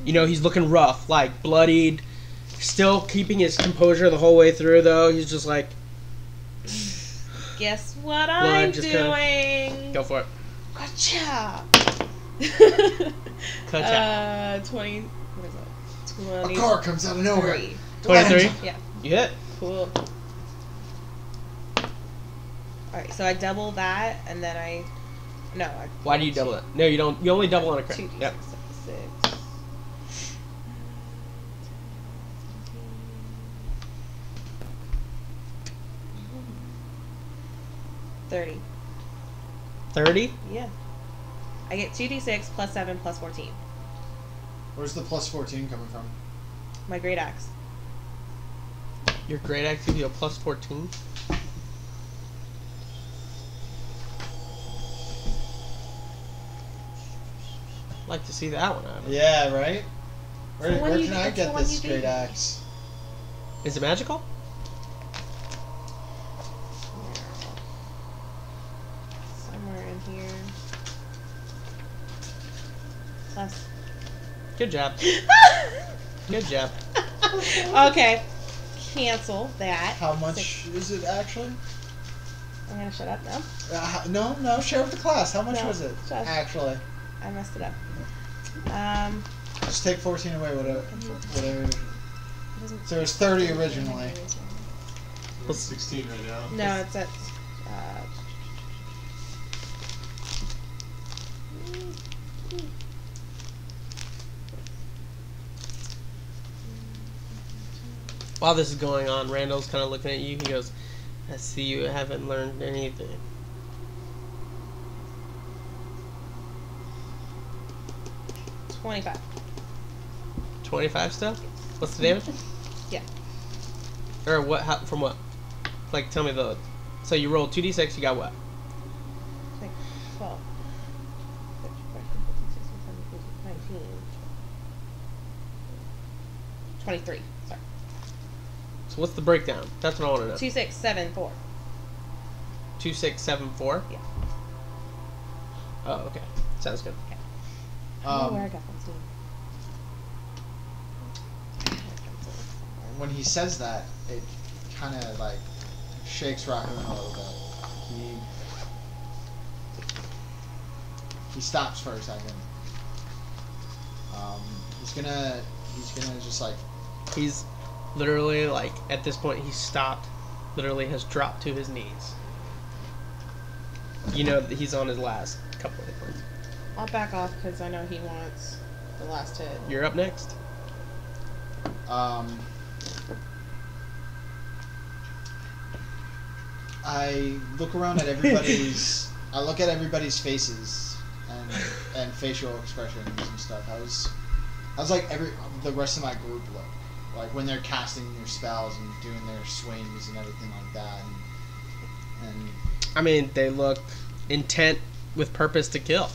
You know, he's looking rough, like bloodied. Still keeping his composure the whole way through, though. He's just like, Guess what I'm just kinda- doing? go for it. Gotcha. Gotcha. 20. What is that? A 23. car comes out of nowhere. 23? Yeah. You hit. Cool. Alright, so I double that, and then I... No, I... Why do you double it? No, you don't. You only double on a crit. 2d6, Yep. 6. 30. 30? Yeah. I get 2d6 plus 7 plus 14. Where's the plus 14 coming from? My great axe. Your great axe gives you a plus 14? I'd like to see that one out. Yeah, right? It's the one Where you- can I it's the get one this you great gave. axe? Is it magical? Somewhere in here. Plus. Good job. Good job. Okay. Cancel that. How much 6. is it actually? I'm gonna shut up now. No, share with the class. How much No, was it? just- Actually. I messed it up. Just take 14 away, whatever. It doesn't. So it was 30 originally. We're at 16 right now. No, it's at. While this is going on, Randall's kind of looking at you. He goes, I see you haven't learned anything. Uh, 25. 25 still? What's the damage? Yeah. Or what? How, from what? Like, tell me the... So you rolled 2d6, you got what? 12. 19. 23. Sorry. So what's the breakdown? That's what I want to know. 2, 6, 7, 4. 2, 6, 7, 4? Yeah. Oh, okay. Sounds good. I don't know where I got that When he says that, it kind of like shakes Rahuun a little bit. He stops for a second. He's gonna just like. He's literally, like, at this point, he's stopped. Literally has dropped to his knees. You know that he's on his last couple of hit points. I'll back off because I know he wants the last hit. You're up next. I look around at everybody's. I look at everybody's faces and facial expressions and stuff. How's like the rest of my group look? Like when they're casting their spells and doing their swings and everything like that. And I mean, they look intent with purpose to kill.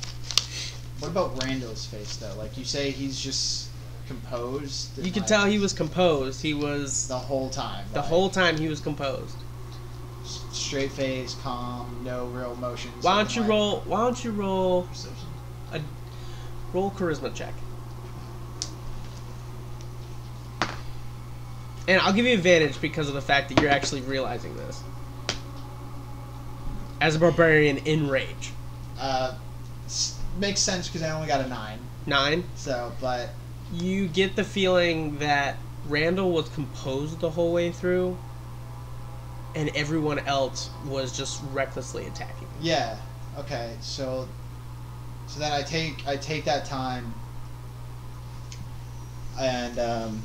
what about Randall's face though? Like you say, he's just composed. You could tell he was composed. He was... the whole time. The whole time he was composed. Straight face, calm, no real emotions. Why don't you roll Perception. roll charisma check? And I'll give you advantage because of the fact that you're actually realizing this. As a barbarian in rage. Makes sense because I only got a 9. 9. So, but You get the feeling that Randall was composed the whole way through, and everyone else was just recklessly attacking. yeah, okay. So then I take that time, and I'm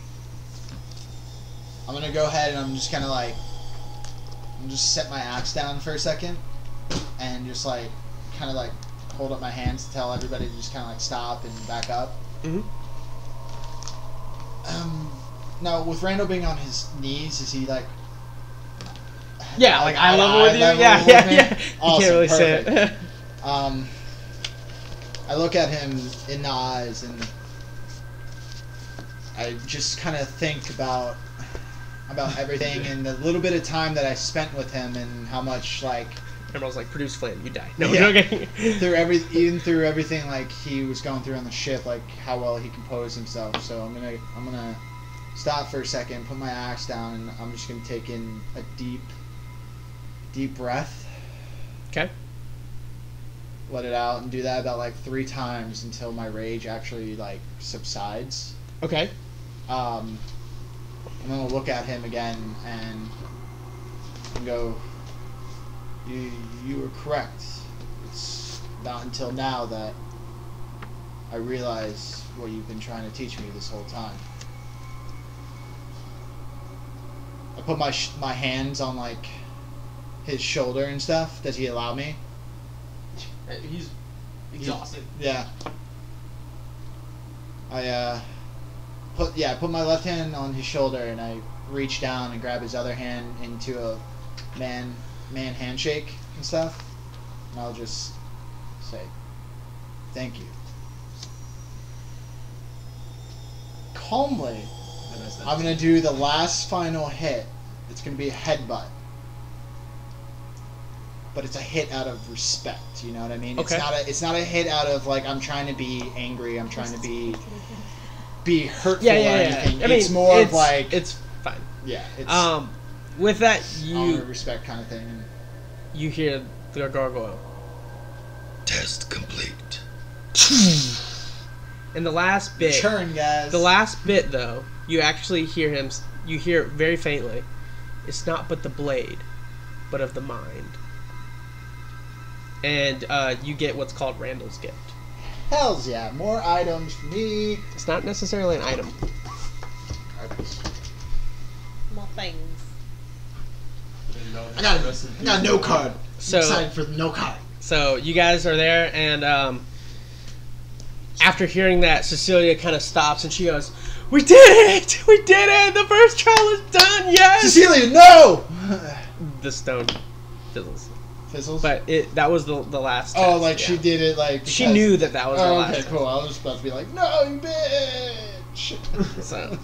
gonna go ahead and I'm just set my axe down for a second, and just like kind of like hold up my hands to tell everybody to just kind of like stop and back up. Mm-hmm. Now with Randall being on his knees, is he like? Yeah, like eye level with you. level Yeah, with yeah, me? yeah. Awesome, You can't really say perfect. it. I look at him in the eyes and I just kind of think about everything and the little bit of time that I spent with him and how much like Emerald's like, produce flame, you die. No, Yeah. okay. even through everything like he was going through on the ship, like how well he composed himself. So I'm gonna stop for a second, put my axe down, and I'm just gonna take in a deep breath. Okay. Let it out and do that about like 3 times until my rage actually like subsides. Okay. I'm gonna look at him again and go, you were correct. It's not until now that I realize what you've been trying to teach me this whole time. I put my hands on like his shoulder and stuff. Does he allow me? He's exhausted. Yeah. I put my left hand on his shoulder and I reach down and grab his other hand into a man handshake and stuff. And I'll just say, thank you. Calmly, I'm gonna do the last final hit. It's gonna be a headbutt. But it's a hit out of respect, you know what I mean? Okay. It's not a hit out of like I'm trying to be angry, I'm trying to be hurtful Yeah. or anything. I mean, it's more of like it's fine. yeah, it's With that, honor, respect kind of thing. you hear the gargoyle. Test complete. In the last bit, Churn, guys. the last bit though, you actually hear him. You hear it very faintly. It's not but the blade, but of the mind. And you get what's called Randall's gift. Hells yeah, more items for me. It's not necessarily an item. More things. I got a no card. So- I'm excited for the no card. So you guys are there, and after hearing that, Cecilia kind of stops and she goes, "We did it! We did it! The first trial is done! Yes!" Cecilia, no! The stone fizzles, Fizzles? but that was the last. Oh, test, like yeah. she did it like She because- knew that was the Oh, last. okay, test. cool. I was about to be like, no, you bitch! So,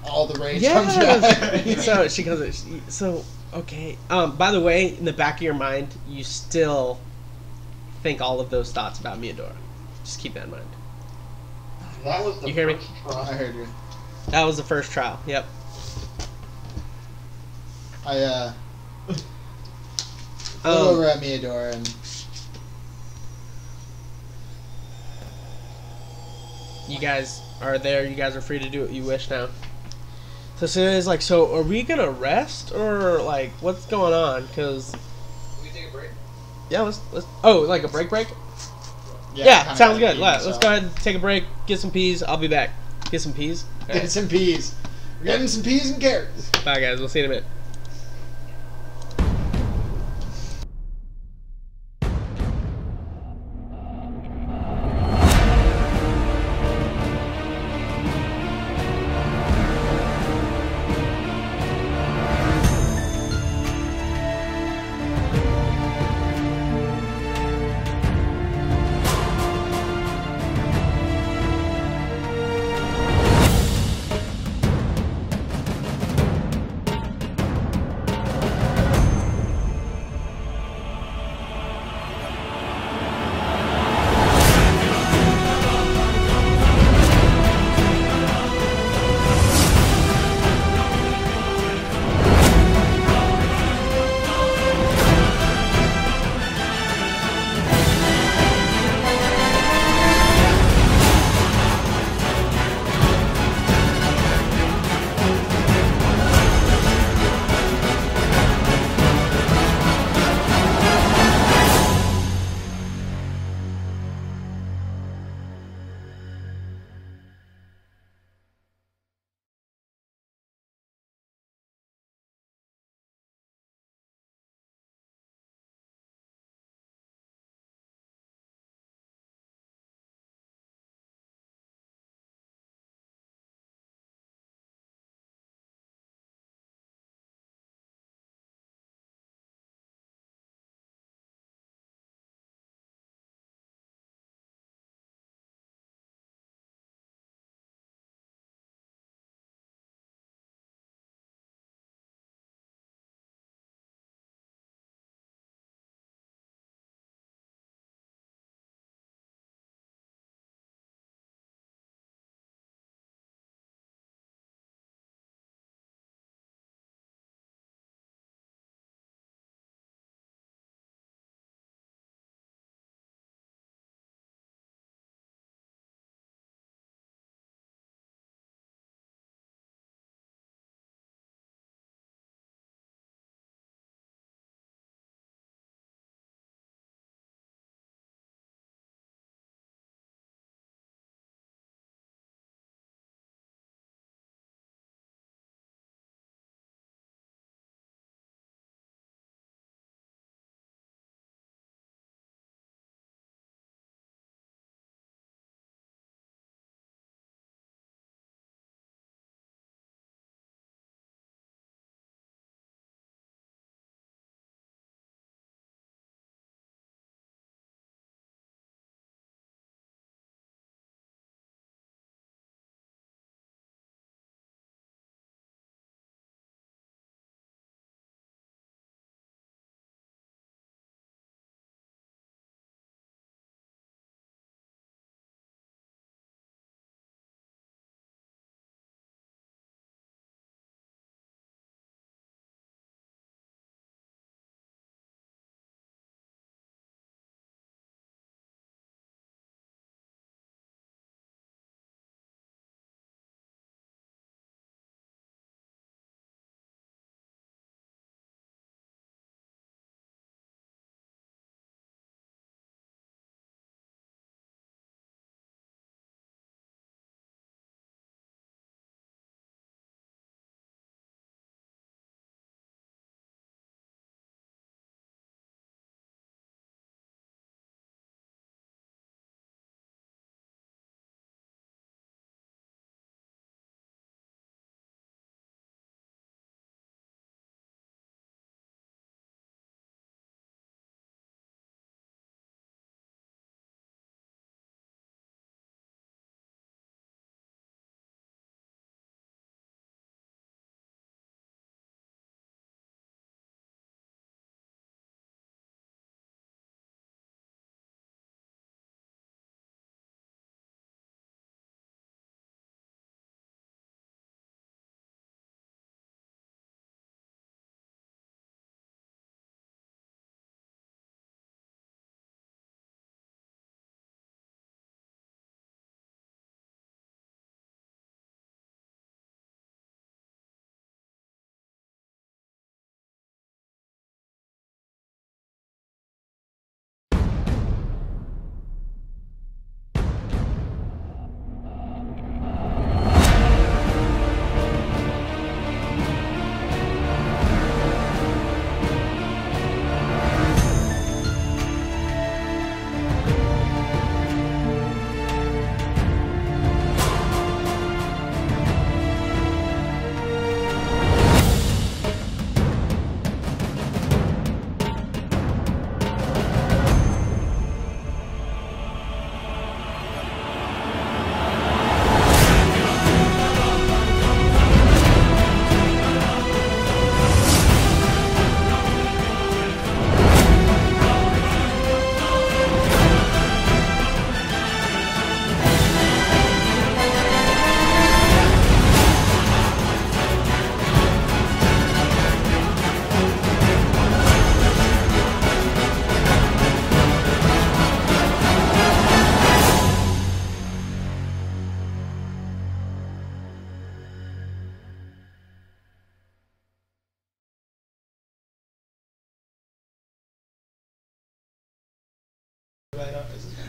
All the rage comes back. yeah. So she goes. So okay. By the way, in the back of your mind, you still think all of those thoughts about Meadora. Just keep that in mind. That was the You hear me? first try. I heard you. That was the first trial. Yep. I look over at Meadora and You guys are there. You guys are free to do what you wish now. So Cecilia's like, so are we gonna rest or like what's going on? Cause Can we take a break? yeah, let's. Oh, like a break. Yeah, kinda sounds gotta good. eat Let's myself. go ahead and take a break. Get some peas. I'll be back. Get some peas. All Get right. some peas. We're getting some peas and carrots. Bye guys. We'll see you in a minute.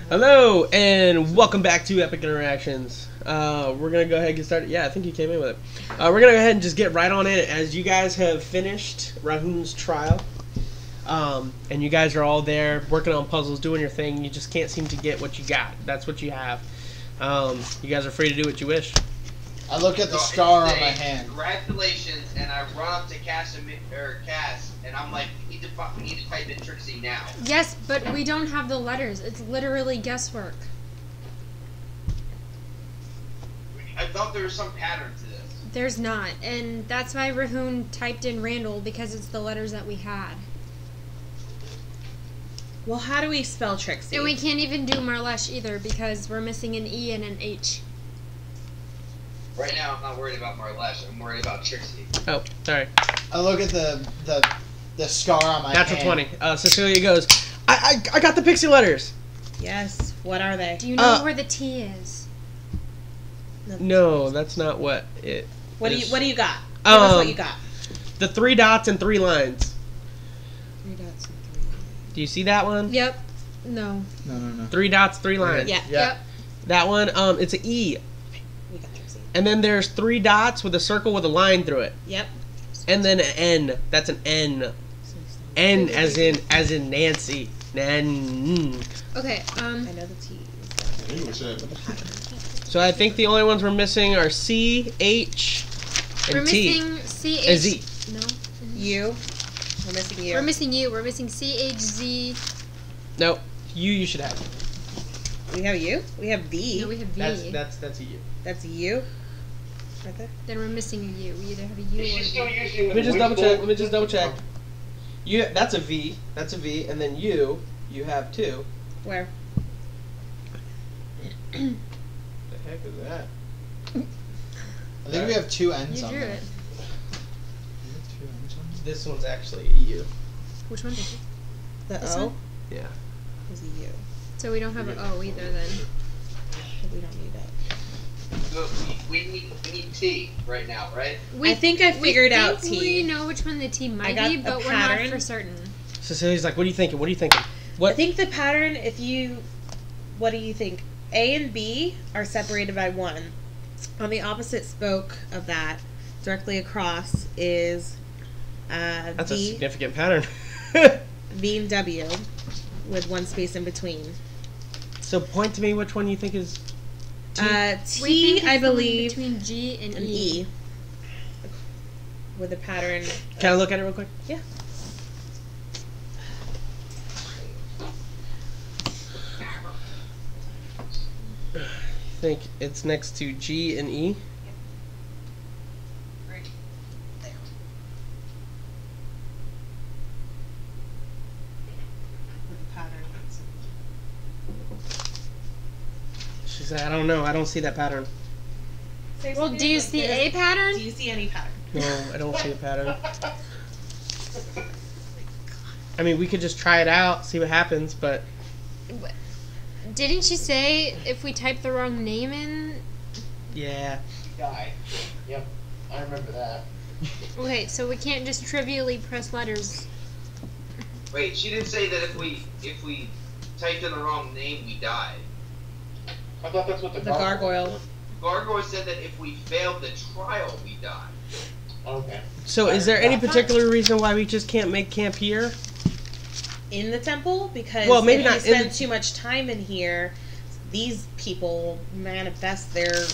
Hello, and welcome back to Epic Interactions. We're going to go ahead and get started. Yeah, I think you came in with it. We're going to go ahead and just get right on in. As you guys have finished Rahuun's trial, and you guys are all there working on puzzles, doing your thing, you just can't seem to get what you got. That's what you have. You guys are free to do what you wish. I look at the scar on my hand. Congratulations, and I run up to Cass, and I'm like, we need to type in Trixie now. Yes, but we don't have the letters. It's literally guesswork. I thought there was some pattern to this. There's not, and that's why Rahuun typed in Randall, because it's the letters that we had. Well, how do we spell Trixie? And we can't even do Marlesh either, because we're missing an E and an H. Right now, I'm not worried about Marlesh. I'm worried about Trixie. Oh, sorry. I look at the scar on my Natural hand. 20. Cecilia goes, I got the pixie letters. Yes. What are they? Do you know where the T is? No, that's not what it What is. do you got? Tell us what you got. The 3 dots and 3 lines. 3 dots and 3 lines. Do you see that one? Yep. No. No. 3 dots, 3 lines. Yeah. Yep. That one, it's an E. We got Trixie. And then there's 3 dots with a circle with a line through it. Yep. And then an N. That's an N. N as in Nancy. Nan. Okay, I know the T. So I think the only ones we're missing are C, H, and we're T. missing C, And H. Z. No. U. We're missing U. We're missing U. We're missing C, H, Z. No, you should have. We have U. We have V. No, we have V. That's a U. That's U. Right there. Then we're missing a U. We either have a U Is or she a still V. using Let me the just double check. wishbone? Let me just double check. You. That's a V. That's a V. And then you have 2. Where? The heck is that? I think we have 2 N's You on drew there. it. We have 2 N's on there? This one's actually a U. Which one did you? The This O one? Yeah. is a U. So we don't have an O either then. But we don't need that. So we need T right now, right? I think I figured out We T. know which one the T might got be, a but we're not pattern. for certain. Cecilia's like, what are you thinking? What are you thinking? I What? think the pattern, what do you think? A and B are separated by 1. On the opposite spoke of that, directly across, is That's a V, significant pattern. V and W, with 1 space in between. So point to me which one you think is T. We T, think it's I the one believe, between G and and E. E. With a pattern. Can I look at it real quick? Yeah. I think it's next to G and E. Right there. With a pattern. She's like, I don't know. I don't see that pattern. Well, do you see a pattern? Do you see any pattern? No, I don't see a pattern. I mean, we could just try it out, see what happens, but Didn't she say if we type the wrong name in? yeah. Die. Yep, I remember that. Okay, so we can't just trivially press letters. Wait, she didn't say that if we typed in the wrong name, we died. I thought that's what the gargoyle. Gargoyle said that if we failed the trial, we died. Okay. So is there any particular reason why we just can't make camp here? In the temple, because Well, maybe if not you in spend the- too much time in here, these people manifest their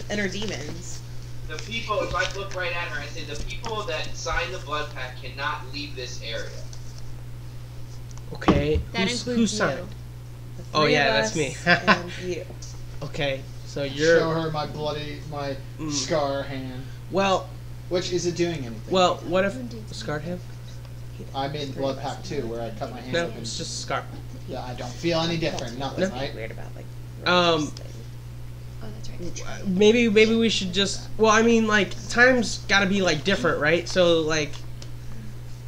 inner demons. The people, if I look right at her, I say the people that signed the blood pact cannot leave this area. Okay. That Who includes signed? you. The Oh, three yeah, of that's us me. and you. Okay. So Show you're her my scar hand. well. Which is it doing anything? Well, what if scarred hand? I made the blood pact too, where I cut my hand No, open. it's just a scar. Yeah, I don't feel any different. Nothing, No. right? Weird about like. Um, religious thing. Oh, that's right. Maybe we should just. Well, I mean, like time's got to be like different, right? So like,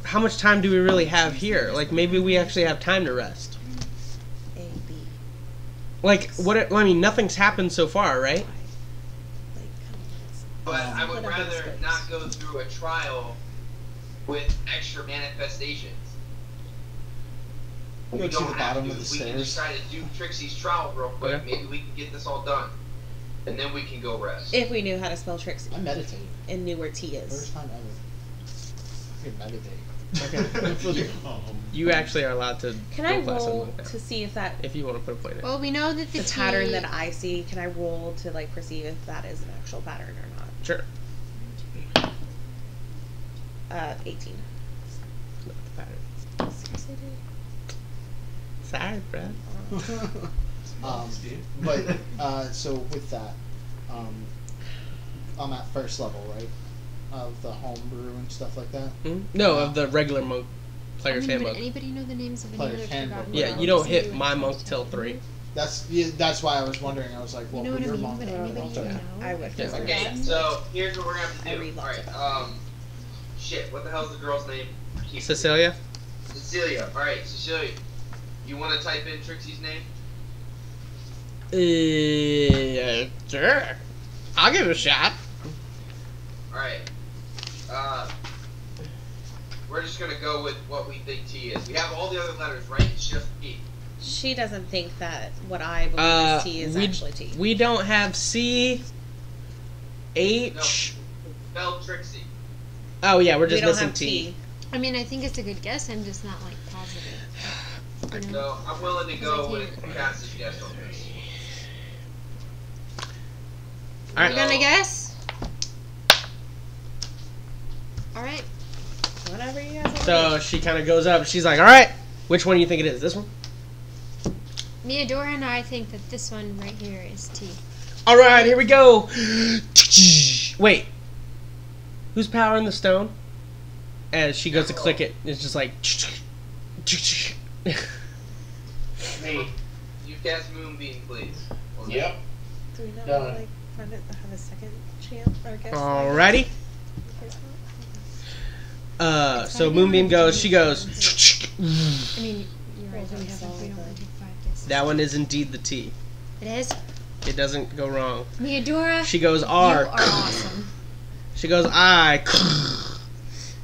how much time do we really have here? Like maybe we actually have time to rest. A, B. Like what? I mean, nothing's happened so far, right? Like, But I would Whatever rather scopes. not go through a trial with extra manifestations. we Go to don't the have bottom to. of the We can just stairs. try to do Trixie's trial real quick. Okay. Maybe we can get this all done, and then we can go rest. If we knew how to spell Trixie I meditate. and knew where T is. First time ever. I can meditate. Okay. You actually are allowed to. Can I go class roll something like that. to see if that If you want to put a point in. Well, we know that the the pattern T- that I see? Can I roll to like perceive if that is an actual pattern or not? Sure. 18. Not the pattern. Sorry, Brad. But so with that, I'm at first level, right? Of the homebrew and stuff like that. Hmm? No, of the regular monk player's I mean, would handbook. anybody know the names of any Player's other handbook. forgotten Yeah, spells you don't that hit would my come monk to till mind? 3. That's why I was wondering. I was like, well, You know what I your mean? monk. Would anybody Yeah. know? I would. Yeah. Okay, so here's what we're gonna have I to do. read lots of Alright, shit, what the hell's the girl's name? Cecilia? Cecilia. Alright, Cecilia, you wanna type in Trixie's name? Sure. I'll give it a shot. Alright. We're just gonna go with what we think T is. We have all the other letters, right? It's just T. She doesn't think that what I believe is T is actually T. We don't have C, H. Spell Trixie. Oh yeah, we're We just don't missing have T. I mean, I think it's a good guess. I'm just not like positive. You know? So I'm willing to go Because I with Cass's guess on this. All right. You're gonna guess? All right. Whatever you guys want. So she kind of goes up. She's like, "All right, which one do you think it is? This one? Meadora and I think that this one right here is T. All right, here we go." Wait, who's powering the stone? As she goes to click it, it's just like. Me. You cast Moonbeam, please. Yep. Do we not Done. like find it have a second chance or guess? Alrighty. So Moonbeam goes. She goes. I mean, you're right. Well, we have so all we don't the- want to take 5 guesses. That one is indeed the T. It is. It doesn't go wrong. Meadora, She goes you R. are awesome. She goes I.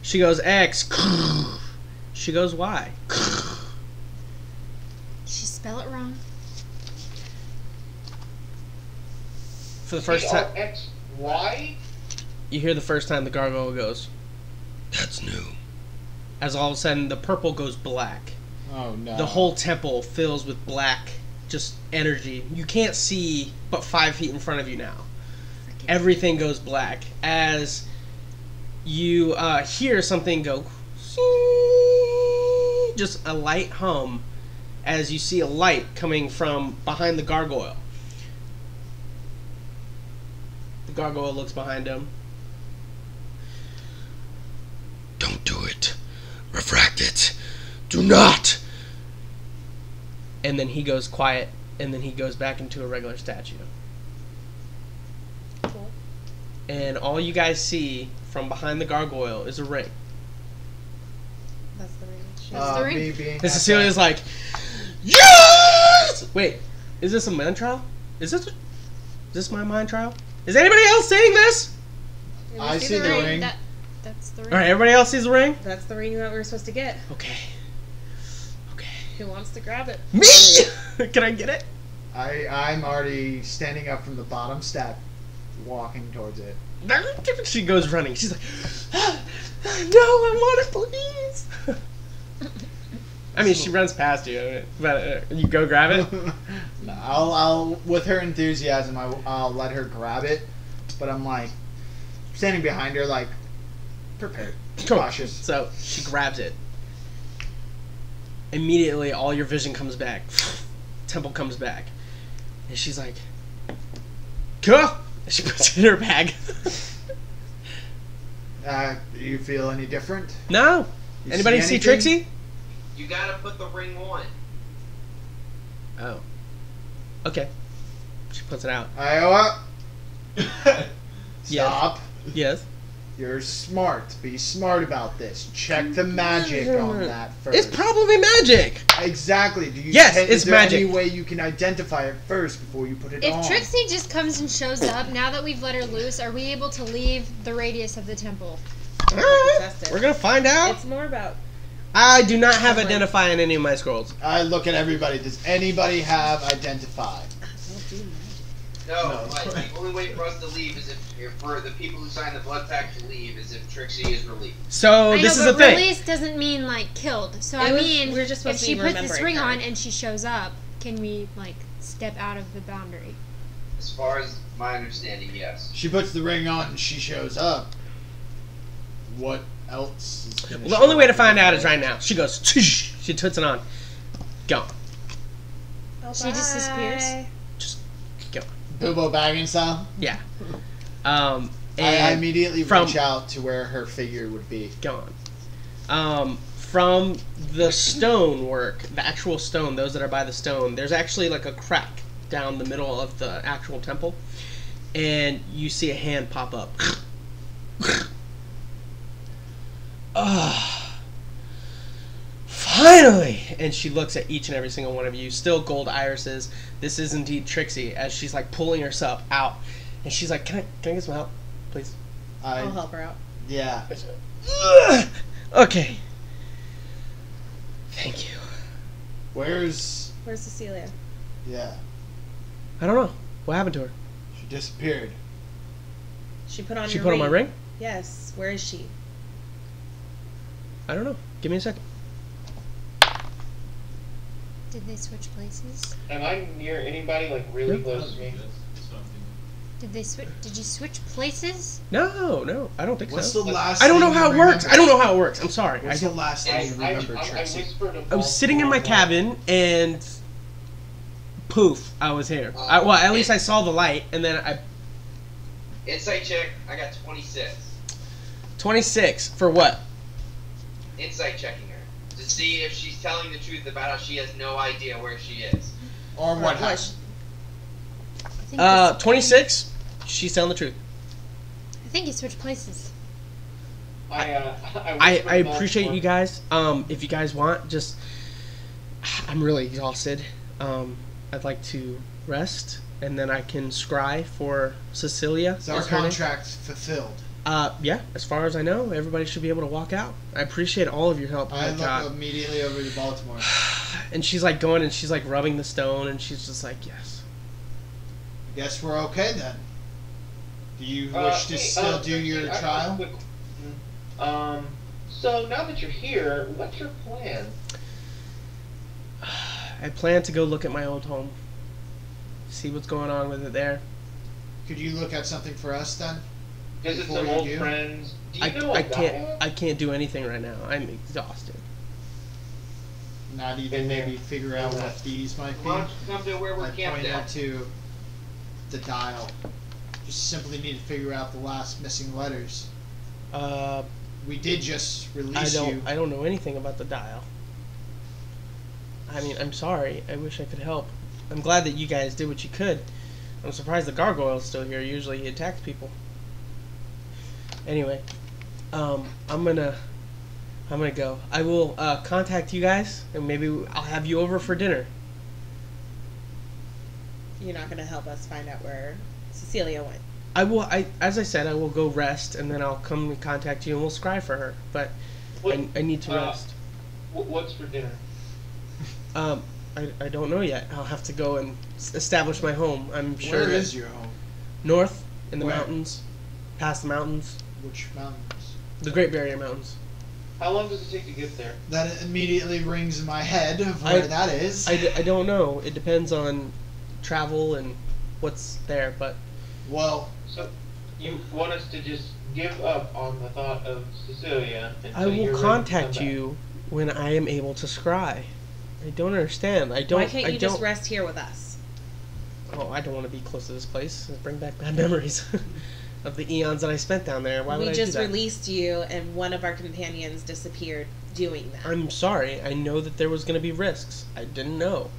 She goes X. She goes Y. Did she spell it wrong? For the first time, X-Y? you hear the first time the gargoyle goes. That's new. As all of a sudden the purple goes black. Oh no. The whole temple fills with black, just energy. You can't see but 5 feet in front of you now. Everything goes black as you hear something go, just a light hum as you see a light coming from behind the gargoyle. The gargoyle looks behind him. Don't do it. Refract it. Do not. And then he goes quiet, and then he goes back into a regular statue. Cool. And all you guys see from behind the gargoyle is a ring. That's the ring. That's the ring. Me being And at Cecilia's like, yes! Wait, is this a mind trial? Is this my mind trial? Is anybody else seeing this? I see the ring. That's the ring. All right, everybody else sees the ring? That's the ring that we were supposed to get. Okay. Okay. Who wants to grab it? Me! Can I get it? I'm already standing up from the bottom step, walking towards it. She goes running. She's like, no, I want it, please. I mean, she runs past you, but you go grab it. No, I'll with her enthusiasm, I'll let her grab it, but I'm like standing behind her, like prepared, cautious. So she grabs it. Immediately, all your vision comes back. Temple comes back, and she's like, "Cool." She puts it in her bag. Do you feel any different? No. You Anybody see anything? Trixie? You gotta put the ring on. Oh. Okay. She puts it out. Iowa, Yeah. stop. Yes. You're smart. Be smart about this. Check the magic on that first. It's probably magic. Exactly. Do you? Yes, is it's there magic. any way you can identify it first before you put it on? If Trixie just comes and shows up, now that we've let her loose, are we able to leave the radius of the temple? All right. Test it. We're gonna find out. It's more about I do not have identify in any of my scrolls. I look at everybody. Does anybody have identify? Don't do magic. No, but the only way for us to leave is if for the people who signed the blood pact to leave is if Trixie is released. So I this know, is the but thing. release doesn't mean like killed. So We're just supposed if to she be puts this remembering ring her. on and she shows up, can we like step out of the boundary? As far as my understanding, yes. She puts the ring on and she shows up. What else is going to The only way to find out is right now. She goes, she puts it on. Go. Oh, She just disappears? Just go. Bilbo Baggins style? Yeah. I And immediately from- reach out to where her figure would be. gone. From the stonework, the actual stone, those that are by the stone, there's actually like a crack down the middle of the actual temple, and you see a hand pop up. Ah, finally! And she looks at each and every single one of you, still gold irises. This is indeed Trixie, as she's like pulling herself out, and she's like, "Can I get some help, please?" I'll help her out. Yeah. Ugh. Okay. Thank you. Where's... Where's Cecilia? Yeah. I don't know. What happened to her? She disappeared. She put on She your put on ring. my ring? Yes. Where is she? I don't know. Give me a second. Did they switch places? Am I near anybody like really Yeah. close to me? Did they switch? Did you switch places? No, I don't think What's so. the last I don't know thing how you it works. remember? I don't know how it works. I'm sorry. What's the last thing you remember, Trixie? whispered a I was sitting in my multiple cabin and poof, I was here. Well, at least I saw the light, and then I Insight check, I got 26. 26 for what? Insight checking her. To see if she's telling the truth about how she has no idea where she is. Or what happened? I think you 26. She's telling the truth. I think you switched places. I whispered appreciate multiple- you guys. If you guys want, just I'm really exhausted. I'd like to rest, and then I can scry for Cecilia. Is our her name. contract fulfilled? Yeah, as far as I know, everybody should be able to walk out. I appreciate all of your help. I Oh, God. look immediately over to Baltimore. And she's like going and she's like rubbing the stone, and she's just like, yes. Guess we're okay then. Do you wish to still do your Trixie, trial? So now that you're here, what's your plan? I plan to go look at my old home, see what's going on with it there. Could you look at something for us then? Visit Before some you old do? friends. Do you know a I guy? can't do anything right now. I'm exhausted. Not even Been there. maybe figure out what these might be? Why don't you come to where we're I camped pointed at? to the dial. Just simply need to figure out the last missing letters. We did just release you. I don't know anything about the dial. I mean, I'm sorry. I wish I could help. I'm glad that you guys did what you could. I'm surprised the gargoyle's still here. Usually he attacks people. Anyway, I'm gonna go. I will contact you guys, and maybe I'll have you over for dinner. You're not gonna help us find out where Cecilia went. I will. As I said, I will go rest, and then I'll come and contact you, and we'll scry for her. But What- I need to rest. What's for dinner? I don't know yet. I'll have to go and establish my home. I'm sure Where that is your home? north in the Where? mountains, past the mountains, Which mountains? the Great Barrier Mountains. How long does it take to get there? That immediately rings in my head of I- where that is. I don't know. It depends on travel and what's there, but Well, So you want us to just give up on the thought of Cecilia until I you're will ready to contact come back? you when I am able to scry. I don't understand. I don't. Why can't I you don't, just rest here with us? Oh, I don't want to be close to this place. Bring back bad memories of the eons that I spent down there. Why would We I just do that? released you, and one of our companions disappeared doing that. I'm sorry. I know that there was going to be risks. I didn't know.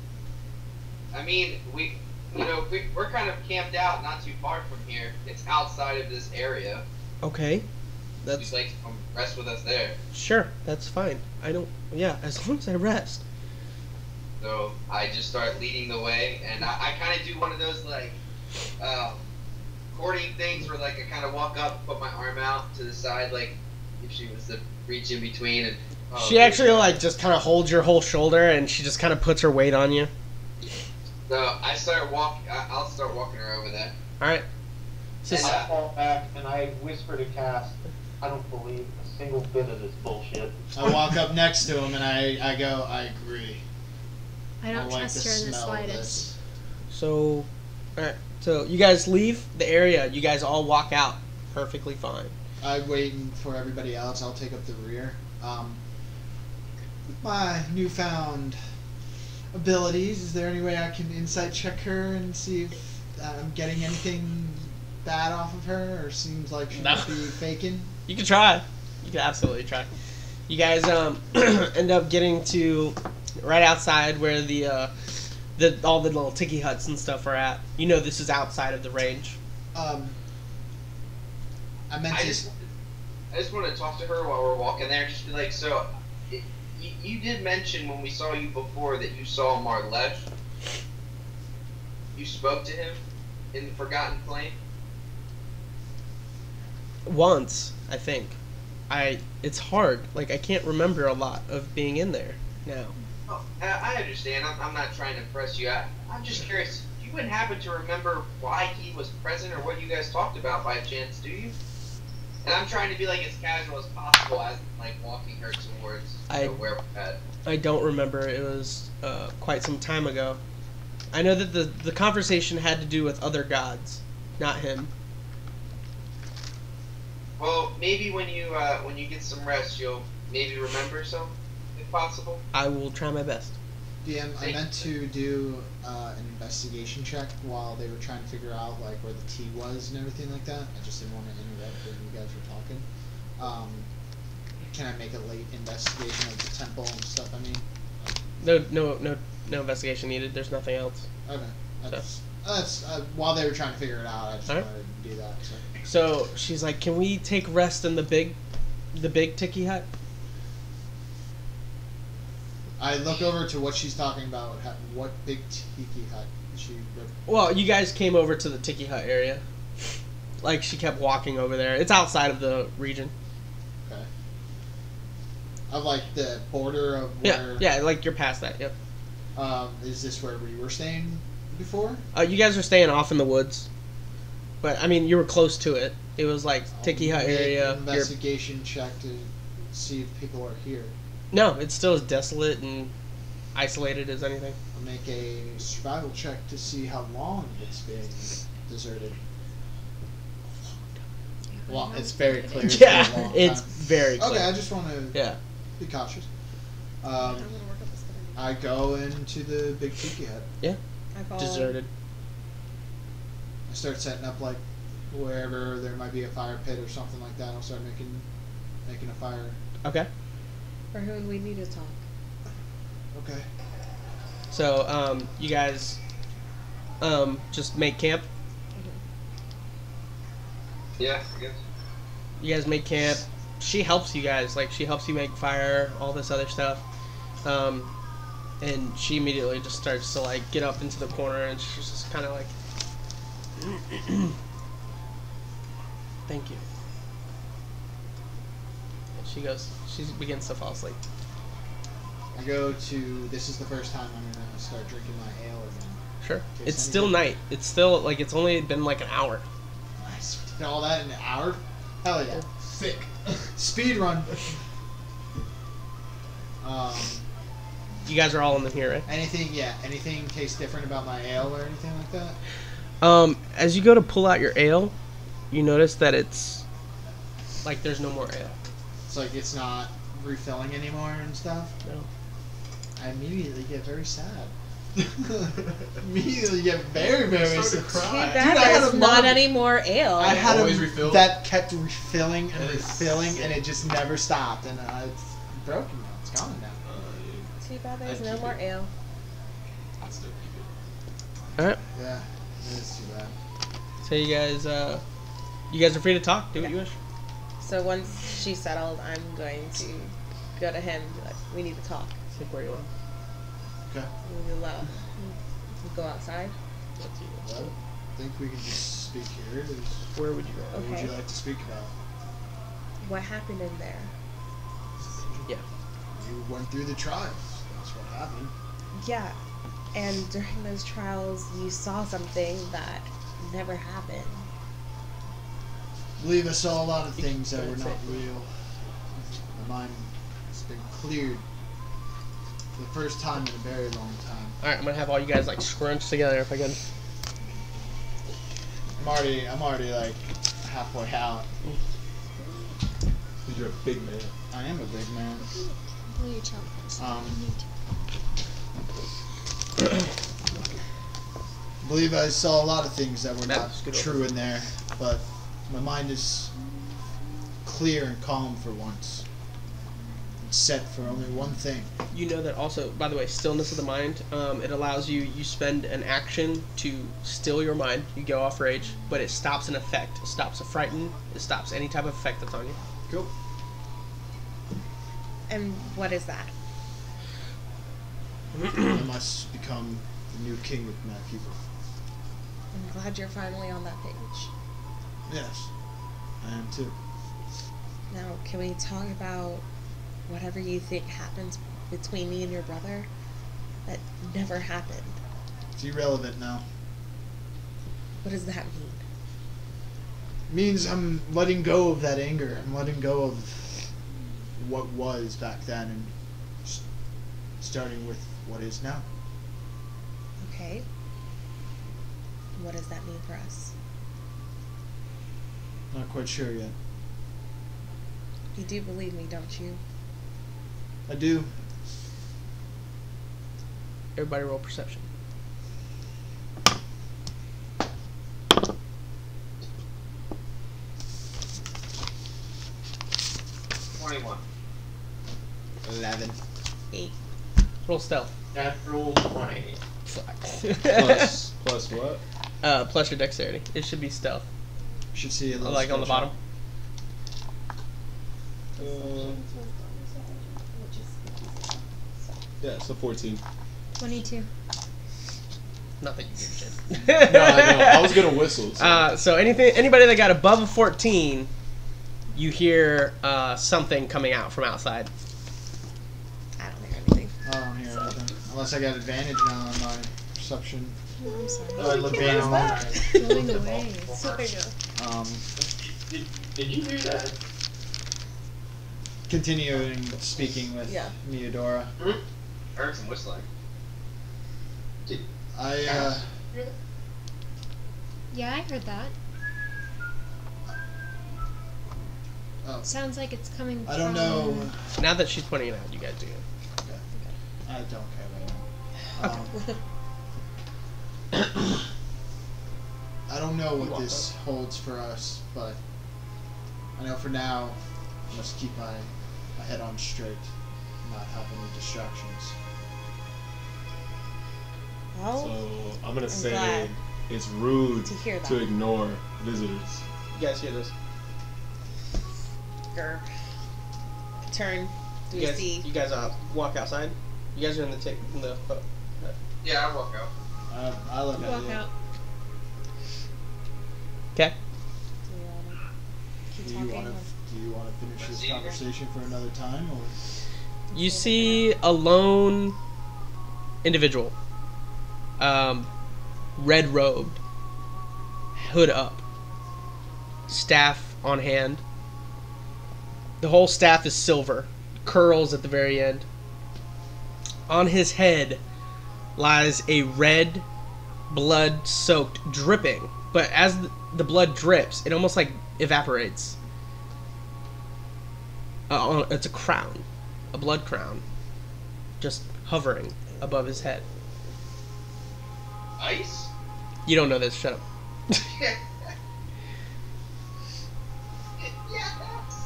I mean, we're kind of camped out not too far from here. It's outside of this area. Okay, You'd that's like to come rest with us there. sure. That's fine. I don't. Yeah, as long as I rest. So I just start leading the way, and I kind of do one of those like courting things where like I kind of walk up, put my arm out to the side, like if she was to reach in between, and She actually like just kind of holds your whole shoulder, and she just kind of puts her weight on you. So I'll start walking her over there. All right. I fall back and I whisper to Cass, I don't believe a single bit of this bullshit. I walk up next to him and I go, I agree. I don't like trust the her in the smell of slightest. this. So, all right. So you guys leave the area. You guys all walk out perfectly fine. I'm waiting for everybody else. I'll take up the rear. With my newfound abilities, is there any way I can insight check her and see if I'm getting anything bad off of her, or seems like she might be faking? You can try. You can absolutely try. You guys end up getting to right outside where all the little tiki huts and stuff are at. You know this is outside of the range. I just want to talk to her while we're walking there. Just be like, so you did mention when we saw you before that you saw Marlesh. You spoke to him in the Forgotten Plain. Once, I think. It's hard. Like, I can't remember a lot of being in there now. Oh, I understand. I'm not trying to press you. I'm just curious. You wouldn't happen to remember why he was present or what you guys talked about by chance, do you? And I'm trying to be like as casual as possible as like walking her towards where we're at. I don't remember. It was quite some time ago. I know that the conversation had to do with other gods, not him. Well, maybe when you get some rest, you'll maybe remember some, if possible. I will try my best. DM, I meant to do an investigation check while they were trying to figure out like where the tea was and everything like that. I just didn't want to interrupt when you guys were talking. Can I make a late investigation of the temple and stuff? I mean, No investigation needed. There's nothing else. Okay, that's while they were trying to figure it out. I just wanted to do that. So she's like, "Can we take rest in the big tiki hut?" I look over to what she's talking about. What big tiki hut? Well, you guys came over to the tiki hut area. Like, she kept walking over there. It's outside of the region. Okay. Of like the border of where. Yeah, like you're past that. Yep. Is this where we were staying before? You guys are staying off in the woods, but I mean you were close to it. It was like tiki hut area. Investigation check to see if people are here. No, it's still as desolate and isolated as anything. I'll make a survival check to see how long it's been deserted. Well, it's very clear. Yeah, it's very clear. Okay, I just want to be cautious. I go into the big tiki hut. Yeah, deserted. I start setting up like wherever there might be a fire pit or something like that. I'll start making a fire. Okay. Rahuun, we need to talk. Okay. So, you guys, just make camp. Yeah, I guess. You guys make camp. She helps you guys. Like, she helps you make fire, all this other stuff. And she immediately just starts to, like, get up into the corner, and she's just kind of like, thank you. And she begins to fall asleep. I go to, this is the first time I'm going to start drinking my ale again. Sure. It's still night. It's still, like, it's only been like an hour. Nice. Did all that in an hour? Hell yeah. Sick. Speed run. You guys are all in here, right? Anything tastes different about my ale or anything like that? As you go to pull out your ale, you notice that it's like there's no more ale. It's like it's not refilling anymore and stuff? No. I immediately get very sad. Immediately get very, very sad. Too bad there's not any more ale. I had Always refill. that kept refilling and refilling, and it just never stopped. And it's broken now. It's gone now. Too bad there's no more ale. I'd still keep it. All right. Yeah, it is too bad. So you guys are free to talk. Do what you wish. So once she's settled, I'm going to go to him and be like, we need to talk. Take where you want. Okay. We go outside. Well, I think we can just speak here. Where would you go? What would you like to speak about? What happened in there? Yeah. you went through the trials. That's what happened. Yeah, and during those trials, you saw something that never happened. I believe I saw a lot of things that were not real. My mind has been cleared for the first time in a very long time. Alright, I'm gonna have all you guys like scrunched together if I can. I'm already like halfway out. You're a big man. I am a big man. Pull your child first. I believe I saw a lot of things that were Matt, not scoot true in there, but my mind is clear and calm for once. It's set for only one thing. You know that also, by the way, stillness of the mind, it allows you spend an action to still your mind. You go off rage, but it stops an effect. It stops a frighten. It stops any type of effect that's on you. Cool. And what is that? I must become the new king of my people. I'm glad you're finally on that page. Yes, I am too. Now, can we talk about whatever you think happens between me and your brother that never happened? It's irrelevant now. What does that mean? It means I'm letting go of that anger. I'm letting go of what was back then and starting with what is now. Okay. What does that mean for us? Not quite sure yet. You do believe me, don't you? I do. Everybody roll perception. 21. 11. 8. Roll stealth. Natural 20. Plus what? Plus your dexterity. It should be stealth. Should see a little Like on the screenshot. bottom. Yeah, so 14. 22. Nothing you give a No, I know. I was gonna whistle. So. So anybody that got above a 14, you hear something coming out from outside. I don't hear anything. I don't hear anything. Unless I got advantage now on my perception. Oh, I'm sorry. I look Being down. on Going away. Did you hear that? Continuing speaking with Yeah. Meodora. I heard some whistling. I Yeah, I heard that. oh, Sounds like it's coming I don't from... know. Now that she's pointing it out, you guys do it. I don't care right now. I don't know what this holds for us, but I know for now I must keep my head on straight, not have any distractions. Well, So I'm gonna say glad it's rude to hear that. to ignore visitors. You guys hear this? Grr. Turn. Do we see? You guys walk outside. You guys are in the Yeah, I walk out. I look at Walk you. out. Okay. Do we want to keep Do talking? you want to finish this conversation for another time, or You see a lone individual, red robed, hood up, staff on hand. The whole staff is silver, curls at the very end. On his head lies a red, blood-soaked dripping, but as the blood drips, it almost like evaporates. It's a crown, a blood crown, just hovering above his head. Ice? You don't know this. Shut up.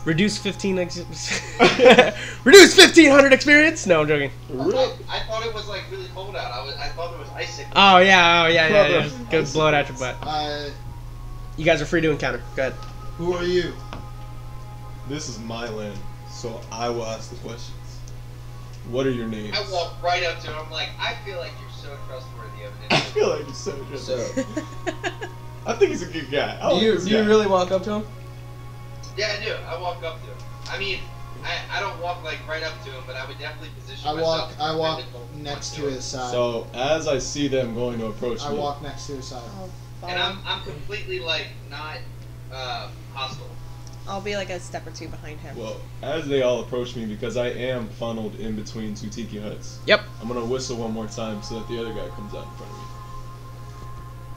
Reduce 15. Reduce 1500 experience. No, I'm joking. I thought it was like really cold out. I thought there was ice in Oh yeah. Just go blow it out your butt. You guys are free to encounter. Go ahead. who are you? This is my land, so I will ask the questions. What are your names? I walk right up to him. I'm like, I feel like you're so trustworthy of I an feel like he's so good. I think he's a good guy. I Do like you this guy. really walk up to him? Yeah, I do. I walk up to him. I mean, I don't walk like right up to him, but I would definitely position I walk. myself. I walk defend it next to once his side. So as I see them going to approach I me, walk next to his side. And I'm completely like not hostile. I'll be like a step or two behind him. well, as they all approach me, because I am funneled in between two tiki huts, Yep. I'm gonna whistle one more time so that the other guy comes out in front of me.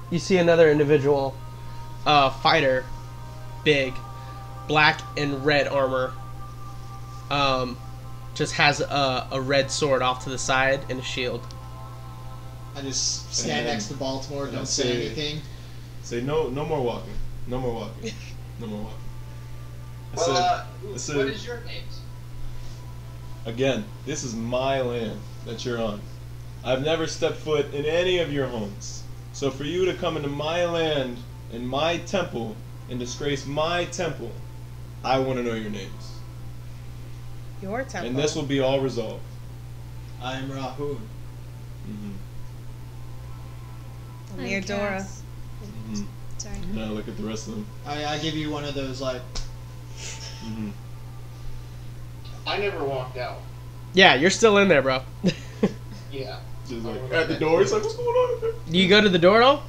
You see another individual, fighter, big, black and red armor. Just has a red sword off to the side and a shield. I just stand And- next to Baltimore. and Don't I say say- anything. Say no more walking. No more walking. No more walking. I Well, said, I said, what is your names? again, this is my land that you're on. I've never stepped foot in any of your homes. So for you to come into my land and my temple and disgrace my temple, I want to know your names. Your temple. And this will be all resolved. I am Rahuun. Mm-hmm. I'm Theodora. Cass. Mm-hmm. Sorry. And I look at the rest of them. I give you one of those like. Mm-hmm. I never walked out. Yeah, you're still in there, bro. Yeah. Just like at the door, it's like, what's going on in there? Do you go to the door at all?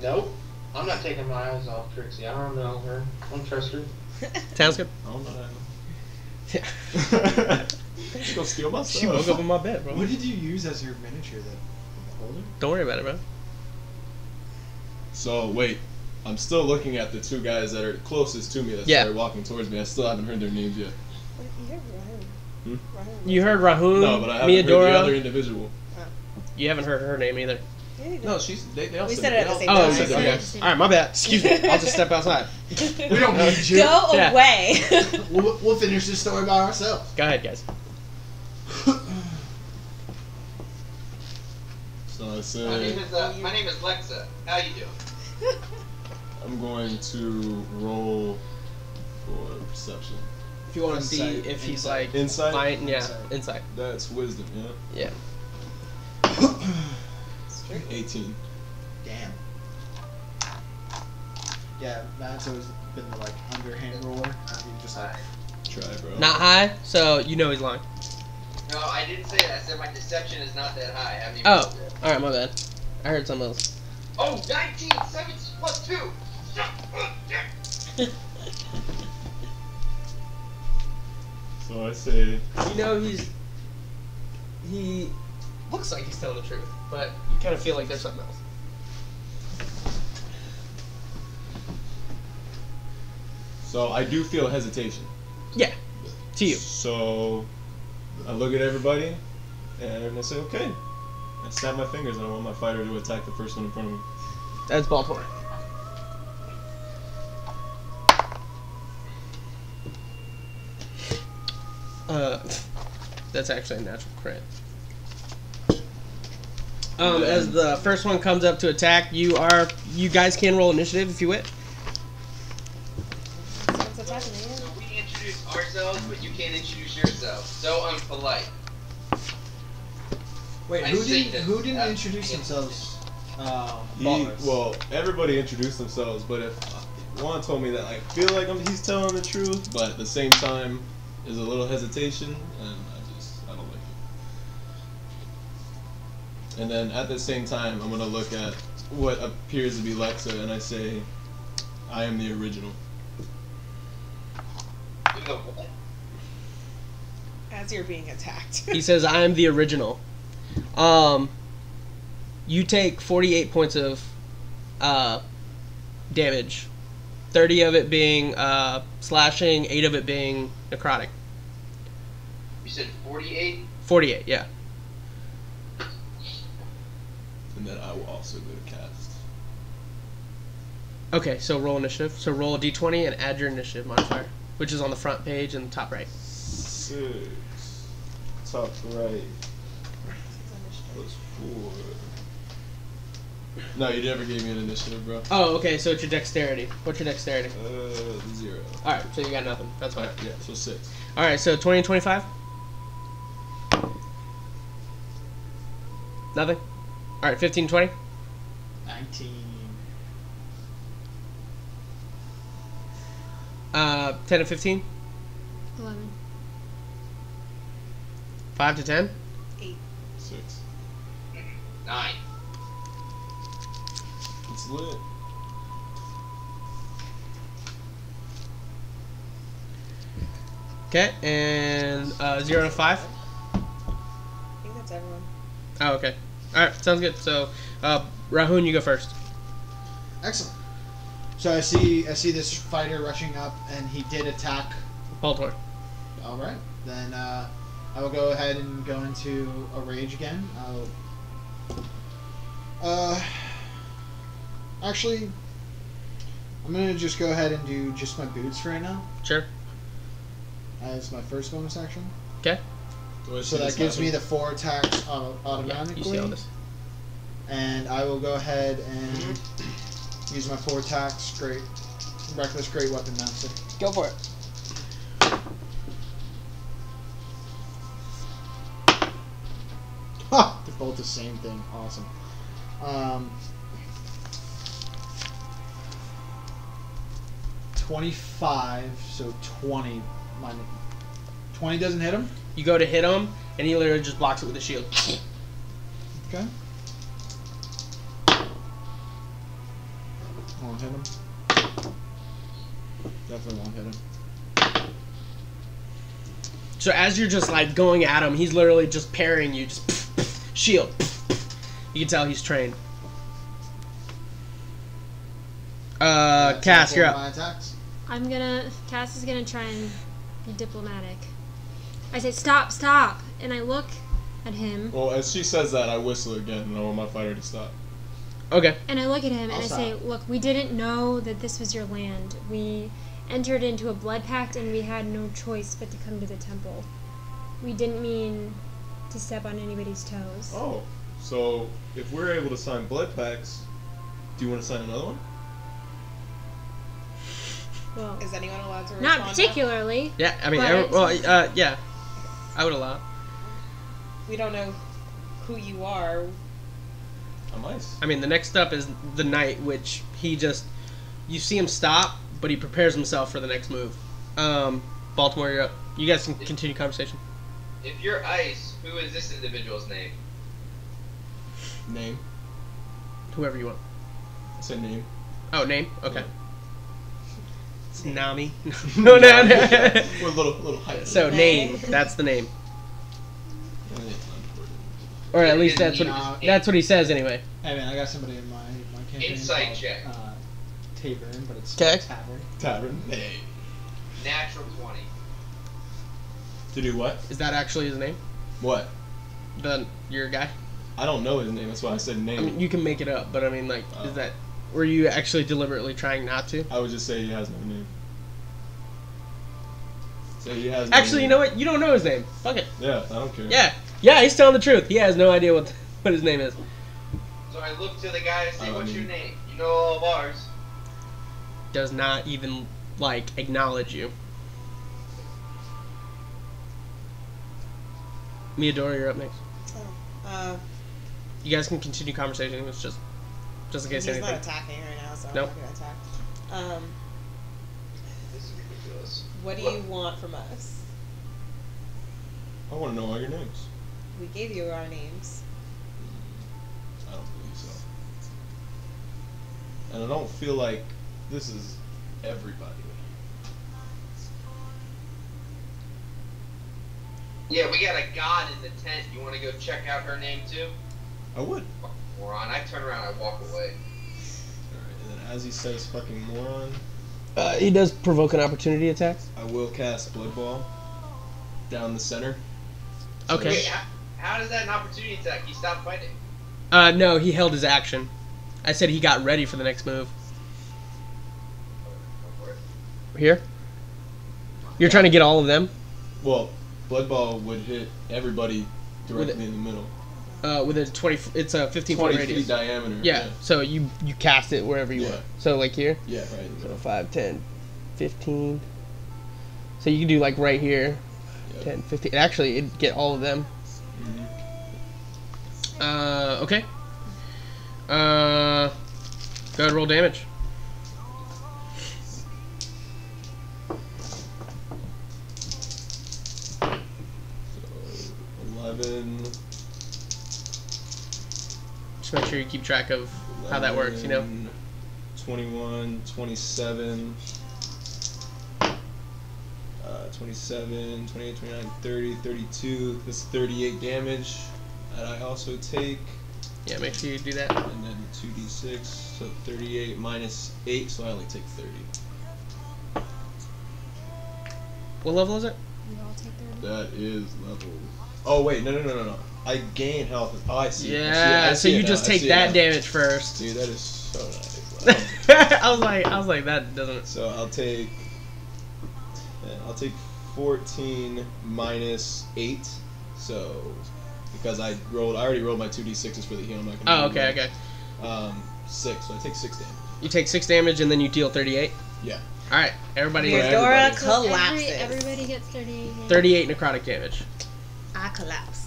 Nope. I'm not taking my eyes off Trixie. I don't know her. I don't trust her. Sounds good. I don't know that. Yeah. She's gonna steal my stuff. She woke up in my bed, bro. What did you use as your miniature then? Holder? Don't worry about it, bro. So wait, I'm still looking at the two guys that are closest to me that Yeah. started walking towards me. I still haven't heard their names yet. You heard Rahuun. Hmm? Rahuun. You heard Rahuun, No, but I haven't heard the Miadora. other individual. You haven't heard her name either. Yeah, you did. No, they all We said said it at the same Oh, time. you said okay. All right, my bad. Excuse me. I'll just step outside. We don't need you. Go Yeah. away. We'll finish this story by ourselves. Go ahead, guys. So I My said name is Lexa. How you doing? I'm going to roll for perception. If you want to see Insight. if he's Insight. like Insight? fighting, yeah, Insight. insight. That's wisdom, yeah. Yeah. 18. Damn. Yeah, Matt's always been the like underhand roller. You just like. Try, bro. Not high, so you know he's lying. No, I didn't say that. I said my deception is not that high. I haven't even Oh, rolled yet. all right, my bad. I heard something else. Oh, 19, 17 plus 2. So I say, You know he looks like he's telling the truth, but you kind of feel like there's something else. so I do feel hesitation. Yeah, to you. So I look at everybody and I say, okay. I snap my fingers and I want my fighter to attack the first one in front of me. That's Baltimore. That's actually a natural crit. As the first one comes up to attack, you guys can roll initiative if you wish. Someone's attacking me. So we introduce ourselves, but you can't introduce yourself. So unpolite. Wait, I who see didn't that. who didn't That's- introduce themselves? He, Ballers. well, everybody introduced themselves, but if Juan told me that I feel like he's telling the truth, but at the same time, there's a little hesitation, and I don't like it. And then at the same time, I'm gonna look at what appears to be Lexa, and I say, I am the original. Do the what? As you're being attacked. He says, "I am the original." You take 48 points of damage, 30 of it being slashing, 8 of it being necrotic. You said 48? 48, yeah. And then I will also go to cast. Okay, so roll initiative. So roll a d20 and add your initiative modifier, which is on the front page and top right. 6. Top right. Plus 4. No, you never gave me an initiative, bro. Oh, okay, so it's your dexterity. What's your dexterity? 0. Alright, so you got nothing. That's fine. Yeah, so 6. Alright, so 20 and 25? Nothing? Alright, 15, 20? 19. 10 and 15? 11. 5 to 10. 6. 9. It's lit. Okay, and 0 to 5. I think that's everyone. Oh, okay. All right, sounds good. So, Rahuun, you go first. Excellent. So I see this fighter rushing up, and he did attack. Baltimore. All right, then I will go ahead and go into a rage again. Actually, I'm gonna just go ahead and do just my boots for right now Sure. as my first bonus action. Okay. Do I So see that this gives me happen? the 4 attacks Yeah, automatically. you see all this. And I will go ahead and use my 4 attacks. Great, reckless, great weapon master. Go for it. Ha! They're both the same thing. Awesome. 25, so 20. 20 doesn't hit him? You go to hit him, and he literally just blocks it with a shield. Okay. Won't hit him. Definitely won't hit him. So as you're just like going at him, he's literally just parrying you, just shield. You can tell he's trained. That's Cass, all you're for up. my attacks. Cass is gonna try and be diplomatic. I say, stop, and I look at him, Well, as she says that, I whistle again, and I want my fighter to stop. Okay. and I look at him, and I'll I say, stop. look, we didn't know that this was your land. We entered into a blood pact, and we had no choice but to come to the temple. We didn't mean to step on anybody's toes. Oh, so if we're able to sign blood pacts, do you want to sign another one? Well, Is anyone allowed to respond? not now? particularly. Yeah, I mean, But- yeah. I would allow it. We don't know who you are. I'm ice. I mean, the next up is the knight, which you see him stop, but he prepares himself for the next move. Baltimore, you're up. You guys can continue conversation. If you're Ice, who is this individual's name? Name. Whoever you want. I said name. Oh, name? Okay. It's Nami. no. We're a little height. So, name. That's the name. Or at least that's what he says anyway. Hey man, I got somebody in my campaign. Insight called, check. Tavern, but it's 'Kay. Tavern. Tavern. Hey. Natural 20. To do what? Is that actually his name? What? Your guy? I don't know his name. That's why I said name. I mean, you can make it up, but I mean, like, Oh. is that... Were you actually deliberately trying not to? I would just say he has no name. Say he has. No Actually, you name. know what? You don't know his name. Fuck it. Yeah, I don't care. Yeah, he's telling the truth. He has no idea what his name is. So I look to the guy and say, Oh, I what's mean- your name? You know all of ours. Does not even, like, acknowledge you. Miyadora, you're up next. You guys can continue conversation. It's just in case He's anything. not attacking right now, so Nope. I'm not gonna attack. This is ridiculous. What do you want from us? I want to know all your names. We gave you our names. I don't believe so. And I don't feel like this is everybody. Yeah, we got a god in the tent. You want to go check out her name too? I would. Moron. I turn around. I walk away. Alright, and then as he says fucking moron, He does provoke an opportunity attack. I will cast Blood Ball down the center. Okay. Wait, how does that an opportunity attack? He stopped fighting. No, he held his action. I said he got ready for the next move. Go for it. Here? You're trying to get all of them? Well, Blood Ball would hit everybody directly in the middle. With a 20... It's a 15-foot 20 radius. feet diameter. Yeah, so you cast it wherever you Yeah. want. So, like here? Yeah, right in the So middle. 5, 10, 15. So you can do, like, right here. Yep. 10, 15. Actually, it'd get all of them. Okay. Go ahead, roll damage. So, sure you keep track of how that works, you know? 21, 27, 27, 28, 29, 30, 32. This is 38 damage that I also take. Yeah, make sure you do that. And then 2d6, so 38 minus 8, so I only take 30. What level is it? You all take 30. That is level. Oh, wait, no. I gain health. Oh, I see. Yeah, so you just take that damage first. Dude, that is so nice. I was like, that doesn't. So I'll take 14 minus 8. So because I already rolled my 2d6s for the heal. I'm not gonna. Oh, okay. 6. So I take 6 damage. You take 6 damage and then you deal 38. Yeah. All right, everybody. Eudora gets collapses. Everybody gets 38. 38 necrotic damage. I collapse.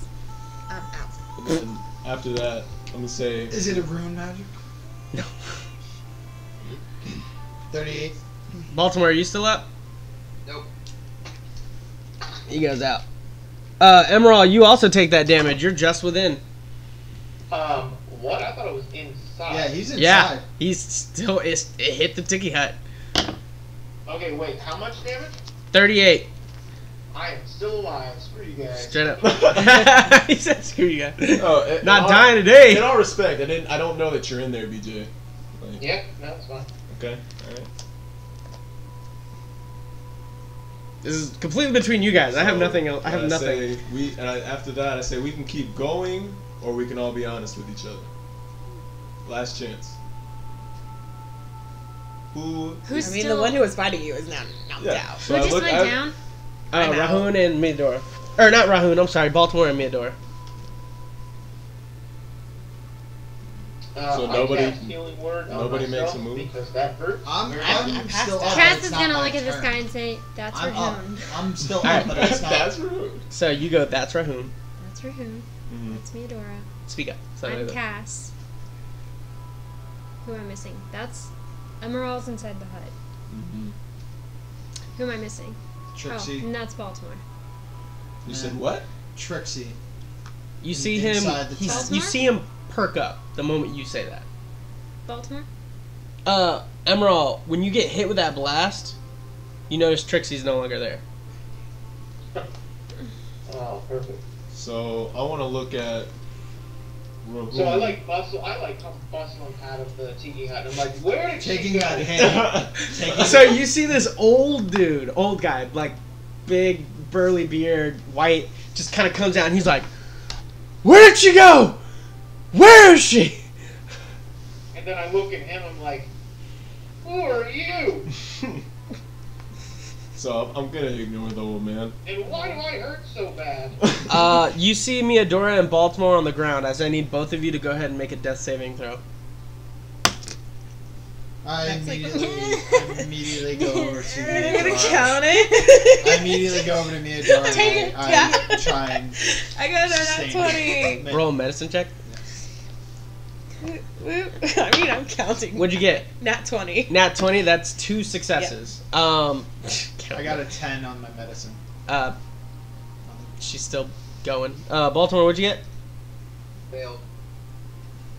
I'm out. And then after that, I'm gonna say. Is it a rune magic? No. 38. Baltimore, are you still up? Nope. He goes out. Emerald, you also take that damage. You're just within. What? I thought it was inside. Yeah, he's inside. Yeah, he's still. It hit the Tiki Hut. Okay, wait. How much damage? 38. I am still alive. Screw you guys. Straight up. He said, "Screw you guys." Oh, Not dying today. In all respect, I don't know that you're in there, BJ. Like, Yeah, no, it's fine. Okay. All right. This is completely between you guys. I have So, nothing else. I have nothing. After that, I say we can keep going, or we can all be honest with each other. Last chance. Who's I mean, still? the one who was fighting you is now knocked out. So Who I just look- went I- down? I'm out. Rahuun and Midor. Or not Rahuun. I'm sorry, Baltimore and Midor. So I nobody- cast Healing Word on nobody makes myself a move? because that hurts. I'm passed still out. up. but Cass it's is not gonna my look at this turn. guy and say, "That's I'm up. Rahuun. I'm still All right. up, but it's not. That's rude. So you go. That's Rahuun. That's Rahuun. Mhm. That's Meadora. Speak up. So I'm Cass. Who am I missing? That's Emerald's inside the hut. Mhm. Who am I missing? Trixie. Oh, and that's Baltimore. You said what? Trixie. You see him. Inside the tent. You Baltimore? see him perk up the moment you say that. Baltimore? Emerald, when you get hit with that blast, you notice Trixie's no longer there. Oh, perfect. So I want to look at. Rahuun. So I come bustling out of the tiki hut. I'm like, where did she Taking go? that hand. Taking So you see this old dude, old guy, like big burly beard, white, just kind of comes out and he's like, "Where did she go? Where is she?" And then I look at him. I'm like, who are you? So I'm gonna ignore the old man. And why do I hurt so bad? You see Meadora and Baltimore on the ground as I need both of you to go ahead and make a death saving throw. I That's like- immediately go over to You're gonna Meadora. count it? I immediately go over to Meadora. Take it, I yeah. try and I got a sting nat 20. Roll a medicine check. Whoop. I mean, I'm counting. What'd you get? Nat 20. Nat 20. That's 2 successes. I got a 10 on my medicine. She's still going. Baltimore, what'd you get? Failed.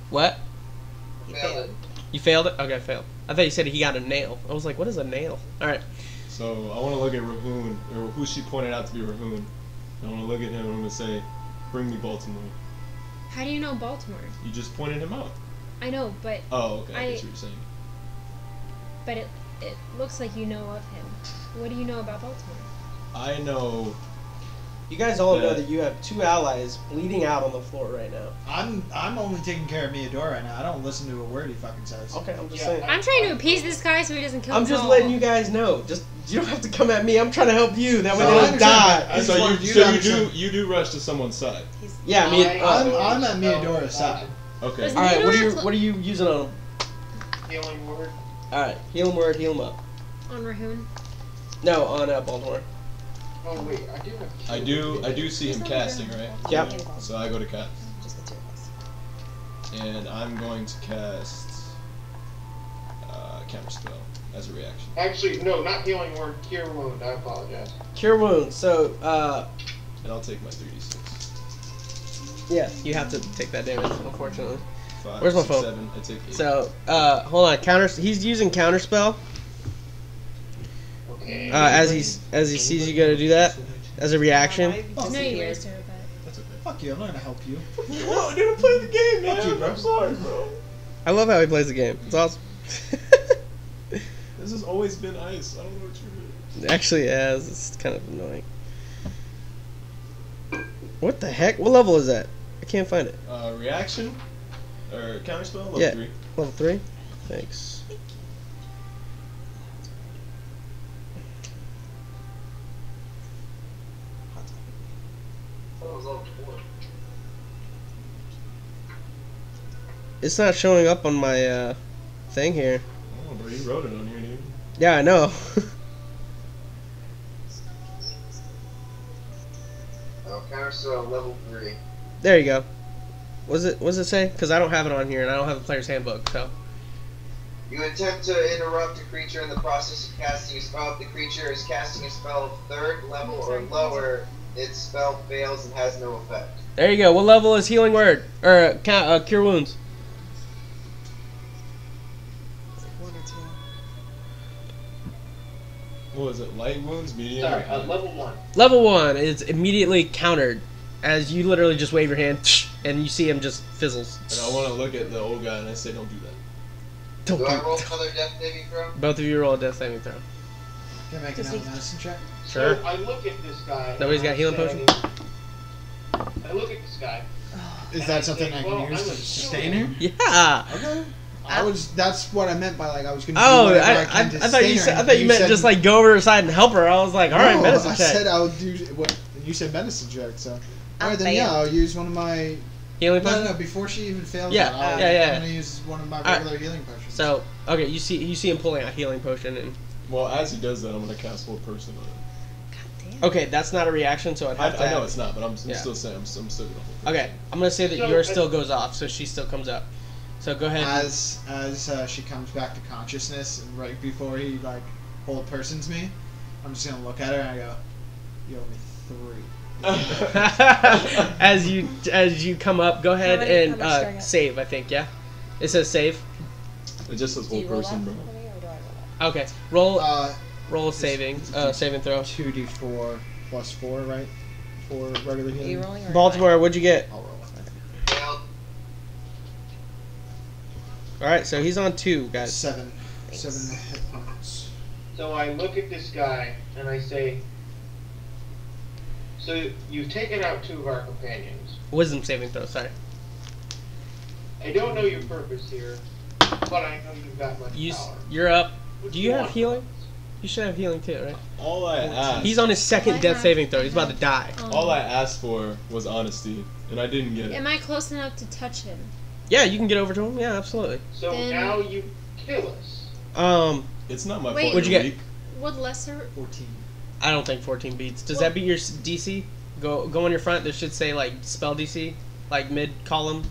What? Failed it. You failed it? Okay, failed. I thought you said he got a nail. I was like, what is a nail? Alright. So I want to look at Rahuun, or who she pointed out to be Rahuun. I want to look at him and I'm gonna say, "Bring me Baltimore." How do you know Baltimore? You just pointed him out. I know, but Oh, okay. I I- get what you're saying. it looks like you know of him. What do you know about Baltimore? I know. You guys all know Yeah. that you have 2 allies bleeding out on the floor right now. I'm only taking care of Meadora right now. I don't listen to a word he fucking says. Okay, I'm just Yeah, saying. I'm trying to appease this guy so he doesn't kill I'm us just all. letting you guys know. Just you don't have to come at me. I'm trying to help you. That way No, they I don't understand. die. I just So wanted you to understand. do rush to someone's side. Yeah, I mean. I'm at Meadora's side. Okay. Does all right. Meadora- What are you using on him? Healing Word. All right. Heal him word. Heal him up. On Rahuun. No, on Baltimore. Oh wait, I do have. I do see him casting, right? Yep. So I go to cast, Just the two of us. and I'm going to cast counter spell as a reaction. Actually, no, not Healing Word. Cure Wound. I apologize. Cure wounds. So And I'll take my 3d6. yeah, you have to take that damage, unfortunately. 5, Where's my 6, phone? 7. I take 8. So, hold on. He's using counterspell. Okay. As he sees you go to do that as a reaction. Oh, No, you raised her, but That's okay. fuck you! I'm not gonna help you. No, I didn't play the game, man. Fuck you, bro. I'm sorry, bro. I love how he plays the game. It's awesome. This has always been ice. I don't know what you're doing. Actually, it has. It's kind of annoying. What the heck? What level is that? I can't find it. Reaction? Or counterspell? Level Yeah. 3. Level 3? Thanks. I thought it was level 4. It's not showing up on my thing here. Oh, bro, you wrote it on here, dude. Yeah, I know. Oh, counterspell level 3. There you go. What does it say? Because I don't have it on here, and I don't have the player's handbook, so. You attempt to interrupt a creature in the process of casting a spell. If the creature is casting a spell of 3rd level or lower, its spell fails and has no effect. There you go. What level is Healing Word? Or Cure Wounds? 1 or 2. What was it? Light wounds? Medium? Sorry, level 1. Level 1 is immediately countered as you literally just wave your hand and you see him just fizzles. And I want to look at the old guy and I say, don't do that. Don't Do do I roll it. another death saving throw? Both of you roll a death saving throw. Can I make Does another he- medicine check? Sure. So I look at this guy. Nobody's and got I healing say- potion? I look at this guy. Is And that I something say, I can well, use I to would sustain kill her? Yeah. Okay. That's what I meant by like I was gonna. Oh, do whatever I can to thought you sustain said, her, I thought you meant said- just like go over to the side and help her. I was like, all right, No, medicine I check. said I would do what you said, medicine check. So, all right, then fail. yeah, I'll use one of my. Healing No, potion. no, before she even fails. Yeah, that, I'll, yeah. I'm gonna use one of my Alright. regular healing potions. So okay, you see him pulling out healing potion and Well, as he does that, I'm going to cast Hold Person on it. God damn. okay, that's not a reaction, so I'd have to. I know have- it's not, but I'm Yeah. still saying I'm still going to hold Person. Okay, I'm gonna say that So, yours still goes off, so she still comes up. So go ahead. as she comes back to consciousness, and right before he like hold persons me, I'm just gonna look at her and I go, "You owe me 3." as you come up, go ahead How and much do I get? save. I think it says save. It just says Do you Hold roll Person, that bro. for me, or do I roll that? Okay, roll Uh, a saving throw. 2d4 plus 4, right? For regular Are you healing. rolling or am I? Baltimore, what'd you get? I'll roll. Failed. All right, so he's on 2, guys. 7 Thanks. hit points. So I look at this guy and I say, so you've taken out 2 of our companions. Wisdom saving throw. Sorry. I don't know your purpose here, but I know you've got much power. You're up. What Do you have want? healing? You should have healing too, right? All I asked, He's on his second I death have- saving throw. He's about to die. all I asked for was honesty, and I didn't get it. Am I close enough to touch him? Yeah, you can get over to him. Yeah, absolutely. So Then- now you kill us. It's not my Wait. fault. What'd you you're get? weak. Would lesser? 14. I don't think 14 beats. Does that beat your DC? Go on your front. There should say like spell DC, like mid column.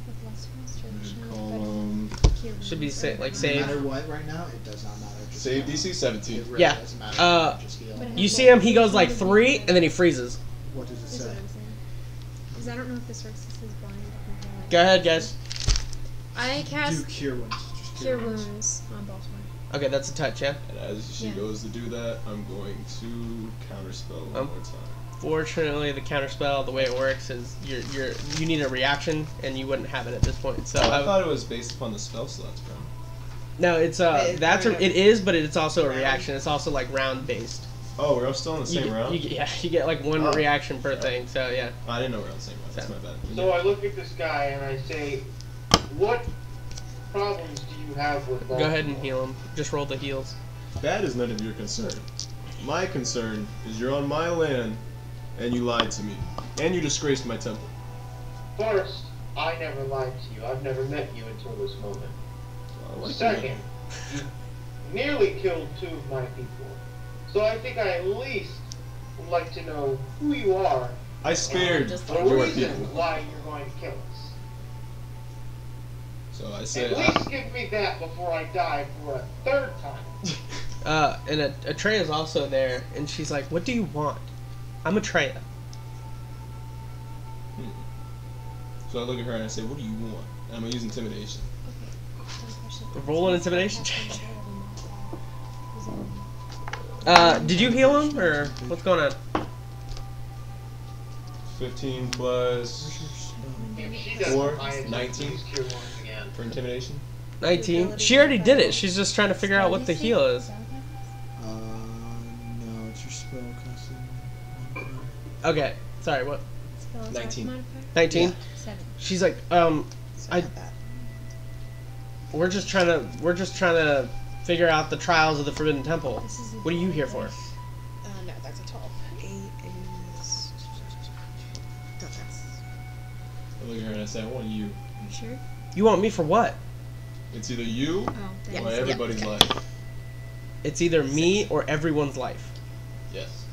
With lesser restoration, Column. cure Should be wounds, say right? like No save. matter what, right now, it does not matter. Just Save heal. DC 17. It really Yeah. doesn't matter. Just heal. But it You see him? He goes like 3, and then he freezes. What does it Is say? what I'm saying. Because I don't know if this works. This is blind. I can Go ahead, guys. I Do cast cure wounds. Just cure wounds on Baltimore. Okay, that's a touch, yeah. And as she Yeah. goes to do that, I'm going to counterspell one more time. Fortunately, the counterspell, the way it works is you need a reaction, and you wouldn't have it at this point. So I thought it was based upon the spell slots, bro. no, it's Wait, it is, but it's also a reaction. It's also like round based. Oh, we're all still in the same round? You get like one Oh. reaction per thing. So yeah. I didn't know we were on the same round. That's my bad. So I look at this guy and I say, what problems do you have with Baltimore? Go ahead and heal him. Just roll the heals. That is none of your concern. My concern is you're on my land, and you lied to me. And you disgraced my temple. First, I never lied to you. I've never met you until this moment. I like Second, you nearly killed 2 of my people. So I think I at least would like to know who you are I spared Just the your reason people. why you're going to kill us. So I say, At least give me that before I die for a 3rd time. And Atreya's also there, and she's like, "What do you want?" I'm Atreya. So I look at her and I say, what do you want? I'm gonna use intimidation. Roll an intimidation check. Did you heal him, or what's going on? 15 plus If she 4, doesn't mind, 19 please cure wounds again. for intimidation. 19. She already did it. She's just trying to figure out what the heal is. No, it's your spell casting. Okay. Sorry, what? 19. 19? Yeah. 7. She's like, So I- not that. we're just trying to figure out the trials of the Forbidden Temple. This is What are you here for? No, that's a 12. 8 is. No, that's. I look at her and I say, I want you. You sure? You want me for what? It's either you Oh, Yeah. or everybody's Yeah. life. It's either me or everyone's life. Yes.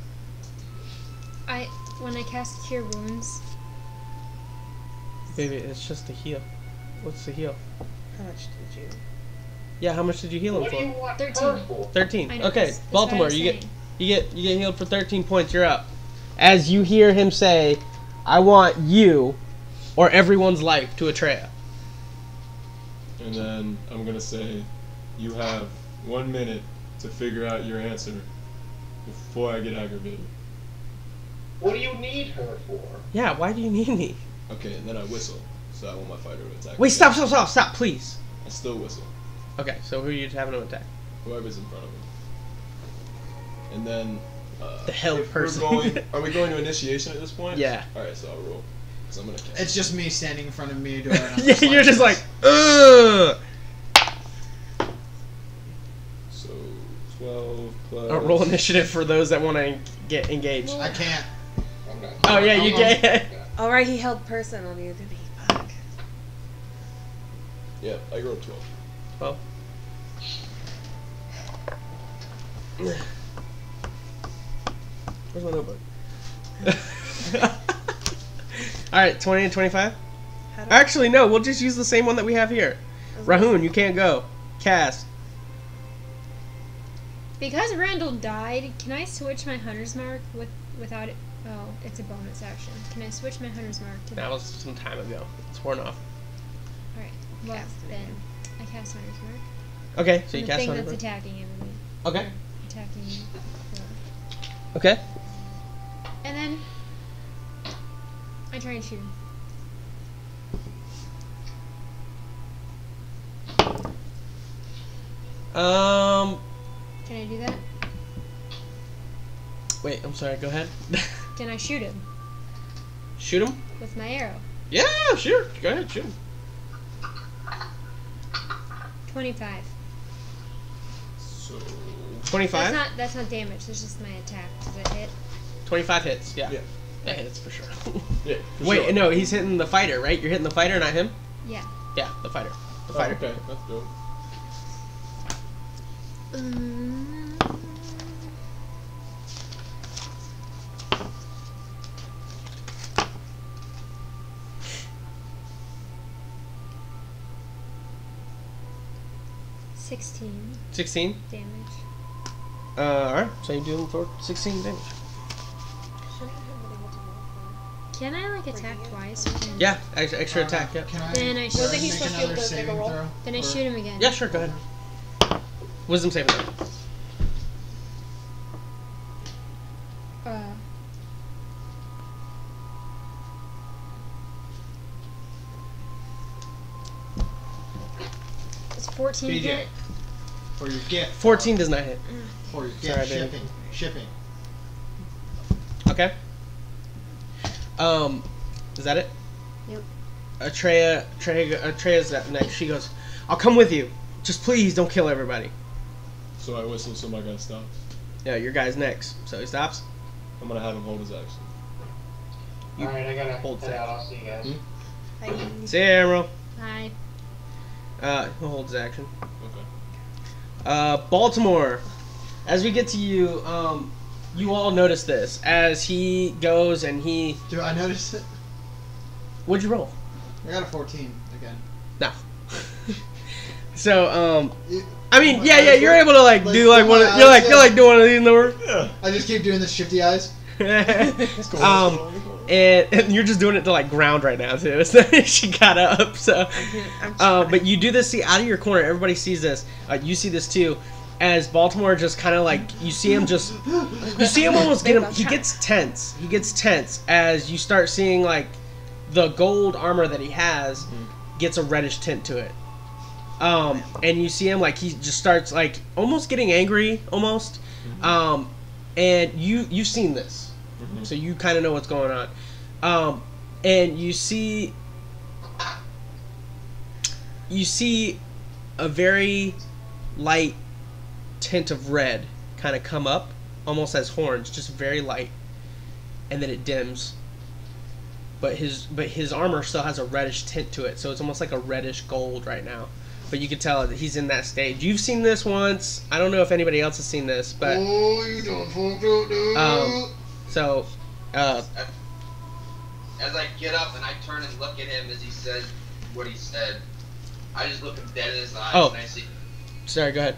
When I cast Cure Wounds, Baby, it's just a heal. What's the heal? How much did you? Yeah, how much did you heal him What do you for? want 13. her for? 13. I know, Okay, that's what I Baltimore, was you get saying. you get healed for 13 points. You're up. As you hear him say, "I want you or everyone's life" to Atreya. And then I'm gonna say, you have 1 minute to figure out your answer before I get aggravated. What do you need her for? Yeah, why do you need me? Okay, and then I whistle, so I want my fighter to attack. Wait, again. stop, please. I still whistle. Okay, so who are you having to attack? Whoever's in front of me. And then. The hell if we're person. are we going to initiation at this point? Yeah. Alright, so I'll roll. Because I'm gonna cast. It's just me standing in front of me doing. Yeah, you're just like, ugh. So 12 plus. Roll initiative for those that want to get engaged. I can't. I'm not. Oh yeah, you get. Alright, he held person on you, didn't he? Fuck. Yeah, I rolled 12. Well. Where's my notebook? Alright, 20 and 25? How do Actually, no, we'll just use the same one that we have here. Rahuun, you can't go. Cast. Because Randall died, can I switch my hunter's mark without it? Oh, it's a bonus action. Can I switch my hunter's mark to That was some time ago. It's worn off. Alright, well Cast it then again. I cast hunter's mark. Okay, so you the cast thing Hunter's that's Mark. attacking everybody. Okay. Attacking me. Okay. And then I try and shoot him. Can I do that? Wait, I'm sorry, go ahead. Can I shoot him Shoot him? with my arrow? Yeah, sure. Go ahead, shoot him. 25. So. 25? That's not damage. That's just my attack. Does it hit? 25 hits, yeah. Yeah. That hits for sure. Yeah. for Wait, sure. no, he's hitting the fighter, right? You're hitting the fighter, not him? Yeah. Yeah, the fighter. The Oh, fighter. okay, that's dope. $16 16? damage. Alright, so you do him for 16 damage. Shouldn't I have been able to roll for? Can I like attack twice? Or can- Yeah, extra attack, yeah. Can I? Then I can Wasn't he make supposed to be able another to make a saving roll? throw? Then I Or- shoot him again. Yeah, sure, go ahead. Wisdom saving throw. It's 14 BJ. hit. For your gift. 14 does not hit. For your Sorry, gift. baby. Shipping. Okay. Is that it? Yep. Atreya's next. She goes, I'll come with you. Just please don't kill everybody. So I whistle so my guy stops. Yeah, your guy's next. So he stops. I'm gonna have him hold his action. You Alright, I gotta hold head that. out. I'll see you guys. I See ya, Emerald. Hi. He'll hold his action. Okay. Baltimore. As we get to you, you all notice this. As he goes and he... Do I notice it? What'd you roll? I got a 14 again. No. So, You- I mean, yeah, you're able to like Like, do like do one. my You're eyes, like doing one of these in the work. Yeah. I just keep doing the shifty eyes. What's going Um, on? and you're just doing it to like ground right now too. So she got up. So, I'm trying. but you do this. See, out of your corner, everybody sees this. You see this too. As Baltimore just kind of like you see him almost get him. He gets tense. He gets tense as you start seeing like the gold armor that he has gets a reddish tint to it. And you see him like he just starts like almost getting angry almost. And you've seen this, so you kind of know what's going on. And you see a very light tint of red kind of come up, almost as horns, just very light, and then it dims. But his armor still has a reddish tint to it, so it's almost like a reddish gold right now. But you can tell that he's in that stage. You've seen this once. I don't know if anybody else has seen this, but so as I get up and I turn and look at him as he says what he said, I just look him dead in his eyes and I say, sorry, go ahead.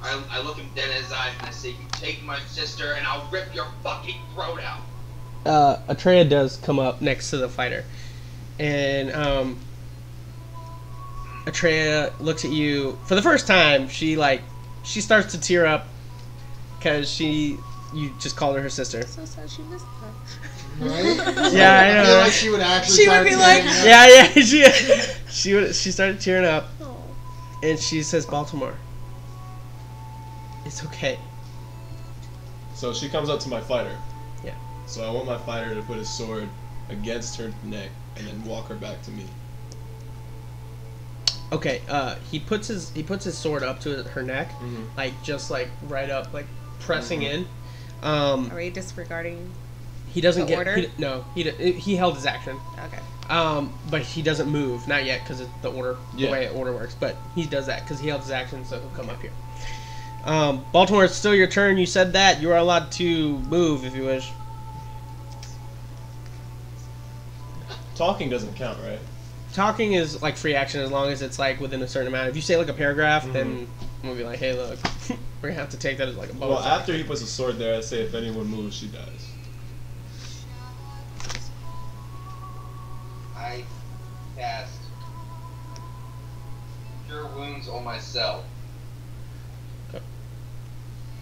I look him dead in his eyes and I say, "You take my sister and I'll rip your fucking throat out." Atreya does come up next to the fighter, and Atreya looks at you for the first time. She starts to tear up because you just called her sister. So sad she missed that. Right? Yeah, I know. I feel like she would actually. She would start be tearing like- up. Yeah. She started tearing up, Oh. and she says, "Baltimore, it's okay." So she comes up to my fighter. Yeah. So I want my fighter to put his sword against her neck and then walk her back to me. Okay. He puts his sword up to her neck, just like right up, like pressing in. Are we disregarding? He doesn't The order? He held his action. Okay. But he doesn't move, not yet, because it's the order, Yeah. the way order works. But he does that because he held his action, so he'll come up here. Baltimore, it's still your turn. You said that you are allowed to move if you wish. Talking doesn't count, right? Talking is like free action as long as it's like within a certain amount. If you say like a paragraph, then I'm gonna be like, hey, look, we're gonna have to take that as like a bonus. Well, after he puts a sword there, I say if anyone moves, she dies. I cast Cure Wounds on myself Okay.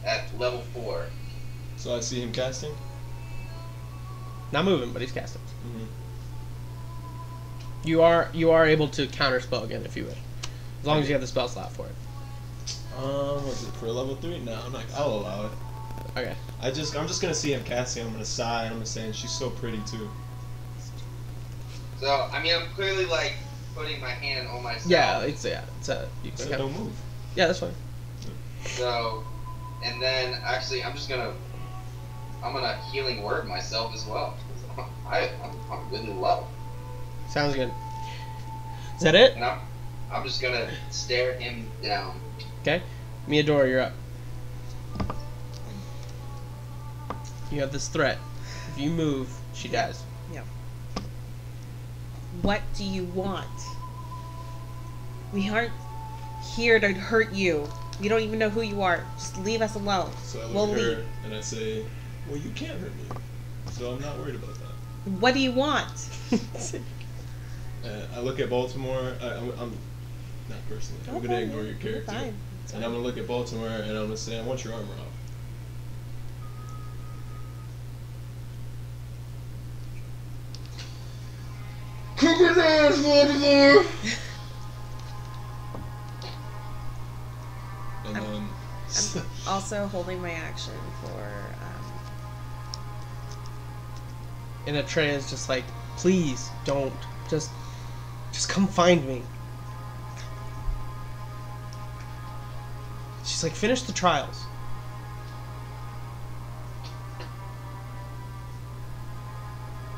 at level 4. So I see him casting. Not moving, but he's casting. You are able to counter spell again if you wish, as long as you have the spell slot for it. Was it for level 3? No, I'm not. I'll allow it. Okay. I'm just gonna see him casting. I'm gonna sigh and I'm gonna say, she's so pretty too. So, I mean, I'm clearly, like, putting my hand on myself. Yeah, you can So have, don't move. yeah, that's fine. So, and then, actually, I'm gonna healing word myself as well. I'm really low. Sounds good. Is that it? And I'm just gonna stare him down. Okay. Miyadora, you're up. You have this threat. If you move, she dies. What do you want? We aren't here to hurt you. We don't even know who you are. Just leave us alone. So I look We'll at her leave. and I say, well, you can't hurt me. So I'm not worried about that. What do you want? I look at Baltimore. I'm not personally. I'm gonna ignore your character. Fine. And I'm gonna look at Baltimore and I'm gonna say, I want your armor off. Kick his ass, Baltimore! And then I'm also holding my action for. And Atreya's just like, please don't. Just come find me. She's like, finish the trials.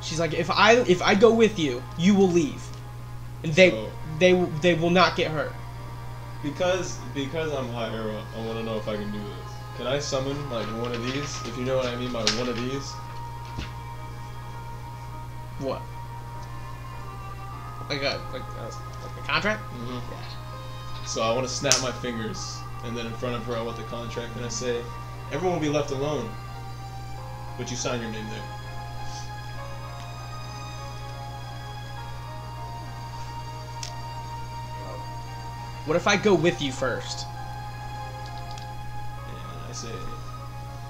She's like, if I go with you, you will leave, and they will not get hurt. Because I'm higher up, I want to know if I can do this. Can I summon like one of these? If you know what I mean by one of these. What? Like a contract? Mm-hmm. Yeah. So I want to snap my fingers, and then in front of her I want the contract, and I say, everyone will be left alone, but you sign your name there. What if I go with you first? And I say,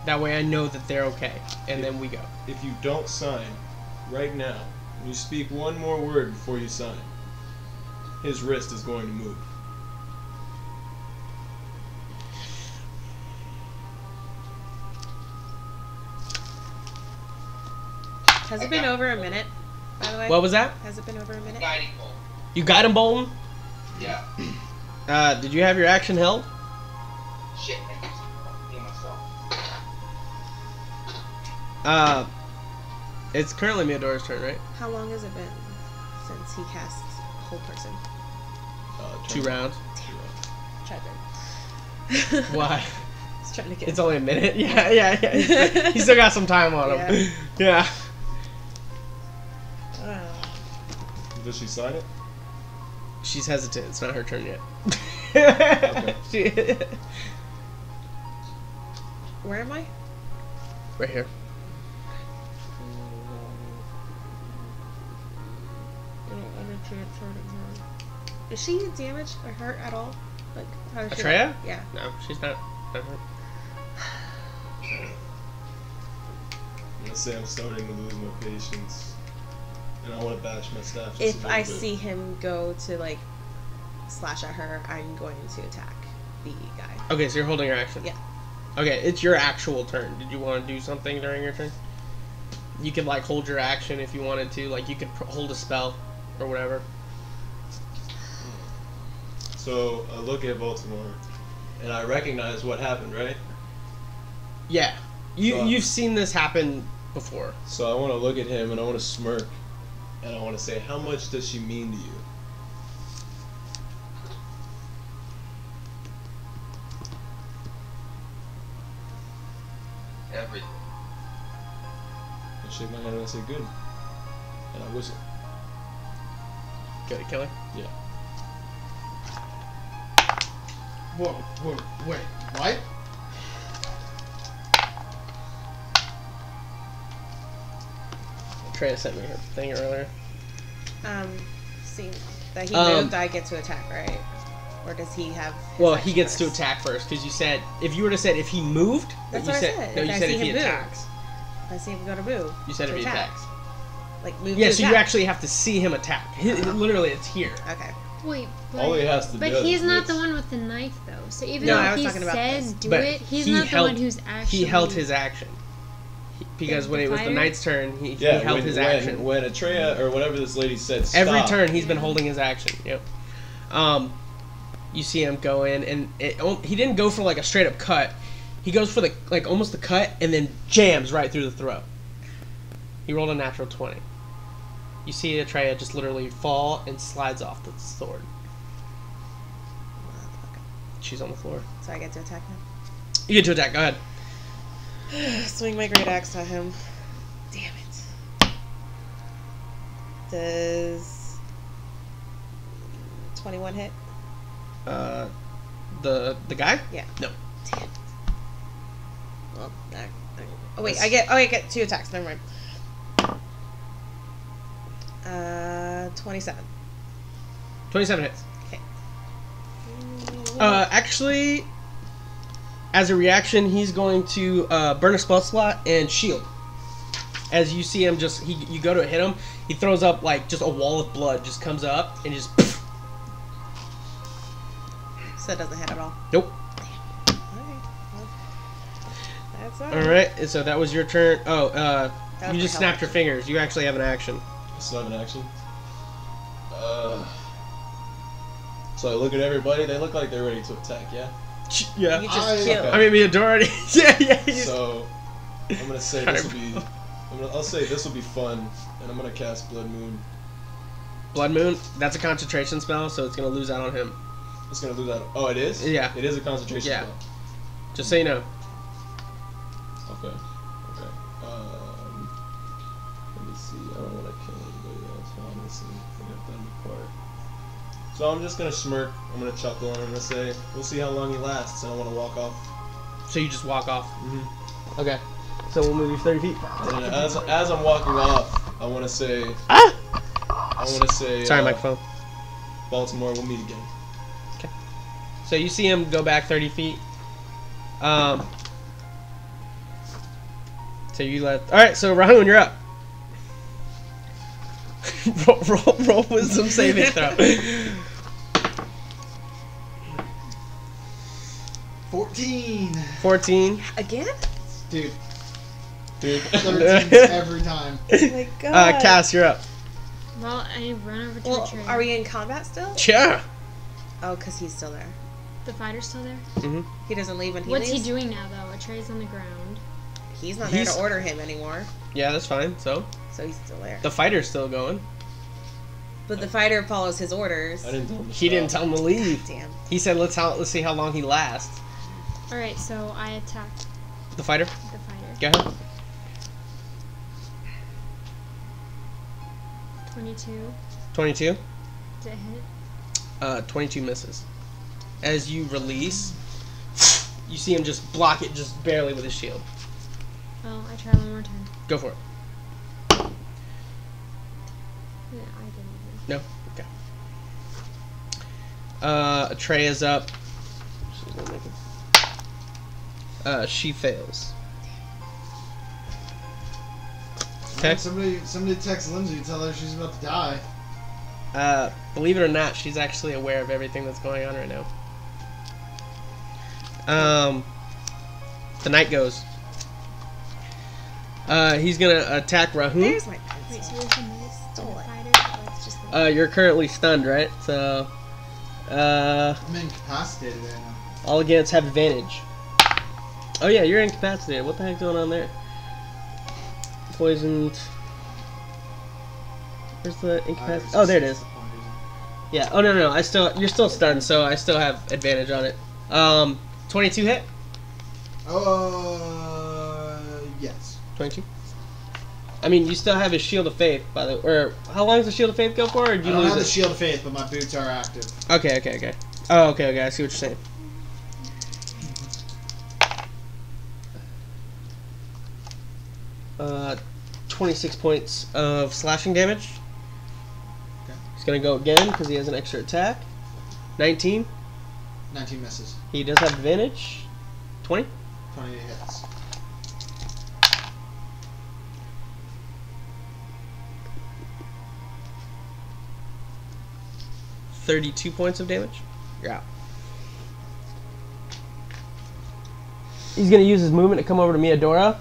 That way I know that they're okay, and then we go. if you don't sign right now, and you speak one more word before you sign, his wrist is going to move. Has it been over a minute, by the way? What was that? Has it been over a minute? Guiding bolt. You got him, Bolton? Yeah. Did you have your action held? Shit. I keep fucking myself. It's currently Meodora's turn, right? How long has it been since he cast Whole Person? 2 rounds. Try to. Why? Just trying to get. It's only a minute. Yeah. He's still got some time on him. Yeah. Does she sign it? She's hesitant. It's not her turn yet. Okay. Where am I? Right here. Is she damaged or hurt at all? Like, how does she? Atreya? Yeah. No, she's not hurt. I'm gonna say I'm starting to lose my patience, and I want to bash my staff. Just If a I little bit. see him go to like slash at her, I'm going to attack the guy. Okay, so you're holding your action. Yeah. Okay, it's your actual turn. Did you want to do something during your turn? You could like hold your action if you wanted to. Like you could hold a spell or whatever. So I look at Baltimore, and I recognize what happened, right? Yeah. So- You've seen this happen before. So I want to look at him, and I want to smirk, and I want to say, how much does she mean to you? Everything. I shake my head and I say, good. And I whistle. Go to kill her. Yeah. Whoa, wait, what? Treya sent me her thing earlier. See that he Um, moved, I get to attack, right? Or does he have? His Well, action he gets to first? attack first because you said if you were to said if he moved. That's you what I said, said. No, If you I said see if he him move. attacks. If I see him go to move. You said to if he attack. attacks. Like move. Yeah, to so you attack. actually have to see him attack. Literally, it's here. Okay. Wait, All he has to but do he's is not the this. one with the knife, though. So even No, I though was he talking about said this. do But it, he's he not held- the one who's actually. He held his action. Because The when it was the fighter? knight's turn, he Yeah, held his action. when Atreya, or whatever this lady said, stop. Every turn, he's been holding his action. Yep. You see him go in, and he didn't go for like a straight up cut. He goes for the like almost the cut, and then jams right through the throat. He rolled a natural 20. You see Atreya just literally fall and slides off the sword. She's on the floor. So I get to attack him. You get to attack. Go ahead. Swing my great axe at him. Damn it. Does 21 hit? The guy? Yeah. No. Damn it. Well, oh wait, I get 2 attacks. Never mind. 27. 27 hits. Okay. Actually, as a reaction, he's going to burn a spell slot and shield. As you see him, you go to hit him, he throws up like just a wall of blood, just comes up and just. So it doesn't hit at all. Nope. Okay. Well, that's all. All right, and so that was your turn. Oh, That was you just my snapped help your fingers. You actually have an action. I still have an action. So I look at everybody. They look like they're ready to attack. Yeah. Yeah. You just I- killed. I mean, Meodora. yeah. So I'm gonna say this will be. I'll say this will be fun, and I'm gonna cast Blood Moon. Blood Moon. That's a concentration spell, so it's gonna lose out on him. It's gonna lose that. Oh, it is. Yeah. It is a concentration Yeah. spell. Just so you know. Okay. Okay. Let me see. I don't want to kill anybody else. Honestly, I think I've done my part. So I'm just gonna smirk. I'm gonna chuckle, and I'm gonna say, "We'll see how long he lasts." And I want to walk off. So you just walk off. Mm-hmm. Okay. So we'll move you 30 feet. And as I'm walking off, I want to say, Ah! I want to say, Sorry, microphone. Baltimore, we'll meet again. Okay. So you see him go back 30 feet. So you let. All right. So Rahuun, you're up. roll wisdom saving throw. 14. 14. Again? Dude, Dude. 13 every time. Oh my god. Cass, you're up. Well, I run over to Well, a tree. are we in combat still? Yeah. Oh, because he's still there. The fighter's still there? Mm-hmm. He doesn't leave when he What's leaves? he doing now, though? Atrey's on the ground. He's not there He's- to order him anymore, Yeah, that's fine. So so he's still there. the fighter's still going. But the fighter follows his orders. I didn't tell him to He stop. didn't tell him to leave. Damn. He said, "Let's see how long he lasts." Alright, so I attack The fighter. the fighter. Go ahead. 22. 22. Does it hit? 22 misses. As you release, you see him just block it just barely with his shield. Oh, I try one more time. Go for it. Yeah, I didn't. No? Okay. Trey is up. She's gonna make it. She fails. Okay. Somebody text Lindsay, tell her she's about to die. Believe it or not, she's actually aware of everything that's going on right now. The knight goes. He's gonna attack Rahuun. There's my Wait, pencil. so there's a miss to the Stole it. fighter? Or it's just the You're currently stunned, right? So, I'm incapacitated right now. all against have advantage. Oh yeah, you're incapacitated. What the heck's going on there? Poisoned. Where's the incapacitated? Oh, there it is. Yeah. Oh no. You're still stunned, so I still have advantage on it. 22 hit. Yes. 22. I mean, you still have his shield of faith, by the. Or how long does the shield of faith go for? Or do I you don't lose have the it? shield of faith, but my boots are active. Okay. Oh, okay. I see what you're saying. Uh, 26 points of slashing damage. Okay. He's gonna go again because he has an extra attack. 19. 19 misses. He does have advantage. 20. 20 hits. $32 points of damage. You're out. He's gonna use his movement to come over to Miyadora.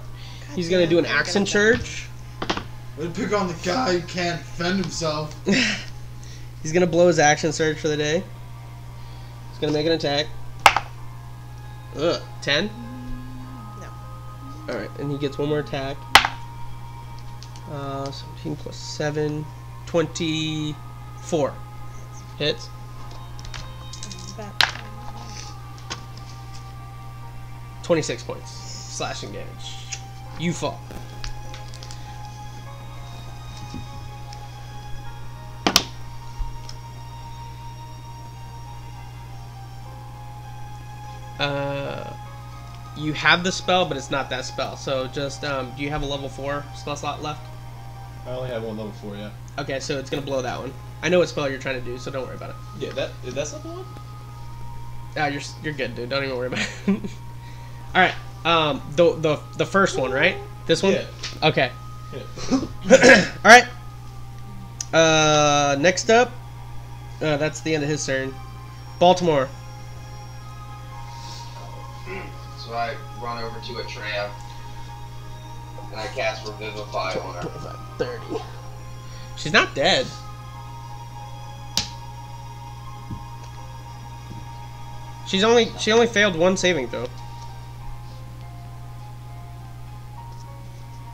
He's gonna do an accent surge. Way to pick on the guy who can't defend himself. He's gonna blow his action surge for the day. He's gonna make an attack. 10? No. Alright, and he gets one more attack. 17 plus 7. 24. Hits. But 26 points. Slashing damage. You fall. You have the spell, but it's not that spell. So just, do you have a level 4 spell slot left? I only have one level 4, yeah. Okay, so it's gonna blow that one. I know what spell you're trying to do, so don't worry about it. Yeah, that's not the one? You're good, dude. Don't even worry about it. All right. The first one, right? This one. Yeah. Okay. Yeah. All right. Next up, that's the end of his turn. Baltimore. So I run over to Atreya and I cast Revivify on her. 25, 30. She's not dead. She only failed one saving throw.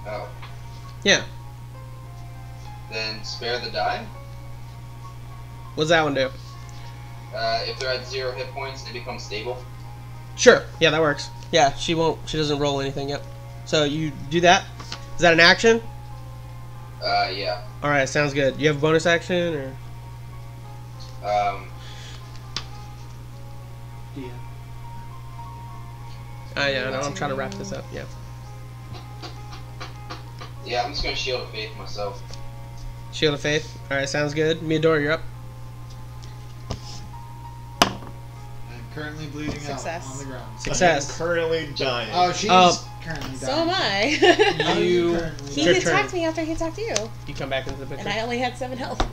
Oh. Yeah. Then spare the die. What's that one do? If they're at 0 hit points, they become stable. Sure. Yeah, that works. Yeah, she doesn't roll anything. Yep. So you do that. Is that an action? Yeah. All right, sounds good. You have a bonus action or? Yeah. Yeah, no, I'm trying to wrap this up. Yeah. Yeah, I'm just gonna Shield of Faith myself. Shield of Faith. All right, sounds good. Miyadora, you're up. I'm Currently bleeding Success. out on the ground. Success. I'm currently dying. Oh, she's Oh. currently dying. So am I. How are You- currently He Your dying? turn. attacked me after he attacked you, You come back into the picture. and I only had 7 health.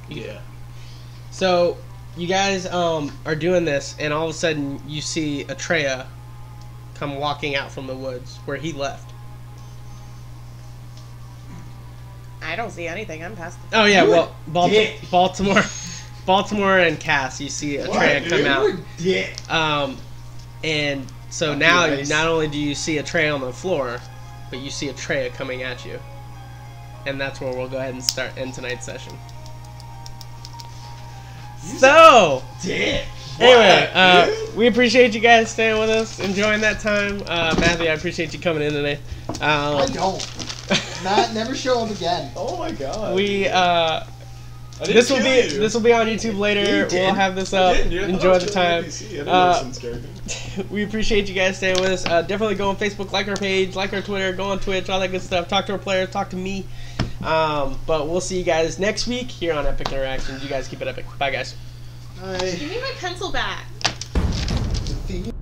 Yeah. So you guys are doing this, and all of a sudden you see Atreya come walking out from the woods where he left. I don't see anything. I'm past the Oh yeah, You well, dick. Baltimore and Cass, you see Atreya come out. Dick. And so Fuck now you, Ice. not only do you see Atreya on the floor, but you see Atreya coming at you. And that's where we'll go ahead and end tonight's session. So, Dick. anyway, we appreciate you guys staying with us, enjoying that time. Matthew, I appreciate you coming in today. I don't. Matt, never show up again. Oh my god. We I didn't this will kill be you. this will be on YouTube later. You did. We'll have this I up. didn't. You thought I Enjoy was the killing time. NPC. I didn't know some scary. We appreciate you guys staying with us. Definitely go on Facebook, like our page, like our Twitter, go on Twitch, all that good stuff. Talk to our players, talk to me. But we'll see you guys next week here on Epic Interactions. You guys keep it epic. Bye, guys. Hi. Give me my pencil back. The theme